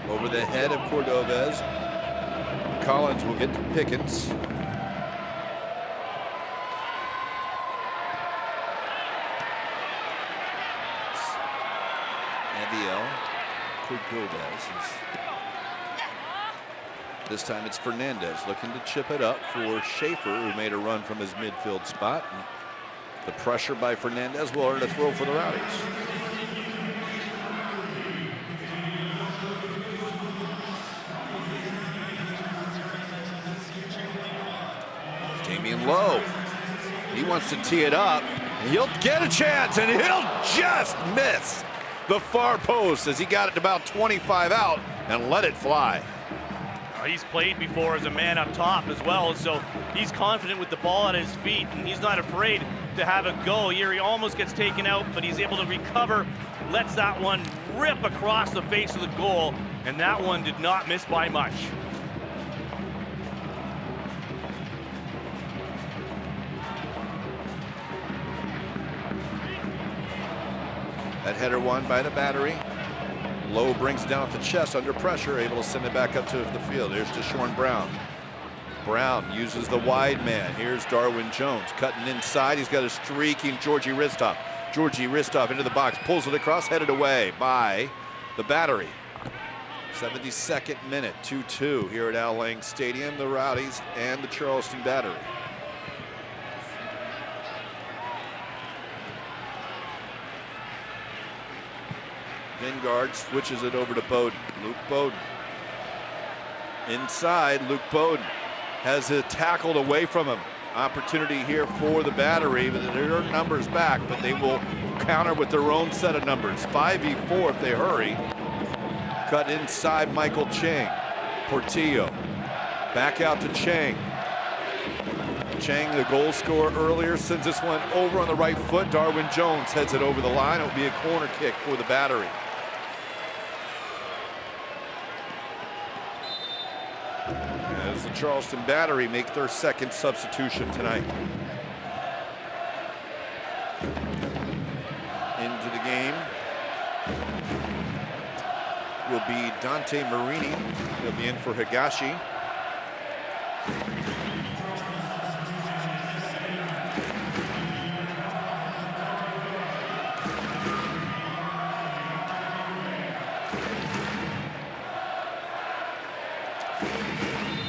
Over the head of Cordovez. Collins will get to Pickens. Abiel. Cordovez. This time it's Fernandez looking to chip it up for Schaefer, who made a run from his midfield spot. And the pressure by Fernandez will earn a throw for the Rowdies. Low. He wants to tee it up. He'll get a chance, and he'll just miss the far post as he got it about 25 out and let it fly. He's played before as a man up top as well, so he's confident with the ball at his feet, and he's not afraid to have a go. Here he almost gets taken out, but he's able to recover, lets that one rip across the face of the goal, and that one did not miss by much. That header won by the Battery. Lowe brings it down at the chest under pressure, able to send it back up to the field. Here's Deshaun Brown. Brown uses the wide man. Here's Darwin Jones cutting inside. He's got a streaking Georgie Ristov. Georgie Ristov into the box, pulls it across, headed away by the Battery. 72nd minute, 2-2 here at Al Lang Stadium. The Rowdies and the Charleston Battery. Vingard switches it over to Bowden. Luke Bowden. Inside, Luke Bowden has it tackled away from him. Opportunity here for the Battery, but their numbers back, but they will counter with their own set of numbers. 5v4 if they hurry. Cut inside Michael Chang. Portillo. Back out to Chang. Chang, the goal scorer earlier, sends this one over on the right foot. Darwin Jones heads it over the line. It will be a corner kick for the Battery. As the Charleston Battery make their second substitution tonight. Into the game will be Dante Marini. He'll be in for Higashi.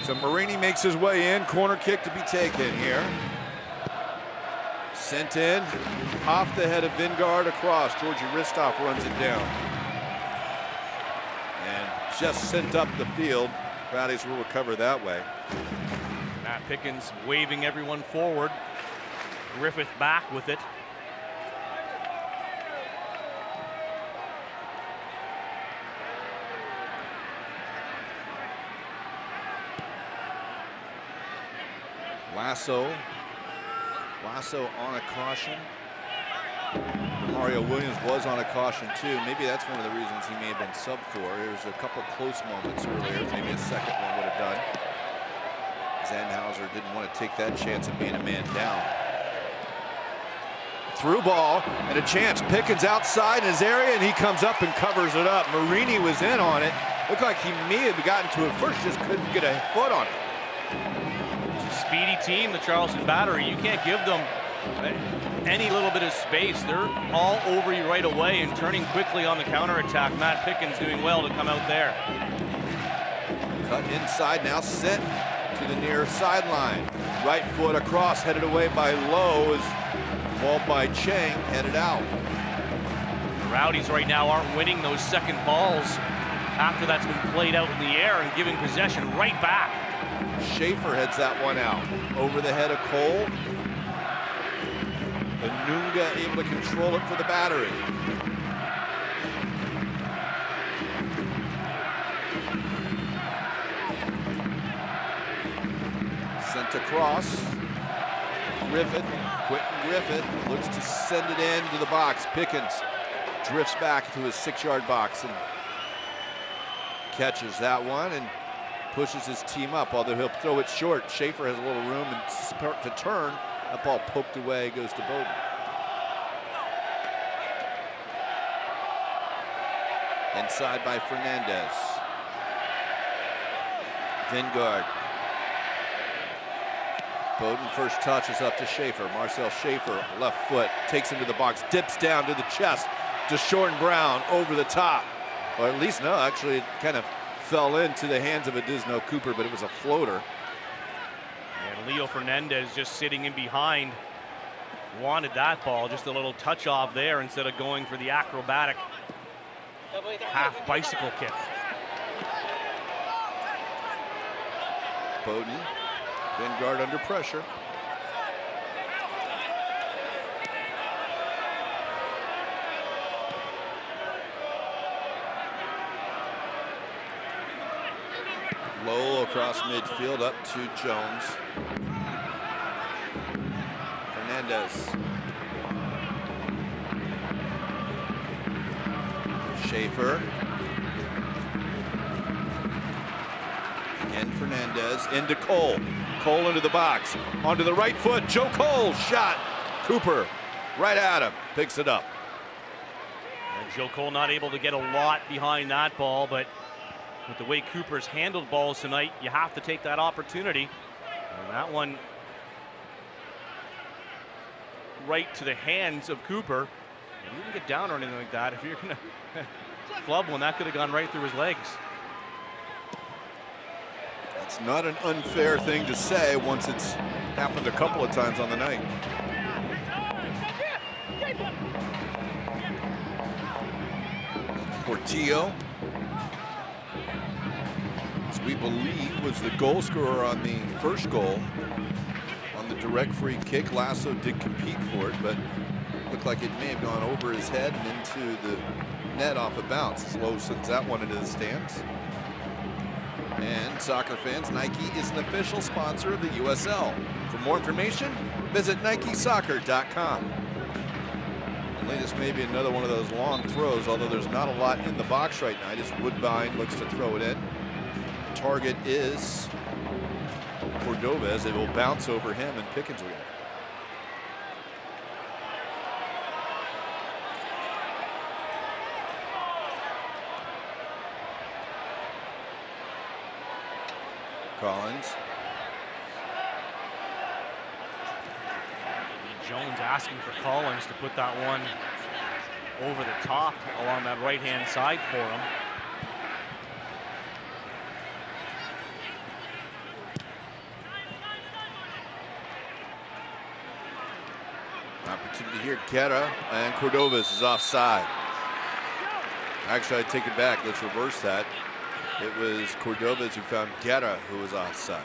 So Marini makes his way in. Corner kick to be taken here. Sent in. Off the head of Vingard across. Georgie Ristov runs it down. And just sent up the field. Rowdies will recover that way. Matt Pickens waving everyone forward. Griffith back with it. Lasso on a caution. Mario Williams was on a caution too. Maybe that's one of the reasons he may have been subbed for. There was a couple close moments earlier. Maybe a second one would have done. Zandhauser didn't want to take that chance of being a man down. Through ball and a chance. Pickens outside in his area, and he comes up and covers it up. Marini was in on it. Looked like he may have gotten to it first, just couldn't get a foot on it. Speedy team, the Charleston Battery. You can't give them any little bit of space. They're all over you right away and turning quickly on the counterattack. Matt Pickens doing well to come out there. Cut inside, now sent to the near sideline. Right foot across, headed away by Lowe, is ball by Chang, headed out. The Rowdies right now aren't winning those second balls after that's been played out in the air and giving possession right back. Schaefer heads that one out. Over the head of Cole. Anunga able to control it for the battery. Sent across. Griffith, Quentin Griffith looks to send it into the box. Pickens drifts back to his 6-yard box and catches that one and pushes his team up, although he'll throw it short. Schaefer has a little room and start to turn. That ball poked away, goes to Bowden. Inside by Fernandez. Vingard. Bowden first touch is up to Schaefer. Marcel Schaefer, left foot, takes him to the box, dips down to the chest. DeShorn Brown over the top. Or at least, no, actually it kind of fell into the hands of Adizno Cooper, but it was a floater. And Leo Fernandez just sitting in behind wanted that ball. Just a little touch off there instead of going for the acrobatic half bicycle kick. Bowden, Vingard under pressure. Low across midfield up to Jones. Fernandez. Schaefer. Again Fernandez into Cole. Cole into the box. Onto the right foot. Joe Cole shot. Cooper right at him. Picks it up. And Joe Cole not able to get a lot behind that ball, but with the way Cooper's handled balls tonight, you have to take that opportunity. And that one right to the hands of Cooper. And you didn't get down or anything like that. If you're going to flub one, that could have gone right through his legs. It's not an unfair thing to say once it's happened a couple of times on the night. Portillo, as we believe, was the goal scorer on the first goal on the direct free kick. Lasso did compete for it, but looked like it may have gone over his head and into the net off a bounce. Lowe sends that one into the stands. And soccer fans, Nike is an official sponsor of the USL. For more information, visit NikeSoccer.com. And latest maybe another one of those long throws, although there's not a lot in the box right now. Just Woodbine looks to throw it in. Target is Cordova as it will bounce over him and Pickens will get it. Collins. Jones asking for Collins to put that one over the top along that right-hand side for him. Opportunity here, Guerra, and Cordovas is offside. Actually, I take it back. Let's reverse that. It was Cordovas who found Guerra, who was offside.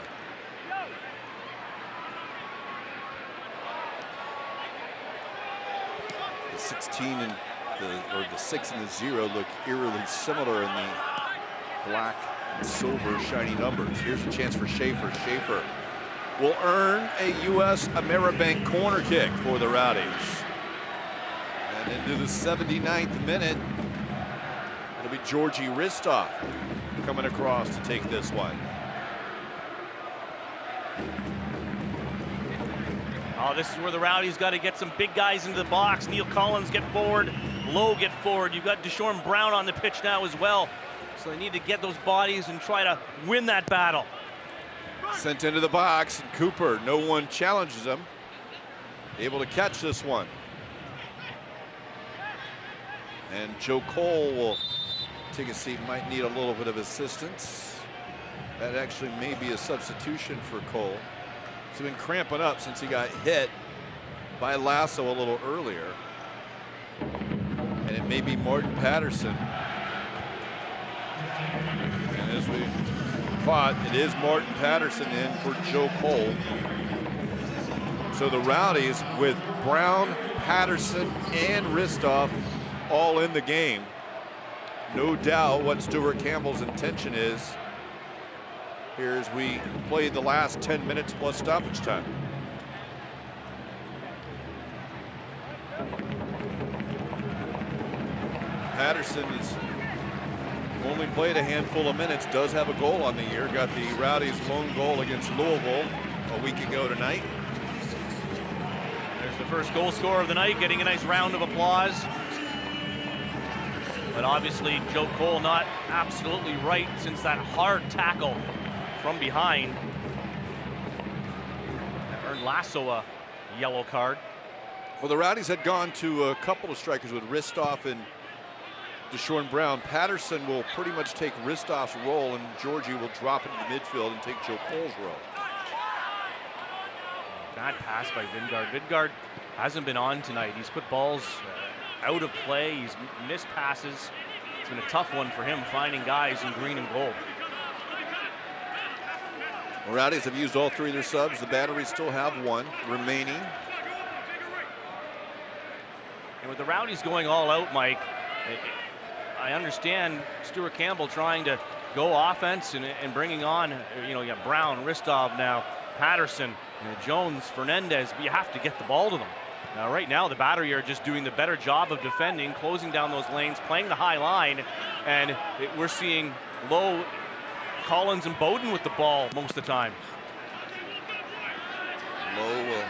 The 16 and the 6 and the 0 look eerily similar in the black and silver shiny numbers. Here's a chance for Schaefer. Schaefer will earn a U.S. Ameribank corner kick for the Rowdies. And into the 79th minute, it'll be Georgi Ristov coming across to take this one. Oh, this is where the Rowdies got to get some big guys into the box. Neil Collins get forward, Lowe get forward. You've got DeShorn Brown on the pitch now as well. So they need to get those bodies and try to win that battle. Sent into the box, and Cooper, no one challenges him. Able to catch this one. And Joe Cole will take a seat, might need a little bit of assistance. That actually may be a substitution for Cole. He's been cramping up since he got hit by Lasso a little earlier. And it may be Martin Patterson. And as we thought, it is Martin Patterson in for Joe Cole. So the Rowdies with Brown, Patterson, and Ristoff all in the game. No doubt what Stuart Campbell's intention is here as we play the last 10 minutes plus stoppage time. Patterson has only played a handful of minutes, does have a goal on the year. Got the Rowdies' lone goal against Louisville a week ago tonight. There's the first goal scorer of the night, getting a nice round of applause. But obviously Joe Cole not absolutely right since that hard tackle from behind. That earned Lasso a yellow card. Well, the Rowdies had gone to a couple of strikers with Ristoff and Deshaun Brown. Patterson will pretty much take Ristoff's role, and Georgie will drop into the midfield and take Joe Cole's role. Bad pass by Vingard. Vingard hasn't been on tonight. He's put balls out of play. He's missed passes. It's been a tough one for him finding guys in green and gold. The Rowdies have used all three of their subs. The Batteries still have one remaining. And with the Rowdies going all out, Mike, I understand Stuart Campbell trying to go offense and bringing on, you know, you got Brown, Ristov now, Patterson, Jones, Fernandez, but you have to get the ball to them. Now, right now, the Battery are just doing the better job of defending, closing down those lanes, playing the high line, and we're seeing Lowe, Collins, and Bowden with the ball most of the time. Lowe will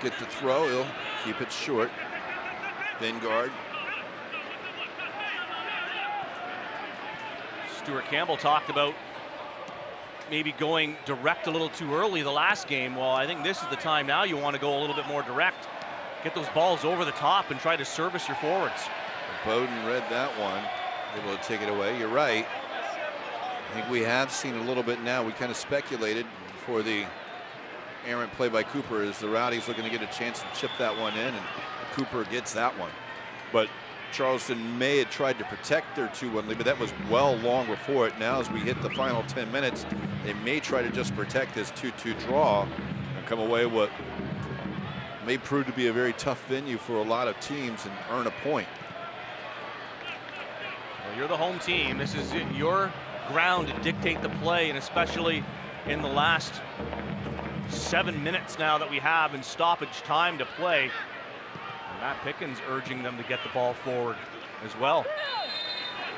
get the throw. He'll keep it short. Vingard. Stuart Campbell talked about maybe going direct a little too early the last game. Well, I think this is the time now you want to go a little bit more direct. Get those balls over the top and try to service your forwards. Bowden read that one, able to take it away. You're right. I think we have seen a little bit now. We kind of speculated before the errant play by Cooper as the Rowdies looking to get a chance to chip that one in, and Cooper gets that one. But Charleston may have tried to protect their 2-1 lead, but that was well long before it. Now as we hit the final 10 minutes, they may try to just protect this 2-2 draw and come away what may prove to be a very tough venue for a lot of teams and earn a point. Well, you're the home team. This is your ground to dictate the play, and especially in the last 7 minutes now that we have in stoppage time to play. And Matt Pickens urging them to get the ball forward as well.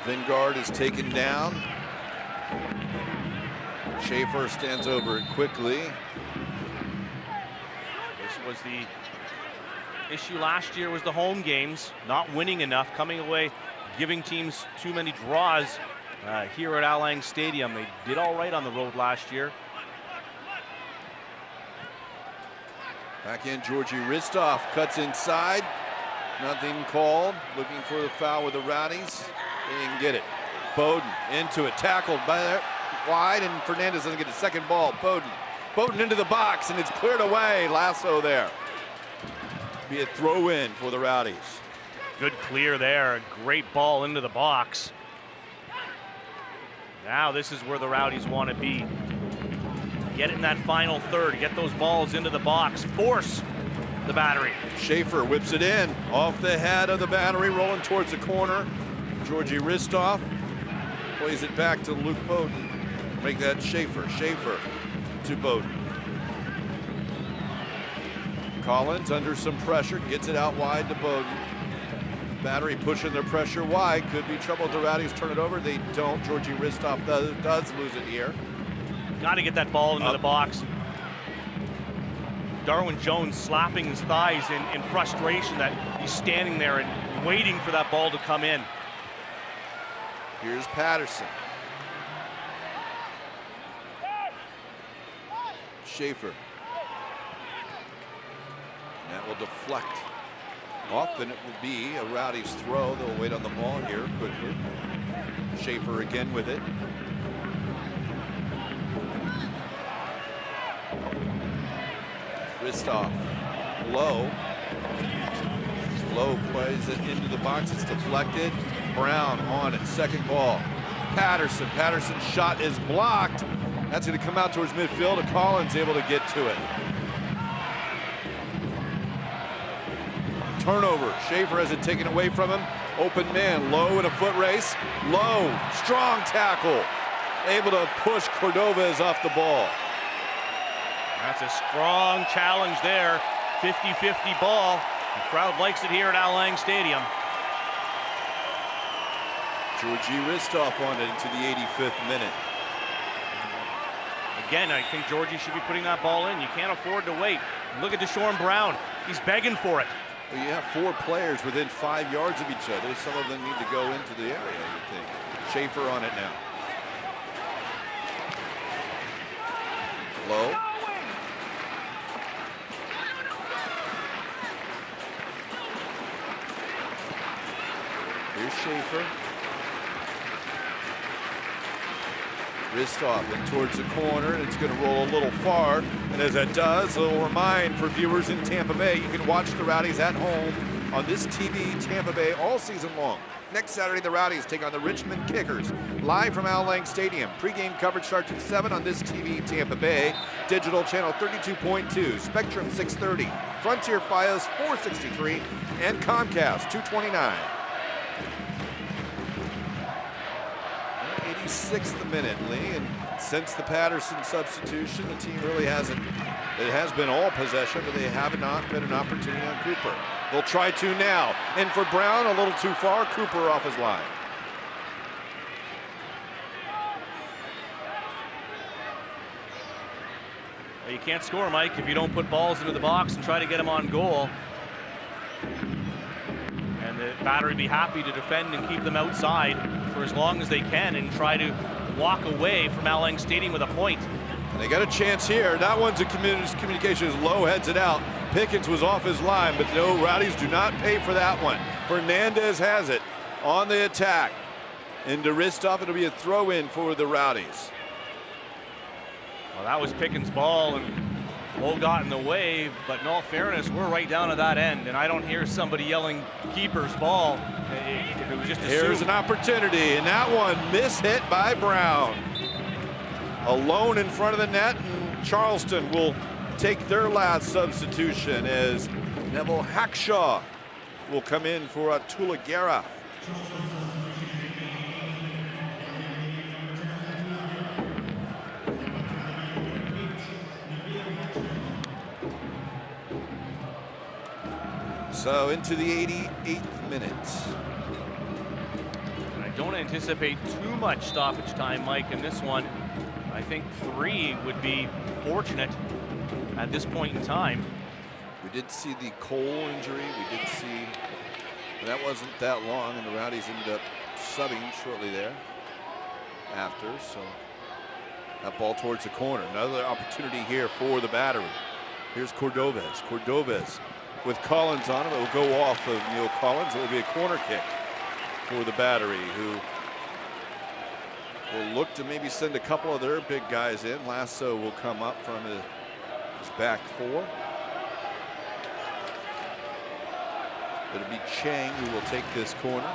Vingard is taken down. Schaefer stands over it quickly. This was the issue last year, was the home games, not winning enough, coming away, giving teams too many draws here at Al Lang Stadium. They did all right on the road last year. Back in, Georgie Ristoff cuts inside. Nothing called. Looking for the foul with the Rowdies. They didn't get it. Bowden into it, tackled by there, wide, and Fernandez doesn't get a second ball. Bowden into the box, and it's cleared away. Lasso there. Be a throw in for the Rowdies. Good clear there. A great ball into the box. Now this is where the Rowdies want to be. Get it in that final third. Get those balls into the box. Force the Battery. Schaefer whips it in off the head of the Battery, rolling towards the corner. Georgie Ristoff plays it back to Luke Bowden. Make that Schaefer. Schaefer to Bowden. Collins under some pressure, gets it out wide to Bowden. Battery pushing their pressure wide. Could be trouble if the Rowdies turn it over. They don't. Georgie Ristoff does lose it here. Got to get that ball into the box. Darwin Jones slapping his thighs in frustration that he's standing there and waiting for that ball to come in. Here's Patterson. Schaefer. And that will deflect off, and it will be a Rowdies throw. They'll wait on the ball here quickly. Schaefer again with it. Ristoff low. Lowe plays it into the box. It's deflected. Brown on it. Second ball. Patterson's shot is blocked. That's going to come out towards midfield, and Collins able to get to it. Turnover. Schaefer has it taken away from him. Open man. Lowe in a foot race. Lowe, strong tackle. Able to push Cordovez off the ball. That's a strong challenge there. 50-50 ball. The crowd likes it here at Al Lang Stadium. Georgie Ristoff on it into the 85th minute. Again, I think Georgie should be putting that ball in. You can't afford to wait. Look at Deshaun Brown. He's begging for it. Well, you have 4 players within 5 yards of each other. Some of them need to go into the area, I would think. Schaefer on it now. Lowe. Here's Schaefer. Ristoff in towards the corner, and it's going to roll a little far. And as that does, a little remind for viewers in Tampa Bay, you can watch the Rowdies at home on this TV Tampa Bay all season long. Next Saturday, the Rowdies take on the Richmond Kickers, live from Al Lang Stadium. Pre-game coverage starts at 7 on this TV Tampa Bay. Digital channel 32.2, Spectrum 630, Frontier Fios 463, and Comcast 229. 86th minute, Lee, and since the Patterson substitution, the team really hasn't, it has been all possession, but they have not been an opportunity on Cooper. They'll try to now, and for Brown, a little too far, Cooper off his line. Well, you can't score, Mike, if you don't put balls into the box and try to get them on goal. And the Battery be happy to defend and keep them outside for as long as they can and try to walk away from Al Lang Stadium with a point. And they got a chance here. That one's a communication as Lowe heads it out. Pickens was off his line, but no, Rowdies do not pay for that one. Fernandez has it on the attack. Into Ristoff, it'll be a throw-in for the Rowdies. Well, that was Pickens' ball, and Lowe got in the way, but in all fairness, we're right down to that end, and I don't hear somebody yelling keeper's ball if it was just a Here's an opportunity, and that one mishit by Brown. Alone in front of the net, and Charleston will take their last substitution as Neville Hackshaw will come in for Tula Guerra. So into the 88th minute. And I don't anticipate too much stoppage time, Mike, in this one. I think 3 would be fortunate at this point in time. We did see the Cole injury. We did see that wasn't that long, and the Rowdies ended up subbing shortly there after. So that ball towards the corner. Another opportunity here for the Battery. Here's Cordovez. Cordovez with Collins on him. It will go off of Neil Collins. It will be a corner kick for the Battery, who will look to maybe send a couple of their big guys in. Lasso will come up from his back 4. It'll be Chang who will take this corner.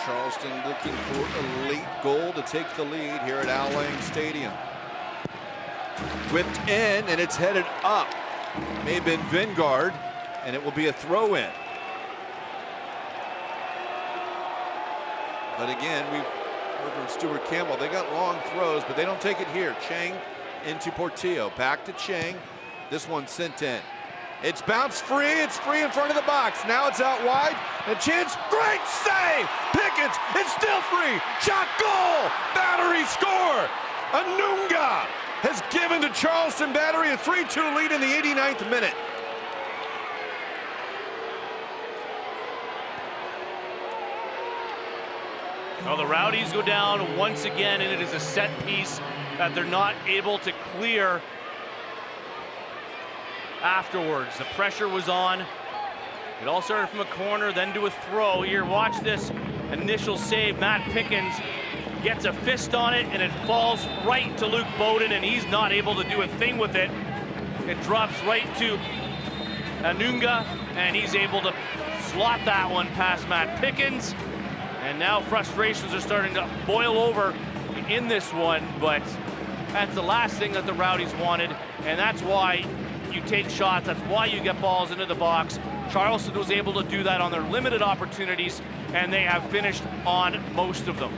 Charleston looking for a late goal to take the lead here at Al Lang Stadium. Whipped in, and it's headed up. May have been Vingard, and it will be a throw-in. But again, we've heard from Stuart Campbell. They got long throws, but they don't take it here. Chang into Portillo. Back to Chang. This one sent in. It's bounced free. It's free in front of the box. Now it's out wide. A chance. Great save. Pickens. It's still free. Shot, goal. Battery score. Anunga has given to Charleston Battery a 3-2 lead in the 89th minute. Well, the Rowdies go down once again, and it is a set piece that they're not able to clear afterwards. The pressure was on. It all started from a corner, then to a throw. Here, watch this initial save. Matt Pickens gets a fist on it, and it falls right to Luke Bowden, and he's not able to do a thing with it. It drops right to Anunga, and he's able to slot that one past Matt Pickens. And now frustrations are starting to boil over in this one, but that's the last thing that the Rowdies wanted, and that's why you take shots. That's why you get balls into the box. Charleston was able to do that on their limited opportunities, and they have finished on most of them.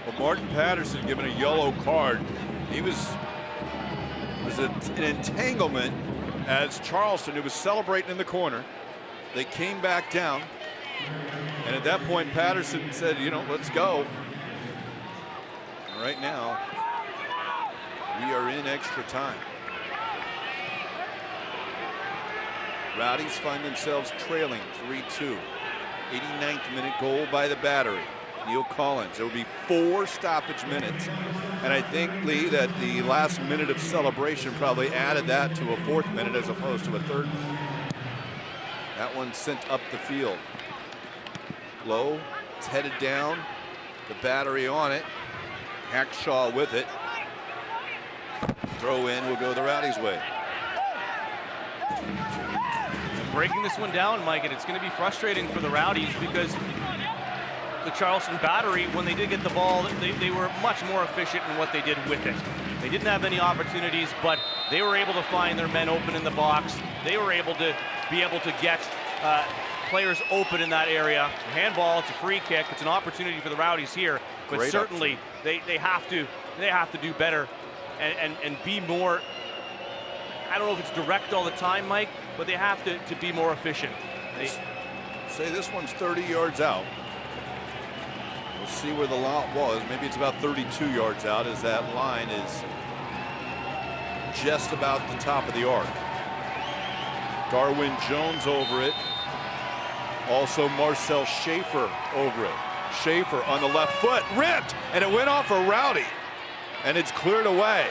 Well, Martin Patterson given a yellow card. He was an entanglement as Charleston, who was celebrating in the corner. They came back down, and at that point Patterson said, you know, let's go. Right now we are in extra time. Rowdies find themselves trailing 3-2. 89th minute goal by the Battery. Neil Collins. There will be 4 stoppage minutes. And I think, Lee, that the last minute of celebration probably added that to a 4th minute as opposed to a 3rd. That one sent up the field. Low, it's headed down. The Battery on it. Hackshaw with it. Throw in will go the Rowdies' way. Breaking this one down, Mike, and it's going to be frustrating for the Rowdies because the Charleston Battery, when they did get the ball, they were much more efficient in what they did with it. They didn't have any opportunities, but they were able to find their men open in the box. They were able to get players open in that area. Handball, it's a free kick. It's an opportunity for the Rowdies here, but Great certainly they have to do better and be more. I don't know if it's direct all the time, Mike, but they have to be more efficient. Say this one's 30 yards out. We'll see where the lot was. Maybe it's about 32 yards out, as that line is just about the top of the arc. Darwin Jones over it. Also Marcel Schaefer over it. Schaefer on the left foot, ripped, and it went off a Rowdy, and it's cleared away.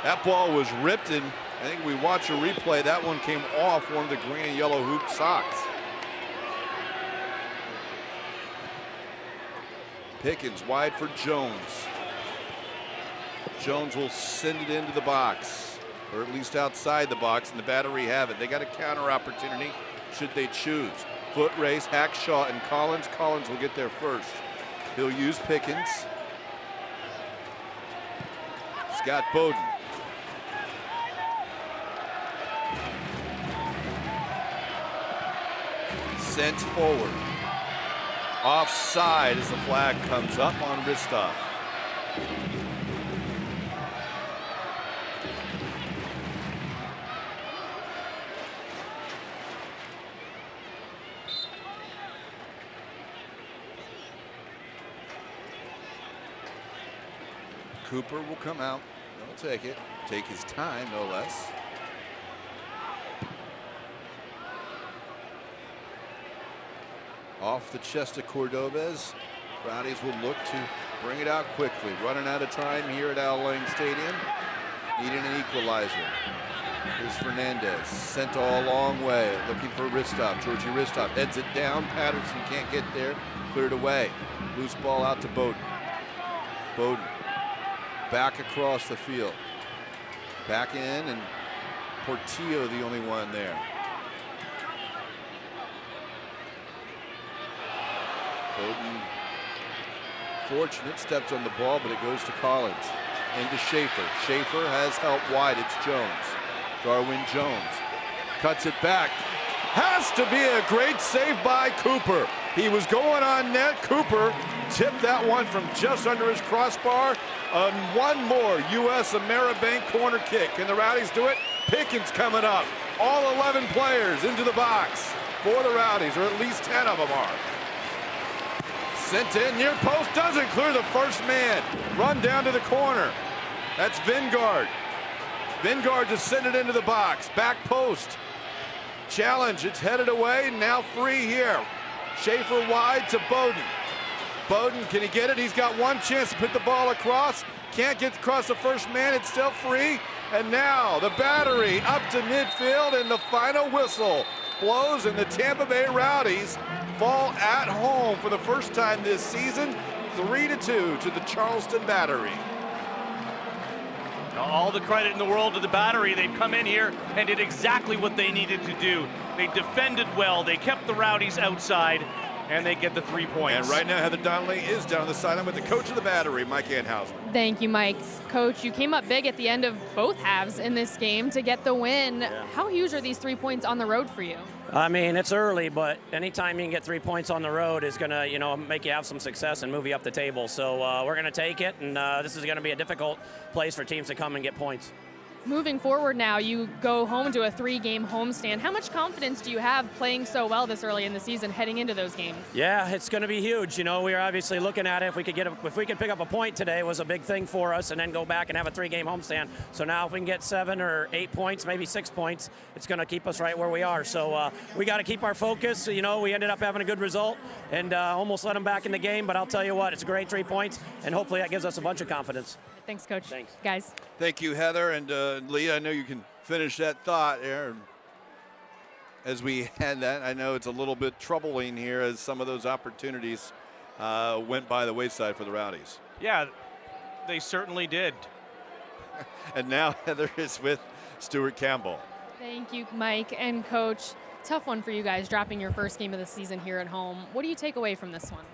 That ball was ripped, and I think we watch a replay. That one came off one of the green and yellow hoop socks. Pickens wide for Jones. Jones will send it into the box, or at least outside the box, and the Battery have it. They got a counter opportunity should they choose. Foot race, Hackshaw and Collins. Collins will get there first. He'll use Pickens. Scott Bowden. Sent forward. Offside as the flag comes up on Ristov. Cooper will come out. He'll take it. Take his time, no less. Off the chest of Cordovez. Rowdies will look to bring it out quickly. Running out of time here at Al Lang Stadium. Needing an equalizer. Here's Fernandez. Sent all a long way. Looking for Ristov. Georgie Ristov heads it down. Patterson can't get there. Cleared away. Loose ball out to Bowden. Bowden back across the field. Back in, and Portillo the only one there. Bowden, fortunate, stepped on the ball, but it goes to Collins. Into Schaefer. Schaefer has help wide. It's Jones. Darwin Jones cuts it back. Has to be a great save by Cooper. He was going on net. Cooper tipped that one from just under his crossbar. One more U.S. Ameribank corner kick. Can the Rowdies do it? Pickens coming up. All 11 players into the box for the Rowdies, or at least 10 of them are. Sent in near post, doesn't clear the first man. Run down to the corner. That's Vingard. Vingard just sent it into the box. Back post. Challenge, it's headed away, now free here. Schaefer wide to Bowden. Bowden, can he get it? He's got one chance to put the ball across. Can't get across the first man, it's still free. And now the Battery up to midfield, and the final whistle blows, and the Tampa Bay Rowdies fall at home for the first time this season. 3-2 to the Charleston Battery. All the credit in the world to the Battery. They've come in here and did exactly what they needed to do. They defended well. They kept the Rowdies outside, and they get the 3 points. And right now, Heather Donnelly is down the sideline with the coach of the Battery, Mike Anhausen. Thank you, Mike. Coach, you came up big at the end of both halves in this game to get the win. Yeah. How huge are these 3 points on the road for you? I mean, it's early, but anytime you can get 3 points on the road is going to, make you have some success and move you up the table. So we're going to take it, and this is going to be a difficult place for teams to come and get points. Moving forward now, you go home to a 3-game homestand. How much confidence do you have playing so well this early in the season heading into those games? Yeah, it's going to be huge. We are obviously looking at it. If we could pick up a point today, was a big thing for us, and then go back and have a 3-game homestand. So now if we can get 7 or 8 points, maybe 6 points, it's going to keep us right where we are. So we got to keep our focus. We ended up having a good result and almost let them back in the game. But I'll tell you what, it's a great 3 points, and hopefully that gives us a bunch of confidence. Thanks, Coach. Thanks. Guys. Thank you, Heather. And Leah, I know you can finish that thought there. As we had that, I know it's a little bit troubling here as some of those opportunities went by the wayside for the Rowdies. Yeah, they certainly did. And now Heather is with Stuart Campbell. Thank you, Mike and Coach. Tough one for you guys, dropping your first game of the season here at home. What do you take away from this one?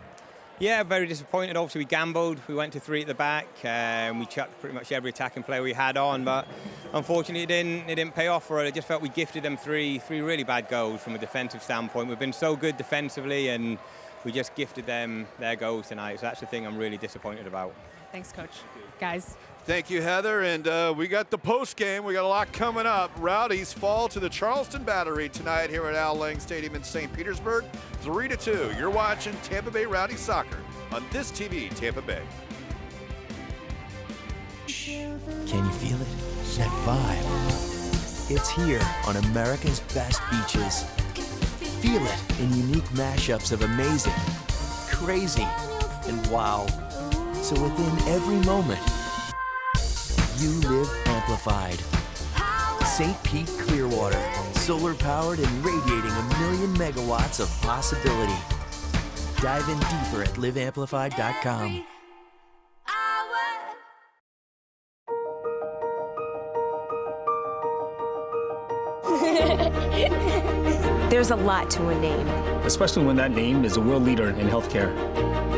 Yeah, very disappointed. Obviously, we gambled. We went to 3 at the back, and we chucked pretty much every attacking player we had on. But unfortunately, it didn't pay off for us. I just felt we gifted them three really bad goals from a defensive standpoint. We've been so good defensively, and we just gifted them their goals tonight. So that's the thing I'm really disappointed about. Thanks, Coach. Guys. Thank you, Heather. And we got the post game. We got a lot coming up. Rowdies fall to the Charleston Battery tonight here at Al Lang Stadium in St. Petersburg, 3-2. You're watching Tampa Bay Rowdies soccer on this TV, Tampa Bay. Can you feel it? That vibe. It's here on America's best beaches. Feel it in unique mashups of amazing, crazy, and wow. So within every moment, you live amplified. St. Pete Clearwater, solar powered and radiating 1,000,000 megawatts of possibility. Dive in deeper at liveamplified.com. There's a lot to a name. Especially when that name is a world leader in healthcare.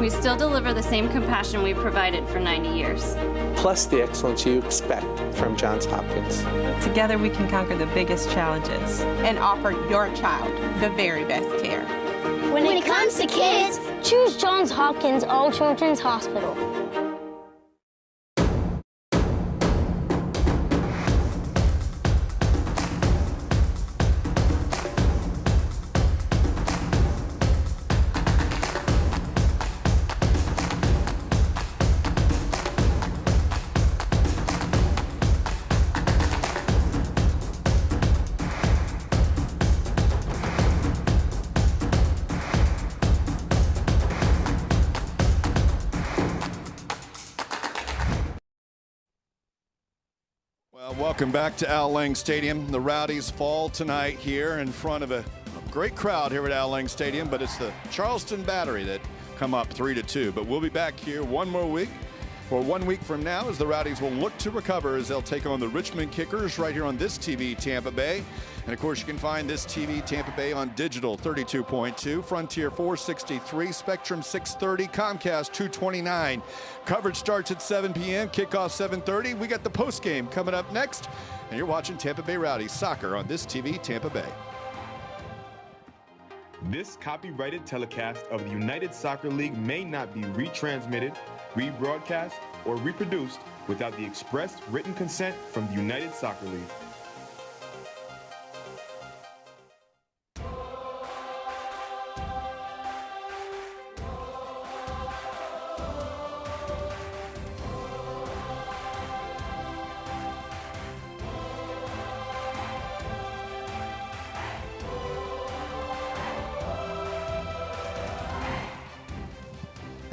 We still deliver the same compassion we provided for 90 years. Plus the excellence you expect from Johns Hopkins. Together we can conquer the biggest challenges and offer your child the very best care. When it comes to kids, choose Johns Hopkins All Children's Hospital. Welcome back to Al Lang Stadium. The Rowdies fall tonight here in front of a great crowd here at Al Lang Stadium, but it's the Charleston Battery that come up 3-2. But we'll be back here one week from now as the Rowdies will look to recover as they'll take on the Richmond Kickers right here on this TV, Tampa Bay. And of course, you can find this TV, Tampa Bay, on digital 32.2, Frontier 463, Spectrum 630, Comcast 229. Coverage starts at 7 p.m., kickoff 7:30. We got the post game coming up next, and you're watching Tampa Bay Rowdies soccer on this TV, Tampa Bay. This copyrighted telecast of the United Soccer League may not be retransmitted, rebroadcast, or reproduced without the express written consent from the United Soccer League.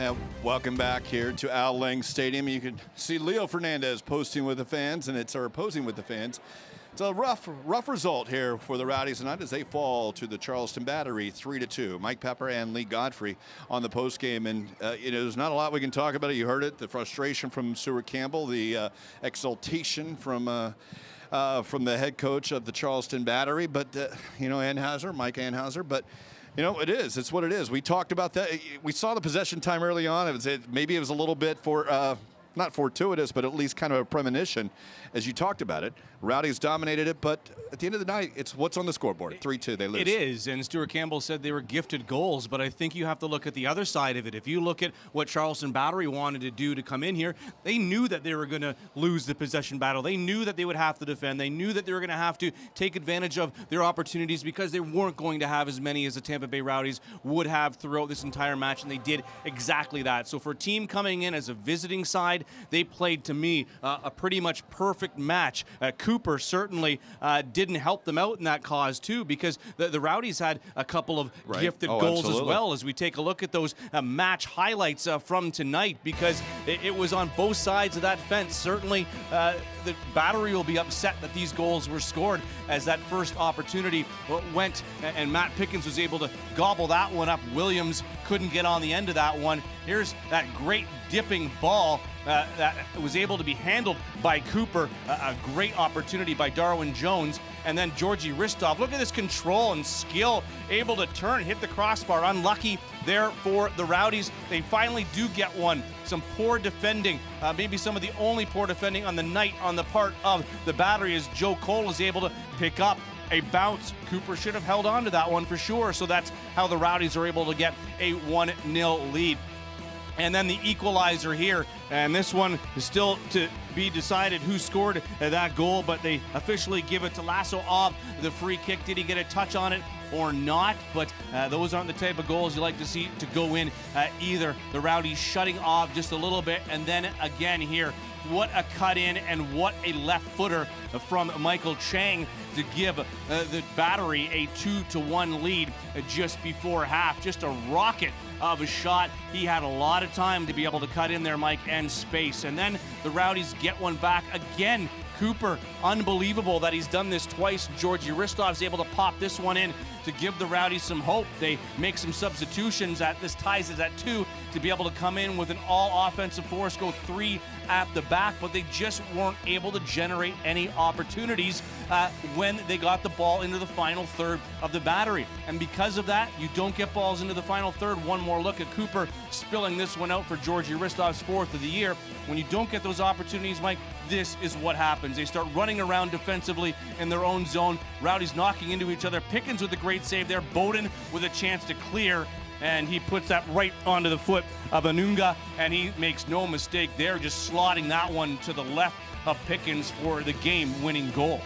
And welcome back here to Al Lang Stadium. You can see Leo Fernandez posting with the fans, and it's our posing with the fans. It's a rough result here for the Rowdies tonight as they fall to the Charleston Battery 3-2. Mike Pepper and Lee Godfrey on the postgame, and there's not a lot we can talk about it. You heard it, the frustration from Stuart Campbell, the exultation from the head coach of the Charleston Battery, but Mike Anhauser, but. It's what it is. We talked about that. We saw the possession time early on. Maybe it was a little bit not fortuitous, but at least kind of a premonition, as you talked about it. Rowdies dominated it, but at the end of the night, it's what's on the scoreboard. 3-2, they lose. It is, and Stuart Campbell said they were gifted goals, but I think you have to look at the other side of it. If you look at what Charleston Battery wanted to do to come in here, they knew that they were going to lose the possession battle. They knew that they would have to defend. They knew that they were going to have to take advantage of their opportunities because they weren't going to have as many as the Tampa Bay Rowdies would have throughout this entire match, and they did exactly that. So for a team coming in as a visiting side, they played, to me, a pretty much perfect match. Cooper certainly didn't help them out in that cause, too, because the Rowdies had a couple of gifted goals as well, as we take a look at those match highlights from tonight, because it was on both sides of that fence. Certainly, the Battery will be upset that these goals were scored, as that first opportunity went, and Matt Pickens was able to gobble that one up. Williams couldn't get on the end of that one. Here's that great dipping ball that was able to be handled by Cooper. A great opportunity by Darwin Jones. And then Georgi Ristov. Look at this control and skill, able to turn, hit the crossbar. Unlucky there for the Rowdies. They finally do get one. Some poor defending, maybe some of the only poor defending on the night on the part of the Battery, as Joe Cole is able to pick up a bounce. Cooper should have held on to that one for sure. So that's how the Rowdies are able to get a 1-0 lead. And then the equalizer here, and this one is still to be decided who scored that goal, but they officially give it to Lasso Ov, the free kick. Did he get a touch on it or not? But those aren't the type of goals you like to see to go in either. The Rowdies shutting off just a little bit, and then again here, what a cut in and what a left footer from Michael Chang to give the Battery a 2-1 lead just before half. Just a rocket of a shot. He had a lot of time to be able to cut in there, Mike, and space. And then the Rowdies get one back again. Cooper, unbelievable that he's done this twice. Georgi Ristov's able to pop this one in to give the Rowdies some hope. They make some substitutions. This ties it at 2 to be able to come in with an all-offensive force, go 3 at the back, but they just weren't able to generate any opportunities when they got the ball into the final third of the Battery. And because of that, you don't get balls into the final third. One more look at Cooper spilling this one out for Georgi Ristov's 4th of the year. When you don't get those opportunities, Mike, this is what happens. They start running around defensively in their own zone. Rowdies knocking into each other. Pickens with a great save there. Bowden with a chance to clear, and he puts that right onto the foot of Anunga, and he makes no mistake there, just slotting that one to the left of Pickens for the game-winning goal.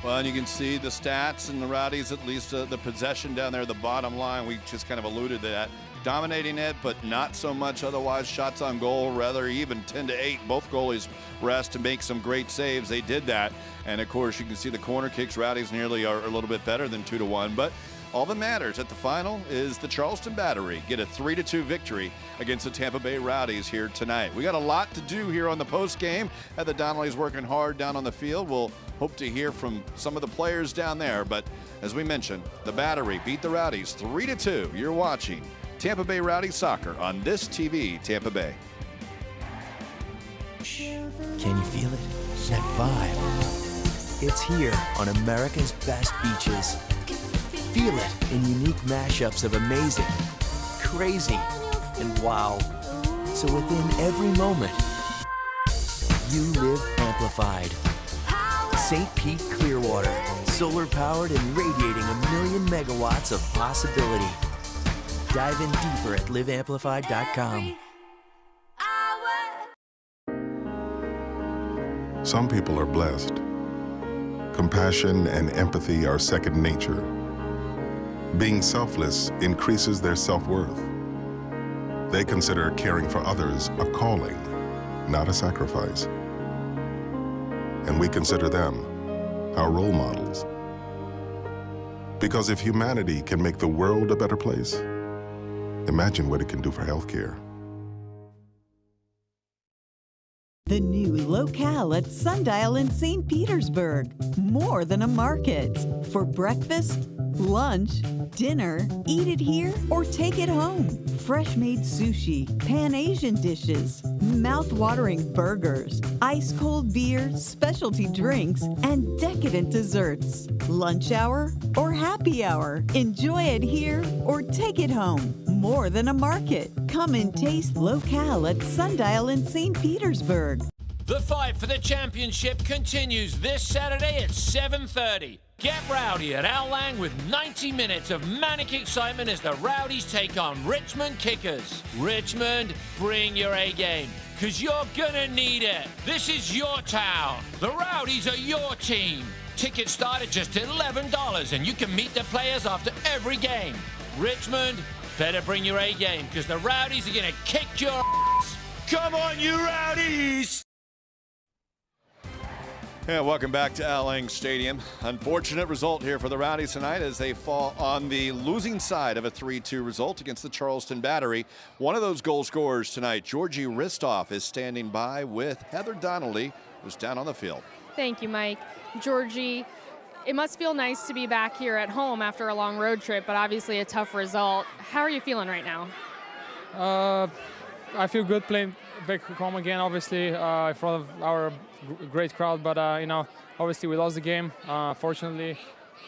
Well, and you can see the stats and the Rowdies, at least the possession down there, the bottom line. We just kind of alluded to that. Dominating it, but not so much otherwise. Shots on goal, rather even 10-8. Both goalies rest to make some great saves. They did that. And, of course, you can see the corner kicks. Rowdies nearly are a little bit better than 2-1. But all that matters at the final is the Charleston Battery get a 3-2 victory against the Tampa Bay Rowdies here tonight. We got a lot to do here on the post game. The Donnellys working hard down on the field. We'll hope to hear from some of the players down there. But as we mentioned, the Battery beat the Rowdies 3-2. You're watching Tampa Bay Rowdies soccer on this TV, Tampa Bay. Can you feel it? That vibe. It's here on America's best beaches. Feel it in unique mashups of amazing, crazy, and wow. So within every moment, you live amplified. St. Pete Clearwater, solar powered and radiating 1,000,000 megawatts of possibility. Dive in deeper at liveamplified.com. Some people are blessed. Compassion and empathy are second nature. Being selfless increases their self-worth. They consider caring for others a calling, not a sacrifice. And we consider them our role models. Because if humanity can make the world a better place, imagine what it can do for healthcare. The new locale at Sundial in St. Petersburg. More than a market. For breakfast, lunch, dinner, eat it here or take it home. Fresh-made sushi, Pan-Asian dishes, mouth-watering burgers, ice-cold beer, specialty drinks, and decadent desserts. Lunch hour or happy hour. Enjoy it here or take it home. More than a market. Come and taste locale at Sundial in St. Petersburg. The fight for the championship continues this Saturday at 7:30. Get rowdy at Al Lang with 90 minutes of manic excitement as the Rowdies take on Richmond Kickers. Richmond, bring your A game, because you're gonna need it. This is your town. The Rowdies are your team. Tickets start at just $11 and you can meet the players after every game. Richmond, better bring your A game, because the Rowdies are gonna kick your ass. Come on, you Rowdies! And welcome back to Al Lang Stadium. Unfortunate result here for the Rowdies tonight as they fall on the losing side of a 3-2 result against the Charleston Battery. One of those goal scorers tonight, Georgie Ristoff, is standing by with Heather Donnelly, who's down on the field. Thank you, Mike. Georgie, it must feel nice to be back here at home after a long road trip, but obviously a tough result. How are you feeling right now? I feel good playing back home again, obviously, in front of our great crowd, but obviously we lost the game. Fortunately,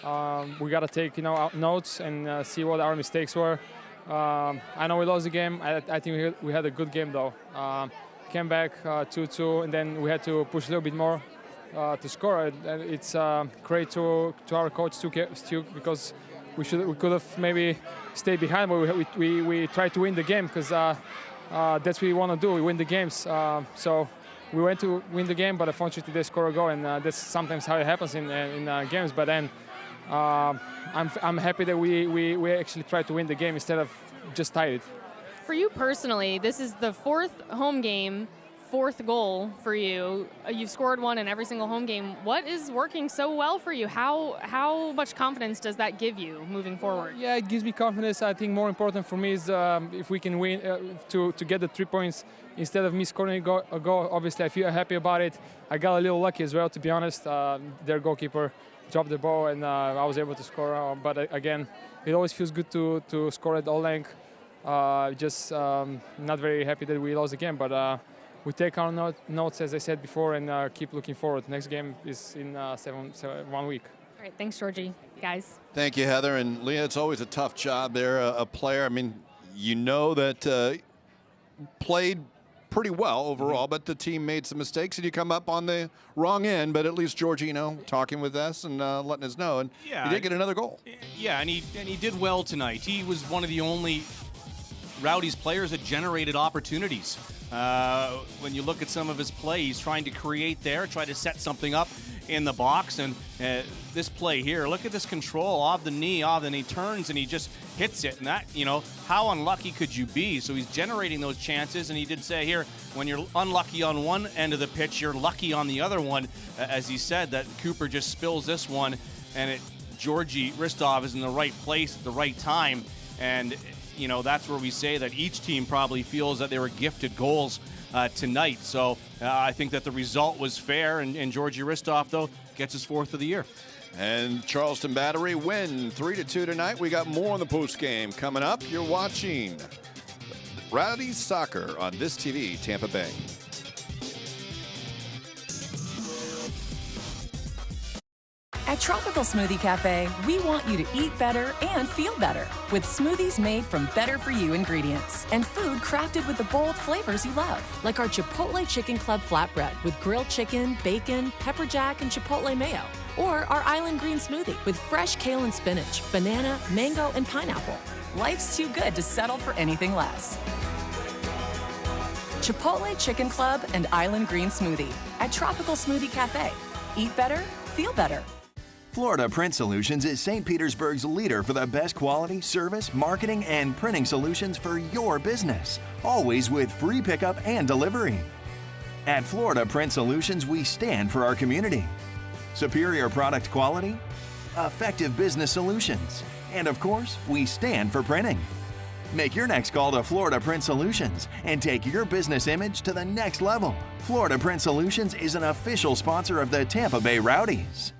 we got to take out notes and see what our mistakes were. I know we lost the game. I think we had a good game though. Came back 2-2, and then we had to push a little bit more to score. It's great to our coach Stu, because we could have maybe stayed behind, but we tried to win the game, because that's what we want to do. We win the games. So we went to win the game, but unfortunately they score a goal, and that's sometimes how it happens in games. But then I'm happy that we actually tried to win the game instead of just tied it. For you personally, this is the fourth home game, fourth goal for you. You've scored one in every single home game. What is working so well for you? How much confidence does that give you moving forward? Yeah, it gives me confidence. I think more important for me is if we can win to get the 3 points instead of me scoring a goal. Obviously, I feel happy about it. I got a little lucky as well, to be honest. Their goalkeeper dropped the ball, and I was able to score. But again, it always feels good to score at Al Lang. Just not very happy that we lost the game, but we take our notes, as I said before, and keep looking forward. Next game is in 1 week. All right, thanks, Georgie. Guys. Thank you, Heather. And Leah, it's always a tough job there, a player. I mean, that played pretty well overall, but the team made some mistakes, and you come up on the wrong end. But at least Georgie, talking with us and letting us know, and he did get another goal. Yeah, and he did well tonight. He was one of the only Rowdies players that generated opportunities. When you look at some of his play, he's trying to create there, try to set something up in the box. And this play here, look at this control off the knee, turns and he just hits it. And that, how unlucky could you be? So he's generating those chances. And he did say here, when you're unlucky on one end of the pitch, you're lucky on the other one. As he said, that Cooper just spills this one, and Georgie Ristoff is in the right place at the right time. And that's where we say that each team probably feels that they were gifted goals tonight. So I think that the result was fair, and Georgie Ristoff, though, gets his fourth of the year. And Charleston Battery win 3-2 tonight. We got more on the post game coming up. You're watching Rowdies Soccer on This TV, Tampa Bay. At Tropical Smoothie Cafe, we want you to eat better and feel better with smoothies made from better-for-you ingredients and food crafted with the bold flavors you love, like our Chipotle Chicken Club flatbread with grilled chicken, bacon, pepper jack, and chipotle mayo, or our Island Green Smoothie with fresh kale and spinach, banana, mango, and pineapple. Life's too good to settle for anything less. Chipotle Chicken Club and Island Green Smoothie at Tropical Smoothie Cafe. Eat better, feel better. Florida Print Solutions is St. Petersburg's leader for the best quality, service, marketing, and printing solutions for your business, always with free pickup and delivery. At Florida Print Solutions, we stand for our community. Superior product quality, effective business solutions, and of course, we stand for printing. Make your next call to Florida Print Solutions and take your business image to the next level. Florida Print Solutions is an official sponsor of the Tampa Bay Rowdies.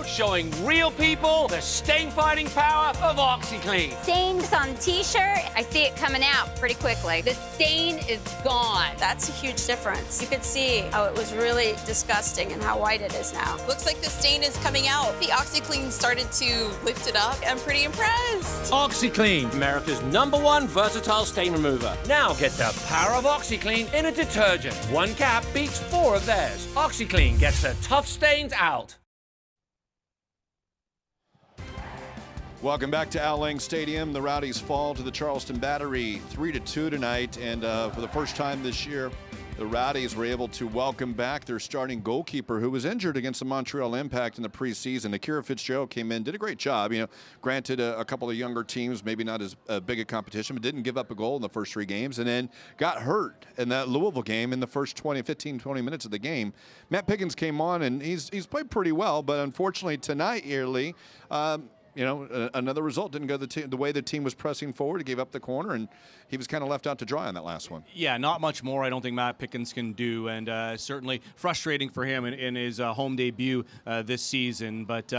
Showing real people the stain-fighting power of OxyClean. Stains on t-shirt, I see it coming out pretty quickly. The stain is gone. That's a huge difference. You could see how it was really disgusting and how white it is now. Looks like the stain is coming out. The OxyClean started to lift it up. I'm pretty impressed. OxyClean, America's #1 versatile stain remover. Now get the power of OxyClean in a detergent. One cap beats 4 of theirs. OxyClean gets the tough stains out. Welcome back to Al Lang Stadium. The Rowdies fall to the Charleston Battery 3-2 tonight, and for the first time this year, the Rowdies were able to welcome back their starting goalkeeper who was injured against the Montreal Impact in the preseason. Akira Fitzgerald came in, did a great job. You know, granted a couple of younger teams, maybe not as big a competition, but didn't give up a goal in the first 3 games, and then got hurt in that Louisville game in the first 15, 20 minutes of the game. Matt Pickens came on, and he's played pretty well, but unfortunately tonight, Lee, you know, another result didn't go the way the team was pressing forward. He gave up the corner, and he was kind of left out to dry on that last one. Yeah, not much more I don't think Matt Pickens can do, and certainly frustrating for him in his home debut this season. But,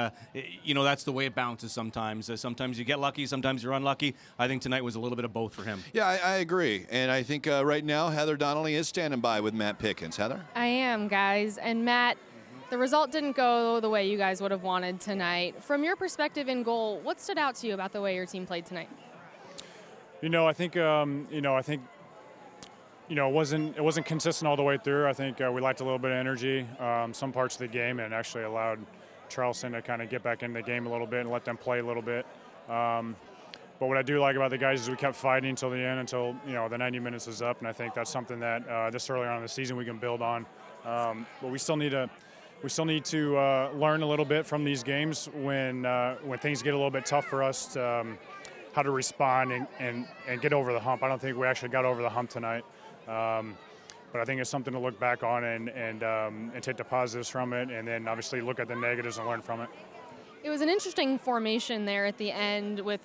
you know, that's the way it bounces sometimes. Sometimes you get lucky, sometimes you're unlucky. I think tonight was a little bit of both for him. Yeah, I agree. And I think right now Heather Donnelly is standing by with Matt Pickens. Heather? I am, guys. And Matt, the result didn't go the way you guys would have wanted tonight. From your perspective in goal, what stood out to you about the way your team played tonight? You know, I think it wasn't consistent all the way through. I think we lacked a little bit of energy some parts of the game, and actually allowed Charleston to kind of get back into the game a little bit and let them play a little bit. But what I do like about the guys is we kept fighting until the end, until the 90 minutes is up, and I think that's something that this early on in the season we can build on. But we still need to learn a little bit from these games when things get a little bit tough for us, how to respond and get over the hump. I don't think we actually got over the hump tonight, but I think it's something to look back on and take the positives from it, and then obviously look at the negatives and learn from it. It was an interesting formation there at the end with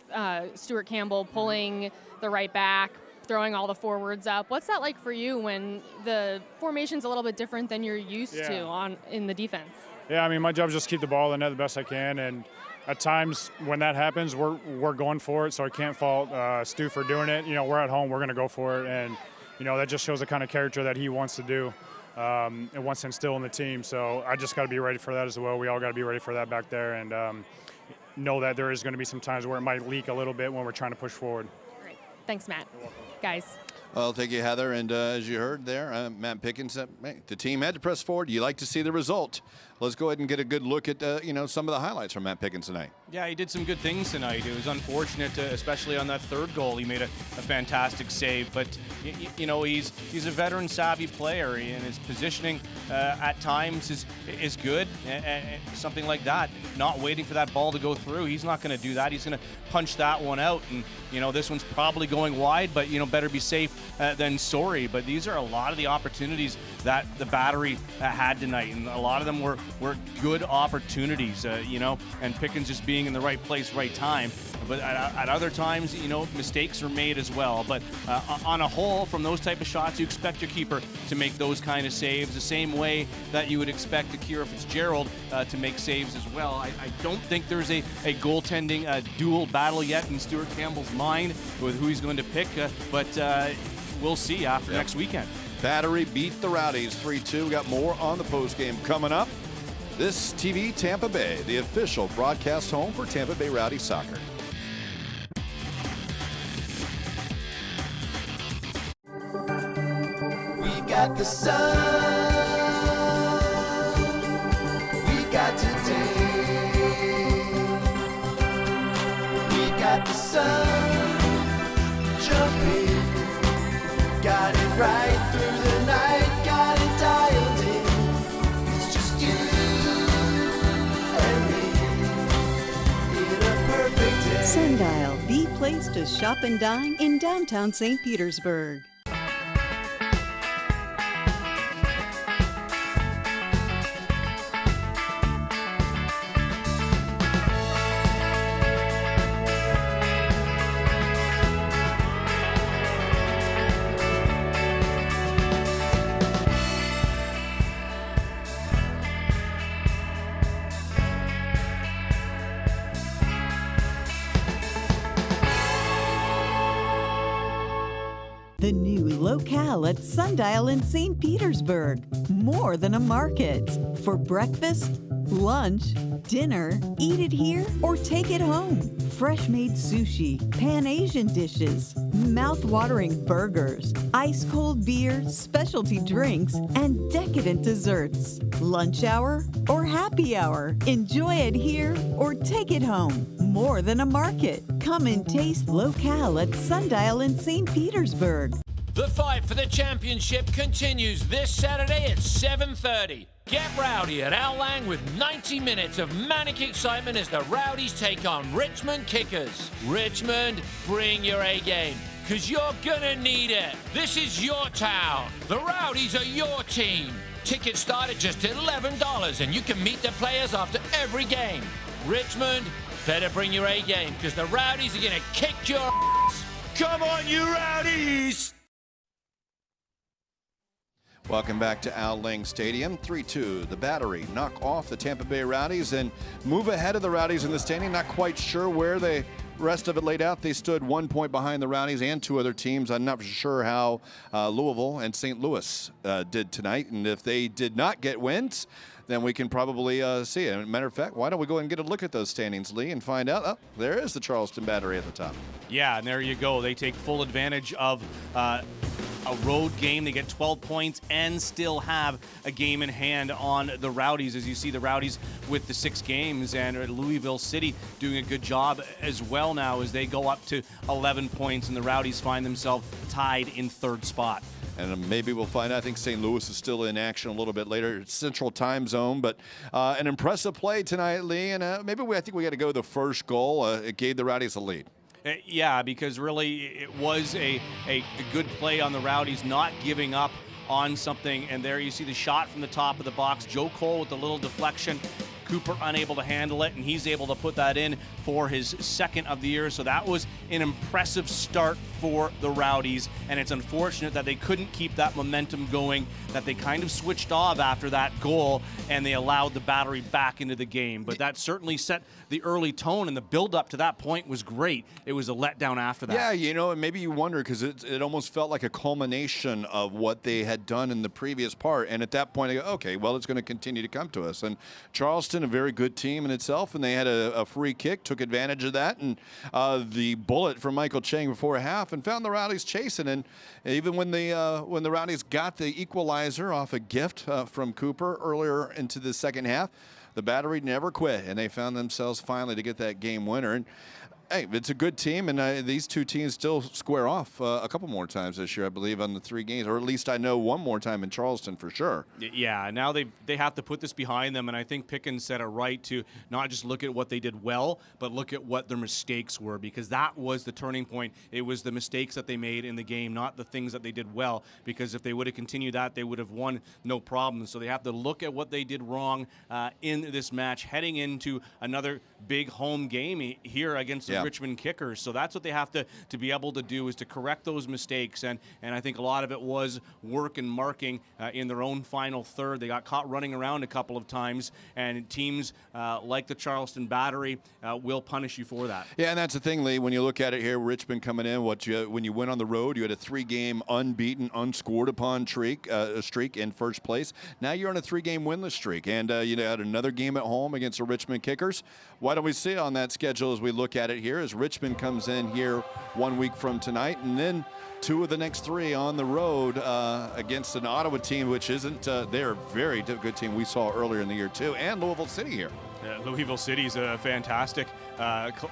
Stuart Campbell pulling the right back, throwing all the forwards up. What's that like for you when the formation's a little bit different than you're used to in the defense? Yeah, I mean, my job is just keep the ball in the net the best I can, and at times when that happens, we're going for it, so I can't fault Stu for doing it. We're at home, we're going to go for it, and that just shows the kind of character that he wants to do and wants to instill in the team. So I just got to be ready for that as well. We all got to be ready for that back there, and know that there is going to be some times where it might leak a little bit when we're trying to push forward. Great. Thanks, Matt. Guys. Well, thank you, Heather. And as you heard there, Matt Pickens, the team had to press forward. You like to see the result. Let's go ahead and get a good look at some of the highlights from Matt Pickens tonight. Yeah, he did some good things tonight. It was unfortunate, especially on that third goal. He made a fantastic save, but he's a veteran, savvy player, and his positioning at times is good. And something like that, not waiting for that ball to go through. He's not going to do that. He's going to punch that one out, and this one's probably going wide, but better be safe than sorry. But these are a lot of the opportunities that the Battery had tonight, and a lot of them were good opportunities, and Pickens just being in the right place, right time. But at other times, mistakes are made as well. But on a whole, from those type of shots, you expect your keeper to make those kind of saves the same way that you would expect Akira Fitzgerald to make saves as well. I don't think there's a goaltending dual battle yet in Stuart Campbell's mind with who he's going to pick, but we'll see after next weekend. Battery beat the Rowdies 3-2. We got more on the postgame coming up. This TV Tampa Bay, the official broadcast home for Tampa Bay Rowdy soccer. We got the sun. We got today. We got the sun. it right through the night, got it dialed in. It's just you and me in a perfect day. Sundial, the place to shop and dine in downtown St. Petersburg. The new locale at Sundial in St. Petersburg. More than a market. For breakfast, lunch, dinner, eat it here or take it home. Fresh-made sushi, Pan-Asian dishes, mouth-watering burgers, ice-cold beers, specialty drinks, and decadent desserts. Lunch hour or happy hour. Enjoy it here or take it home. More than a market. Come and taste locale at Sundial in St. Petersburg. The fight for the championship continues this Saturday at 7:30. Get rowdy at Al Lang with 90 minutes of manic excitement as the Rowdies take on Richmond Kickers. Richmond, bring your A game, because you're gonna need it. This is your town. The Rowdies are your team. Tickets start at just $11 and you can meet the players after every game. Richmond, better bring your A game, because the Rowdies are gonna kick your ass. Come on, you Rowdies! Welcome back to Al Lang Stadium. 3-2, the Battery knock off the Tampa Bay Rowdies and move ahead of the Rowdies in the standing. Not quite sure where the rest of it laid out. They stood 1 point behind the Rowdies and two other teams. I'm not sure how Louisville and St. Louis did tonight, and if they did not get wins, then we can probably see it. As a matter of fact, why don't we go and get a look at those standings, Lee, and find out. Oh, there is the Charleston Battery at the top. Yeah, and there you go. They take full advantage of a road game. They get 12 points and still have a game in hand on the Rowdies. As you see, the Rowdies with the 6 games, and Louisville City doing a good job as well now as they go up to 11 points, and the Rowdies find themselves tied in 3rd spot. And maybe we'll find out. I think St. Louis is still in action a little bit later. It's Central Time Zone, but an impressive play tonight, Lee. And I think we got to go the first goal. It gave the Rowdies a lead. Yeah, because really it was a good play on the Rowdies, not giving up on something. And there you see the shot from the top of the box. Joe Cole with the little deflection. Cooper unable to handle it, and he's able to put that in for his 2nd of the year. So that was an impressive start for the Rowdies, and it's unfortunate that they couldn't keep that momentum going, that they kind of switched off after that goal, and they allowed the Battery back into the game. But that certainly set the early tone, and the build-up to that point was great. It was a letdown after that. Yeah, and maybe you wonder, because it almost felt like a culmination of what they had done in the previous part, and at that point, they go, okay, well, it's going to continue to come to us. And Charleston, a very good team in itself, and they had a free kick, took advantage of that, and the bullet from Michael Chang before half, and found the Rowdies chasing. And even when the Rowdies got the equalizer off a gift from Cooper earlier into the 2nd half, the Battery never quit, and they found themselves finally to get that game winner. And hey, it's a good team, and these two teams still square off a couple more times this year, I believe, on the 3 games, or at least I know one more time in Charleston for sure. Yeah, now they have to put this behind them, and I think Pickens said it right to not just look at what they did well, but look at what their mistakes were, because that was the turning point. It was the mistakes that they made in the game, not the things that they did well, because if they would have continued that, they would have won no problem. So they have to look at what they did wrong in this match, heading into another big home game here against the Richmond Kickers. So that's what they have to be able to do, is to correct those mistakes. And I think a lot of it was work and marking in their own final third. They got caught running around a couple of times, and teams like the Charleston Battery will punish you for that. Yeah, and that's the thing, Lee. When you look at it here, Richmond coming in, when you went on the road, you had a 3-game unbeaten, unscored upon streak in first place. Now you're on a 3-game winless streak, and you had another game at home against the Richmond Kickers. Why don't we see on that schedule as we look at it here, as Richmond comes in here 1 week from tonight, and then 2 of the next 3 on the road against an Ottawa team, which isn't, they're a very good team we saw earlier in the year too, and Louisville City here. Louisville City is a fantastic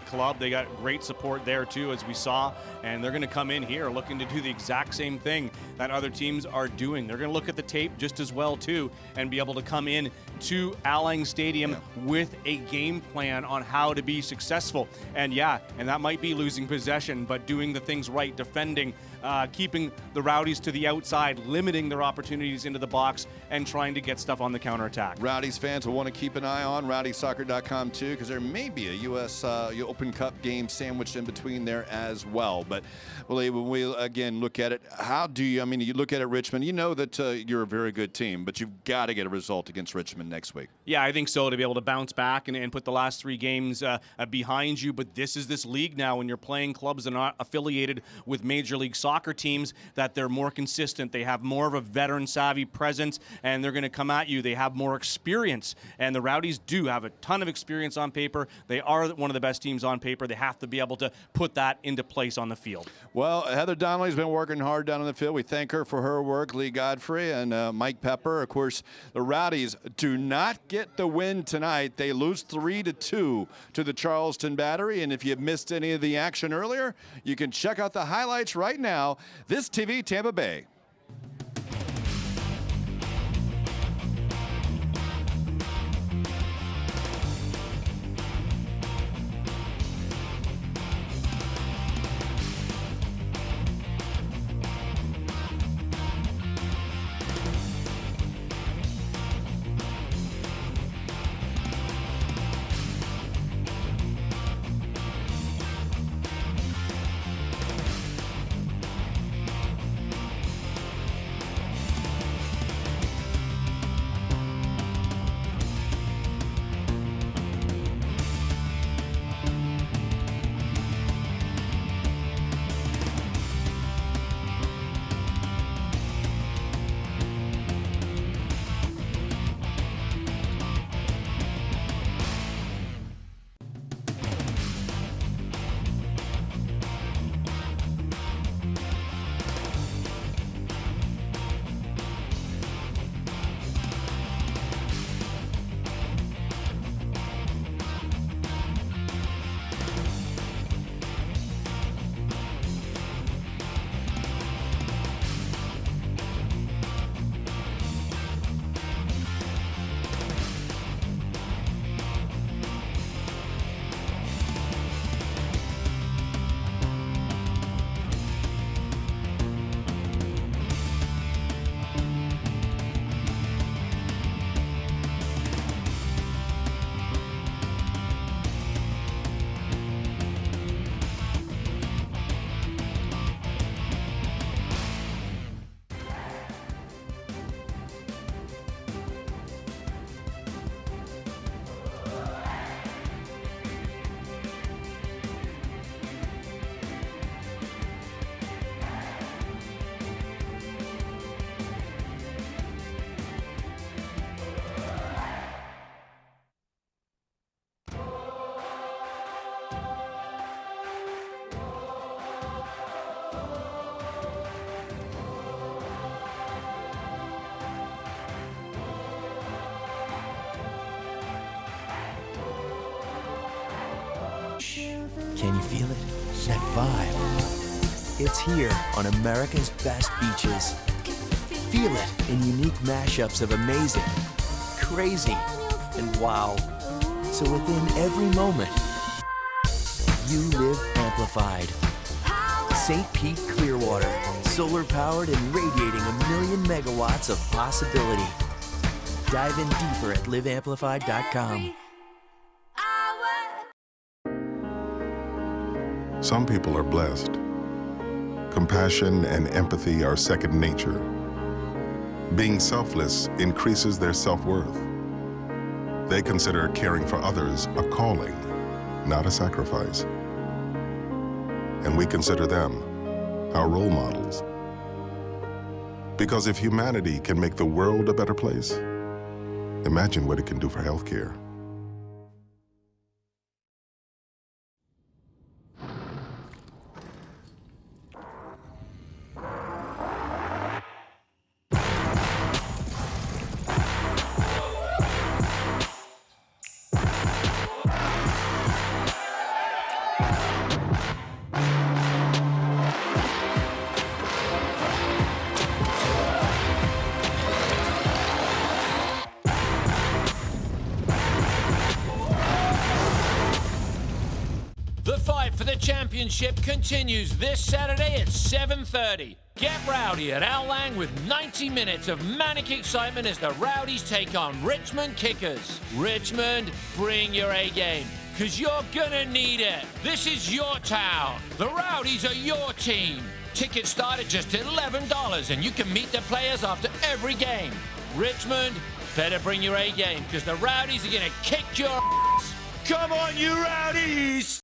club. They got great support there too, as we saw, and they're going to come in here looking to do the exact same thing that other teams are doing. They're going to look at the tape just as well too and be able to come in to Al Lang Stadium with a game plan on how to be successful. And that might be losing possession, but doing the things right, defending, keeping the Rowdies to the outside, limiting their opportunities into the box, and trying to get stuff on the counterattack. Rowdies fans will want to keep an eye on rowdiesoccer.com too, because there may be a U.S. Open Cup game sandwiched in between there as well. But when we again look at it, you look at it, Richmond, you know that you're a very good team, but you've got to get a result against Richmond next week. Yeah, I think so, to be able to bounce back and put the last 3 games behind you. But this is this league now, when you're playing clubs that are not affiliated with Major League Soccer teams, that they're more consistent. They have more of a veteran-savvy presence, and they're going to come at you. They have more experience, and the Rowdies do have a ton of experience on paper. They are one of the best teams on paper. They have to be able to put that into place on the field. Well, Heather Donnelly's been working hard down on the field. We thank her for her work. Lee Godfrey and Mike Pepper. Of course, the Rowdies do not get the win tonight. They lose 3-2 to the Charleston Battery, and if you missed any of the action earlier, you can check out the highlights right now. This TV Tampa Bay. Can you feel it? That vibe. It's here on America's best beaches. Feel it in unique mashups of amazing, crazy, and wow. So within every moment, you live amplified. St. Pete Clearwater, solar powered and radiating 1,000,000 megawatts of possibility. Dive in deeper at liveamplified.com. Some people are blessed. Compassion and empathy are second nature. Being selfless increases their self-worth. They consider caring for others a calling, not a sacrifice. And we consider them our role models. Because if humanity can make the world a better place, imagine what it can do for healthcare. Championship continues this Saturday at 7:30. Get rowdy at Al Lang with 90 minutes of manic excitement as the Rowdies take on Richmond Kickers. Richmond, bring your A game, because you're gonna need it. This is your town. The Rowdies are your team. Tickets start at just $11 and you can meet the players after every game. Richmond, better bring your A game, because the Rowdies are gonna kick your ass. Come on, you Rowdies!